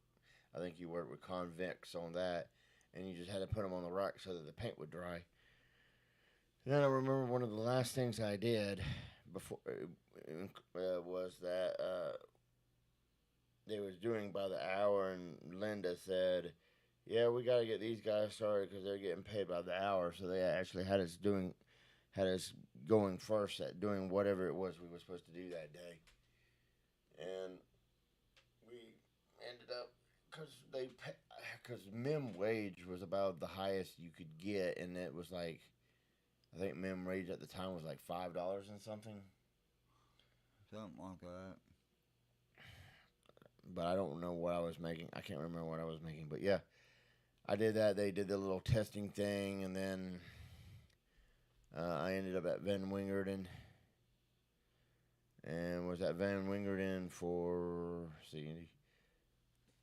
I think you work with convicts on that, and you just had to put them on the rack so that the paint would dry. And then I remember one of the last things I did before was that they was doing by the hour, and Linda said, "Yeah, we got to get these guys started because they're getting paid by the hour." So they actually had us going first at doing whatever it was we were supposed to do that day, and we ended up because minimum wage was about the highest you could get, and it was like I think minimum wage at the time was like $5 and something. Something like that. But I don't know what I was making. I can't remember what I was making. But yeah, I did that. They did the little testing thing, and then I ended up at Van Wingerden, and was at Van Wingerden for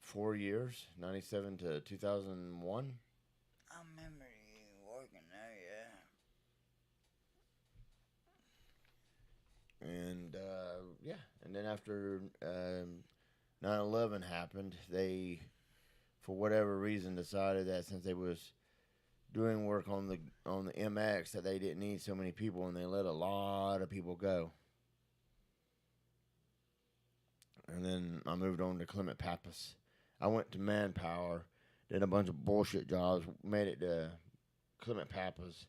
4 years, 97 to 2001. I remember you working there, And yeah, and then after 9/11 happened, they, for whatever reason, decided that since they was doing work on the MX, that they didn't need so many people, and they let a lot of people go. And then I moved on to Clement Pappas. I went to Manpower, did a bunch of bullshit jobs, made it to Clement Pappas.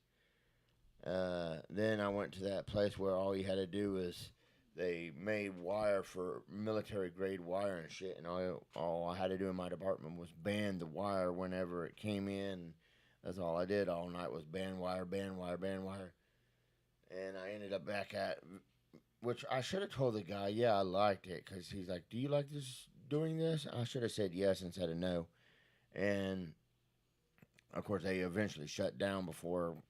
Then I went to that place where all you had to do was they made wire for military grade wire and shit, and all I had to do in my department was band the wire whenever it came in. That's all I did all night was band wire, band wire, band wire. And I ended up back at, which I should have told the guy, yeah, I liked it, because he's like, do you like doing this? I should have said yes instead of no. And of course, they eventually shut down before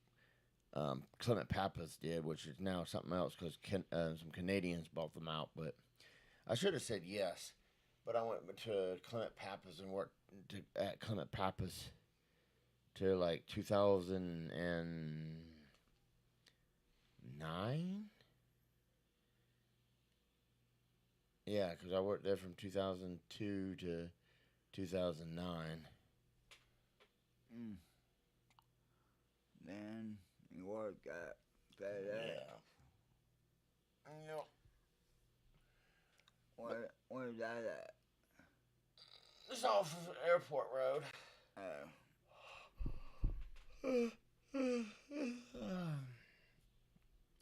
Clement Pappas did, which is now something else because some Canadians bought them out. But I should have said yes. But I went to Clement Pappas and worked at Clement Pappas to like 2009. Yeah, because I worked there from 2002 to 2009. yeah. Then you worked at FTL. Yeah. Yep. Where's that at? It's off of Airport Road.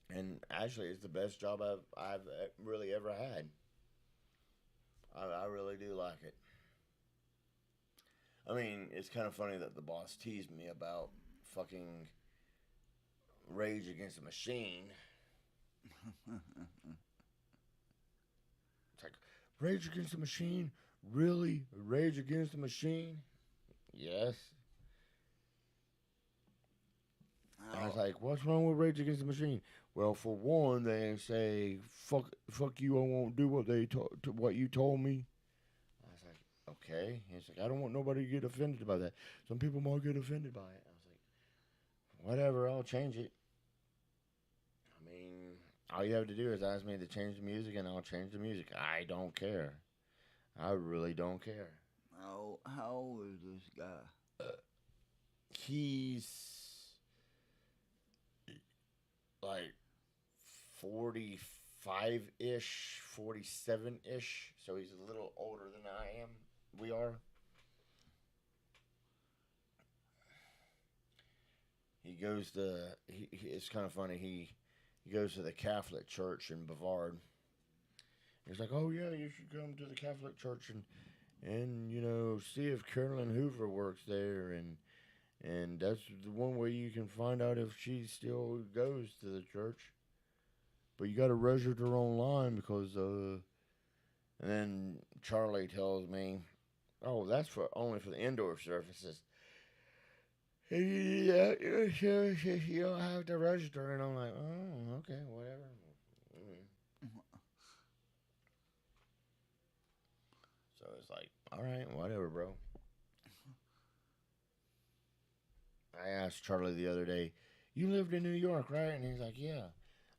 And actually, it's the best job I've really ever had. I really do like it. I mean, it's kind of funny that the boss teased me about fucking Rage Against the Machine. It's like, Rage Against the Machine? Really? Rage Against the Machine? Yes. I was like, what's wrong with Rage Against the Machine? Well, for one, they say, fuck you, I won't do what you told me. I was like, okay. He's like, I don't want nobody to get offended by that. Some people might get offended by it. I was like, whatever, I'll change it. I mean, all you have to do is ask me to change the music, and I'll change the music. I don't care. I really don't care. How old is this guy? He's like 45-ish, 47-ish. So he's a little older than I am. We are. He goes to. It's kind of funny. He goes to the Catholic church in Bavard. He's like, oh yeah, you should come to the Catholic church and see if Carolyn Hoover works there, and that's the one way you can find out if she still goes to the church. But you got to register online because and then Charlie tells me, oh, that's only for the indoor services. Yeah, you don't have to register, and I'm like, oh, okay, whatever. So it's like, all right, whatever, bro. I asked Charlie the other day, you lived in New York, right? And he's like, yeah.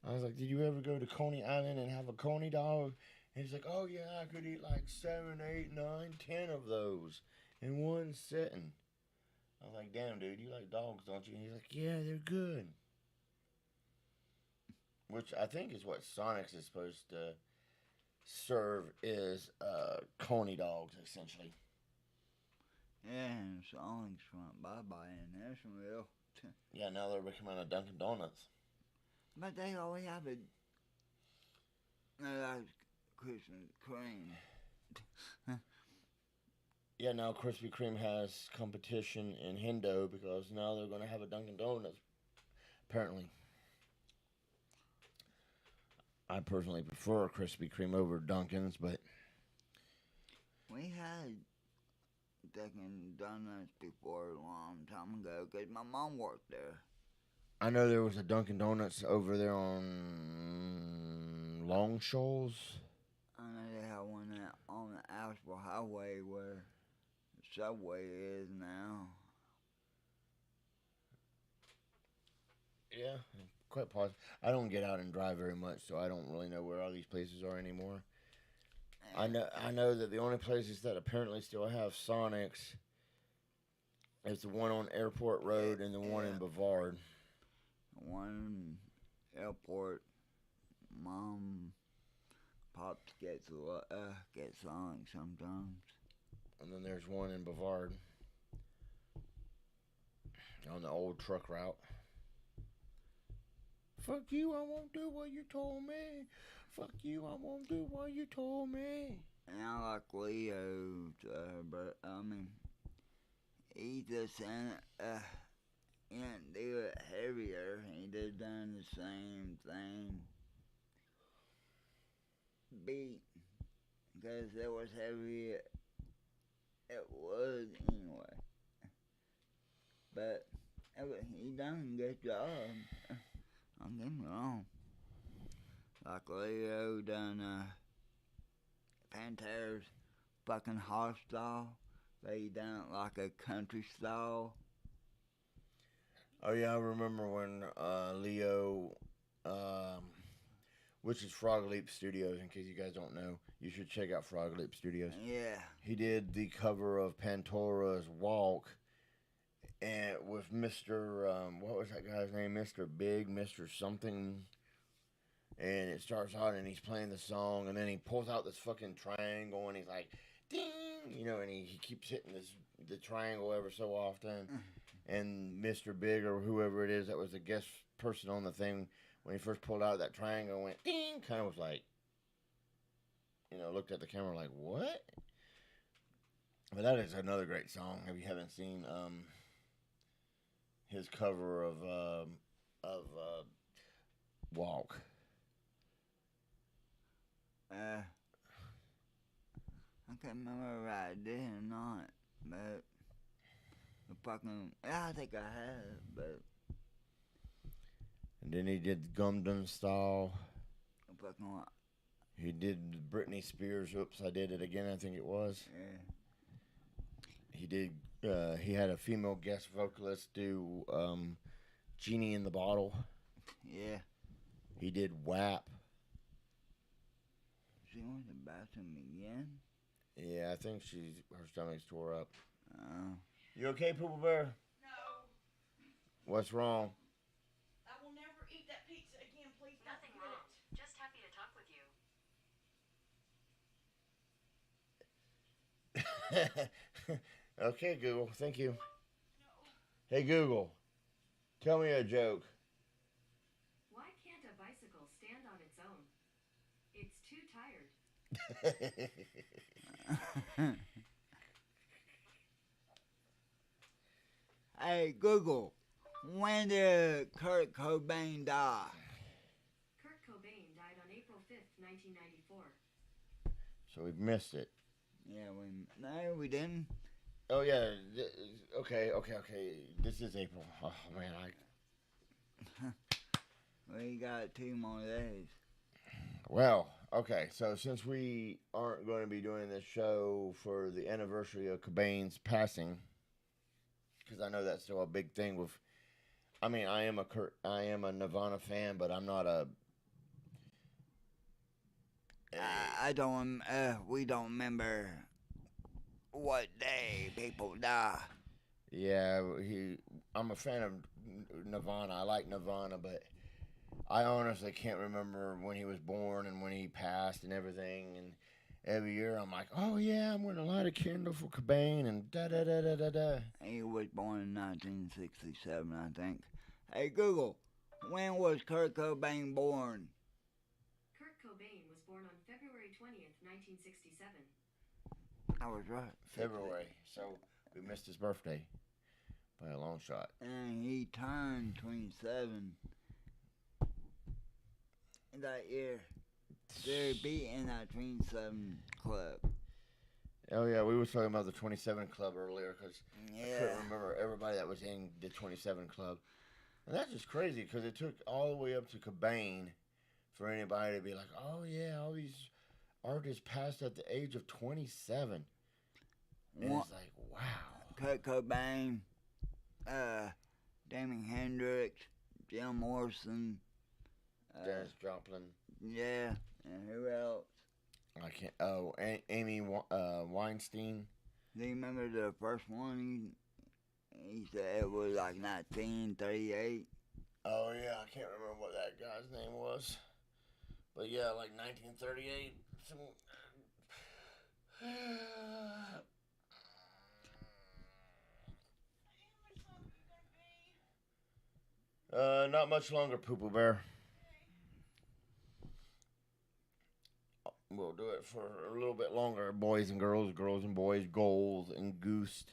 I was like, did you ever go to Coney Island and have a Coney dog? And he's like, oh, yeah, I could eat like 7, 8, 9, 10 of those in one sitting. I was like, damn, dude, you like dogs, don't you? And he's like, yeah, they're good. Which I think is what Sonic's is supposed to serve is coney dogs, essentially. Yeah, and Sonic's front bye-bye in Nashville. Yeah, now they're becoming a Dunkin' Donuts. But they always have a like Christmas cream. Yeah, now Krispy Kreme has competition in Hendo because now they're going to have a Dunkin' Donuts, apparently. I personally prefer Krispy Kreme over Dunkin's, but We had Dunkin' Donuts before a long time ago because my mom worked there. I know there was a Dunkin' Donuts over there on Long Shoals. I know they have one on the Asheville Highway where the subway is now. Yeah, quite possible. I don't get out and drive very much, so I don't really know where all these places are anymore. I know that the only places that apparently still have Sonics is the one on Airport Road and the one in Bavard. One airport, mom, pops gets on sometimes. And then there's one in Bavard on the old truck route. Fuck you, I won't do what you told me. Fuck you, I won't do what you told me. And I like Leo, but he just he didn't do it heavier. He just done the same thing. Beat, because it was heavy. It was anyway. But he done a good job. Don't get me wrong. Like Leo done Pantera's fucking hostile. But he done it like a country style. Oh yeah, I remember when Leo, which is Frog Leap Studios. In case you guys don't know, you should check out Frog Leap Studios. Yeah. He did the cover of Pantora's Walk, and with Mr. What was that guy's name? Mr. Big, Mr. Something. And it starts out and he's playing the song, and then he pulls out this fucking triangle and he's like, ding, and he keeps hitting the triangle ever so often. And Mr. Big or whoever it is that was the guest person on the thing, when he first pulled out that triangle, went ding, kind of was like, looked at the camera like, what? But that is another great song. If you haven't seen his cover of Walk. I can't remember if I did or not, but I think I have, but And then he did Gumdum Style. fucking what? He did Britney Spears. Oops, I did it again. I think it was. Yeah. He did. He had a female guest vocalist do "Genie in the Bottle." Yeah. He did "WAP." She went to the bathroom again? Yeah, I think her stomach's tore up. Oh. You okay, Poopa Bear? No, What's wrong? I will never eat that pizza again. Please don't Nothing get wrong. it. Just happy to talk with you. Okay, Google. Thank you. No. Hey, Google. Tell me a joke. Why can't a bicycle stand on its own? It's too tired. Hey, Google, when did Kurt Cobain die? Kurt Cobain died on April 5th, 1994. So we've missed it. Yeah, we didn't. Oh yeah. Okay. This is April. Oh man, We got 2 more days. Well, okay. So since we aren't going to be doing this show for the anniversary of Cobain's passing, because I know that's still a big thing with. I mean, I am a Nirvana fan, but I'm not a. I don't. We don't remember what day people die. Yeah, I'm a fan of Nirvana. I like Nirvana, but I honestly can't remember when he was born and when he passed and everything. And every year I'm like, oh yeah, I'm gonna light a candle for Cobain and da da da da da da. He was born in 1967, I think. Hey Google, when was Kurt Cobain born? Kurt Cobain was born on February 20th, 1967. I was right. February. So we missed his birthday by a long shot. And he turned 27 that year. They're beating that 27 club. Oh yeah, we were talking about the 27 Club earlier because I Yeah. couldn't remember everybody that was in the 27 Club, and that's just crazy because it took all the way up to Cobain for anybody to be like, oh yeah, all these artists passed at the age of 27, and One, it's like, wow. Kurt Cobain, Jimi Hendrix, Jim Morrison, Janis Joplin. yeah, and who else? I can't. Oh, Amy Weinstein. Do you remember the first one? He said it was like 1938. Oh yeah, I can't remember what that guy's name was, but yeah, like 1938. Some. Not much longer, Poo Poo Bear. We'll do it for a little bit longer, boys and girls and boys, goals and goose.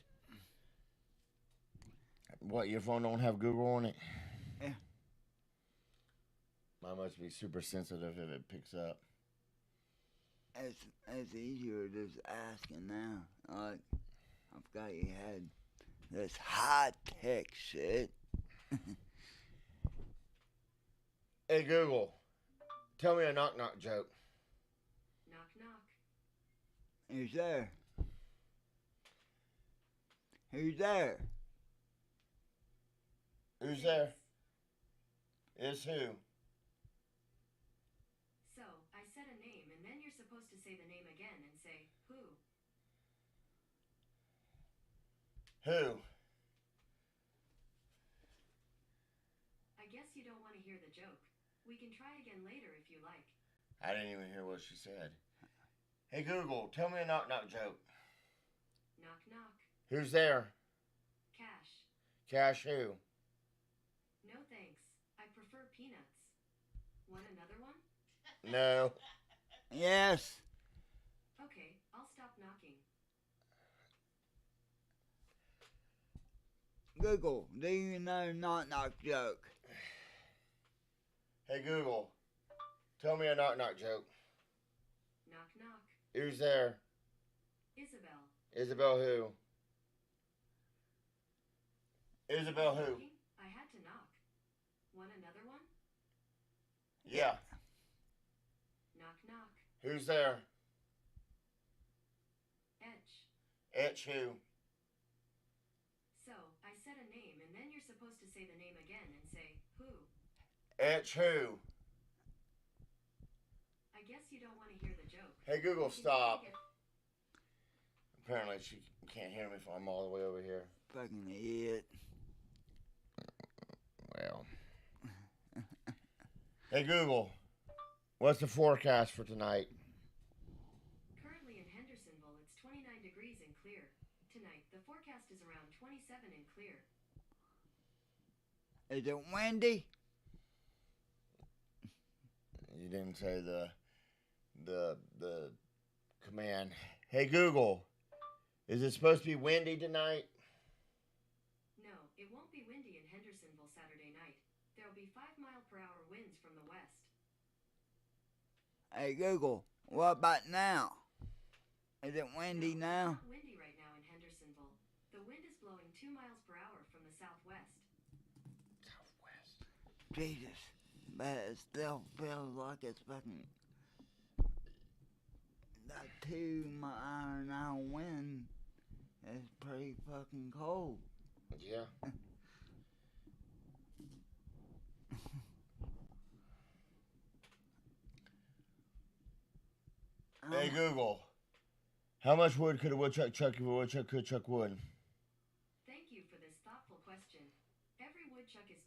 What, your phone don't have Google on it? Yeah. Mine must be super sensitive if it picks up. It's easier just asking now. Like, I forgot you had this high tech shit. Hey Google, tell me a knock knock joke. Knock, knock. Who's there? Who's there? Who's there? Is who? So, I said a name, and then you're supposed to say the name again and say, who? Who? I guess you don't want to hear the joke. We can try again later if you like. I didn't even hear what she said. Hey Google, tell me a knock knock joke. Knock, knock. Who's there? Cash. Cash who? No thanks. I prefer peanuts. Want another one? No. Yes. Okay, I'll stop knocking. Google, do you know knock knock joke? Hey Google, tell me a knock knock joke. Knock, knock. Who's there? Isabel. Isabel who? Isabel who? Knocking? I had to knock. Want another one? Yeah. Knock, knock. Who's there? Etch. Etch who? So, I said a name, and then you're supposed to say the name again and say, who? Etch who? I guess you don't want to hear the joke. Hey Google, We can stop. try again- Apparently she can't hear me if I'm all the way over here. Fucking idiot. Well. Hey Google, what's the forecast for tonight? Currently in Hendersonville, it's 29 degrees and clear. Tonight, the forecast is around 27 and clear. Is it windy? You didn't say the command. Hey Google, is it supposed to be windy tonight? No, it won't be windy in Hendersonville Saturday night. There'll be 5-mile-per-hour winds from the west. Hey Google, what about now? Is it windy No, now? It's not windy right now in Hendersonville. The wind is blowing 2 miles per hour from the southwest. Southwest. Jesus. But it still feels like it's fucking that 2 mile an hour wind is pretty fucking cold. Yeah. Hey Google, how much wood could a woodchuck chuck if a woodchuck could chuck wood? Thank you for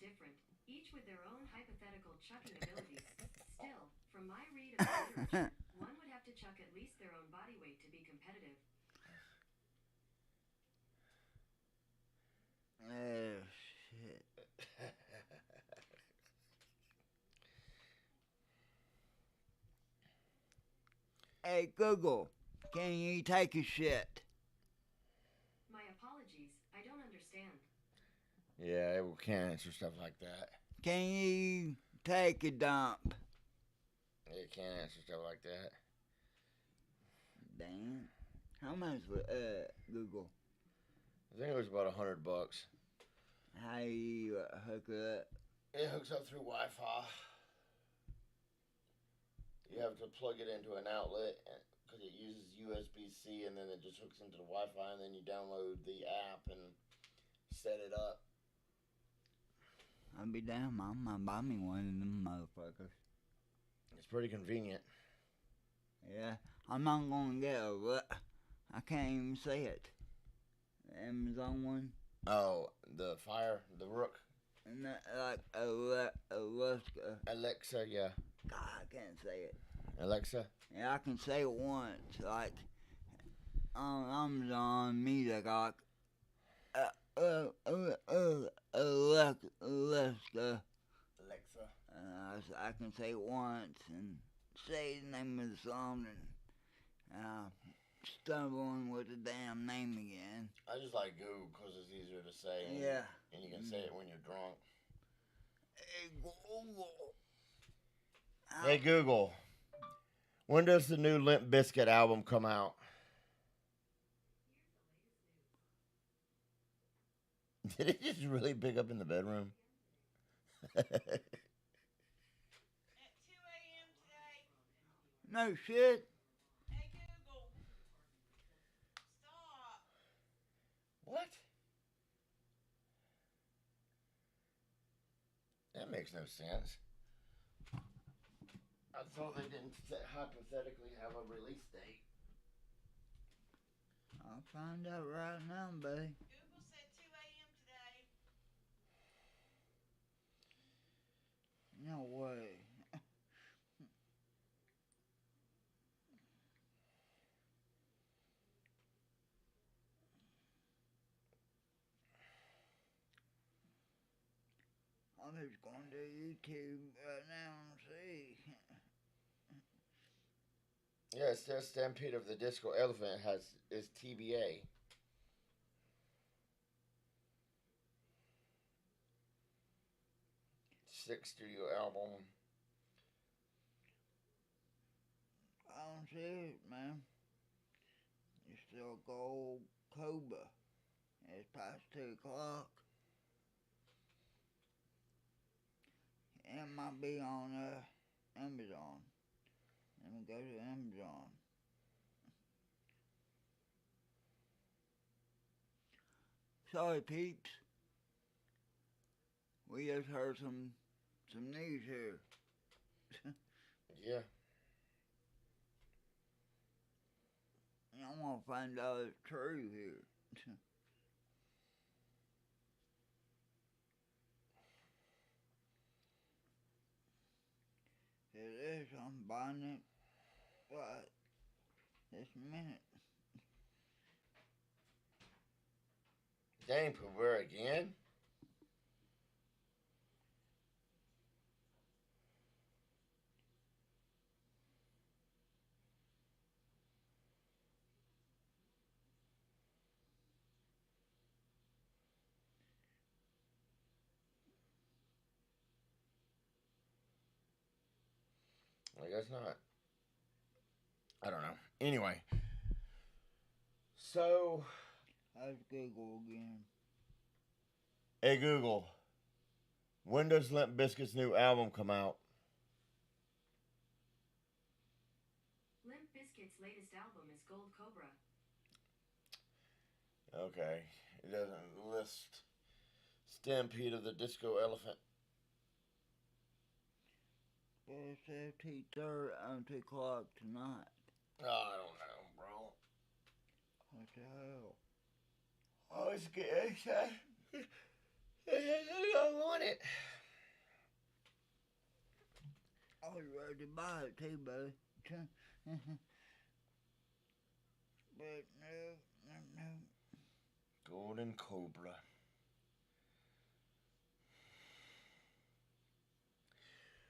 different, each with their own hypothetical chucking abilities. Still, from my read of the literature, one would have to chuck at least their own body weight to be competitive. Oh, shit. Hey, Google, can you take a shit? My apologies, I don't understand. Yeah, we can't answer stuff like that. Can you take a dump? It can't answer stuff like that. Damn. How much for Google? I think it was about $100. How you hook it up? It hooks up through Wi-Fi. You have to plug it into an outlet because it uses USB-C, and then it just hooks into the Wi-Fi, and then you download the app and set it up. I'll be damn, I'm gonna buy me one of them motherfuckers. It's pretty convenient. Yeah, I'm not gonna get I can't even say it. The Amazon one. Oh, the Rook. And that, like Alaska. Alexa, yeah. God, I can't say it. Alexa? Yeah, I can say it once. Like, on Amazon Music, like, Alaska. Alexa. I can say it once and say the name of the song and stumbling with the damn name again. I just like Google because it's easier to say. Yeah. And you can say it when you're drunk. Hey, Google. Hey, Google. When does the new Limp Bizkit album come out? Did it just really pick up in the bedroom? At 2 a.m. today. No shit. Hey Google. Stop. What? That makes no sense. I thought they didn't hypothetically have a release date. I'll find out right now, buddy. Google said 2 a.m. today. No way. I'm just going to YouTube right now and see. Yeah, it says Stampede of the Disco Elephant is TBA. Sixth studio album. I don't see it, man. It's still gold Cobra. It's past 2 o'clock. It might be on Amazon. Let me go to Amazon. Sorry, peeps. We just heard some news here. Yeah. I want to find out if it's true here. It is. I'm buying it. What? This minute. Dang, Poober again? I guess not. I don't know. Anyway. So. Let's Google again. Hey, Google. When does Limp Bizkit's new album come out? Limp Bizkit's latest album is Gold Cobra. Okay. It doesn't list Stampede of the Disco Elephant. It's 2:30 on 2 o'clock tonight. Oh, I don't know, bro. What the hell? Oh, it's good. I want it. I was ready to buy it too, buddy. But no. Golden Cobra.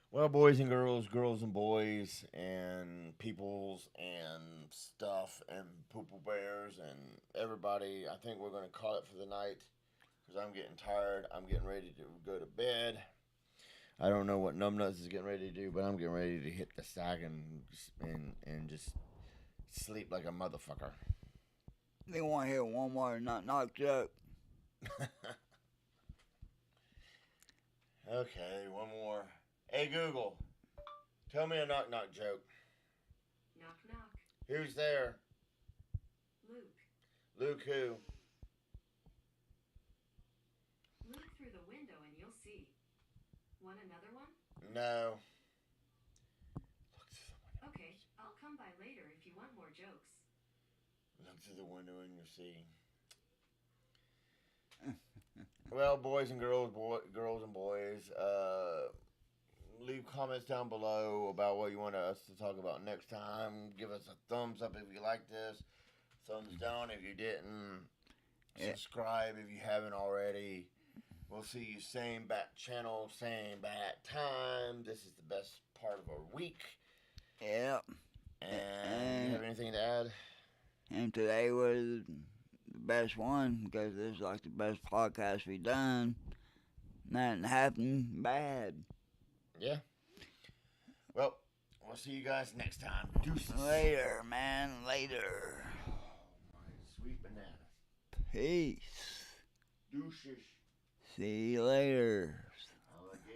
Well, boys and girls and boys, and peoples and stuff, and poople bears, and everybody, I think we're going to call it for the night because I'm getting tired. I'm getting ready to go to bed. I don't know what Numbnuts is getting ready to do, but I'm getting ready to hit the sack and just sleep like a motherfucker. They want to hear one more knock joke. Okay, one more. Hey Google, tell me a knock joke. Knock, knock. Who's there? Luke. Luke who? Look through the window and you'll see. Want another one? No. Okay, I'll come by later if you want more jokes. Look through the window and you'll see. Well, boys and girls and boys, leave comments down below about what you want us to talk about next time. Give us a thumbs up if you like this. Thumbs down if you didn't. Subscribe if you haven't already. We'll see you same bat channel, same bat time. This is the best part of our week. Yep. And you have anything to add? And today was the best one because this is like the best podcast we've done. Nothing happened bad. Yeah. Well, we'll see you guys next time. Deuces. Later, man. Later. Oh, my sweet bananas. Peace. Deuces. See you later.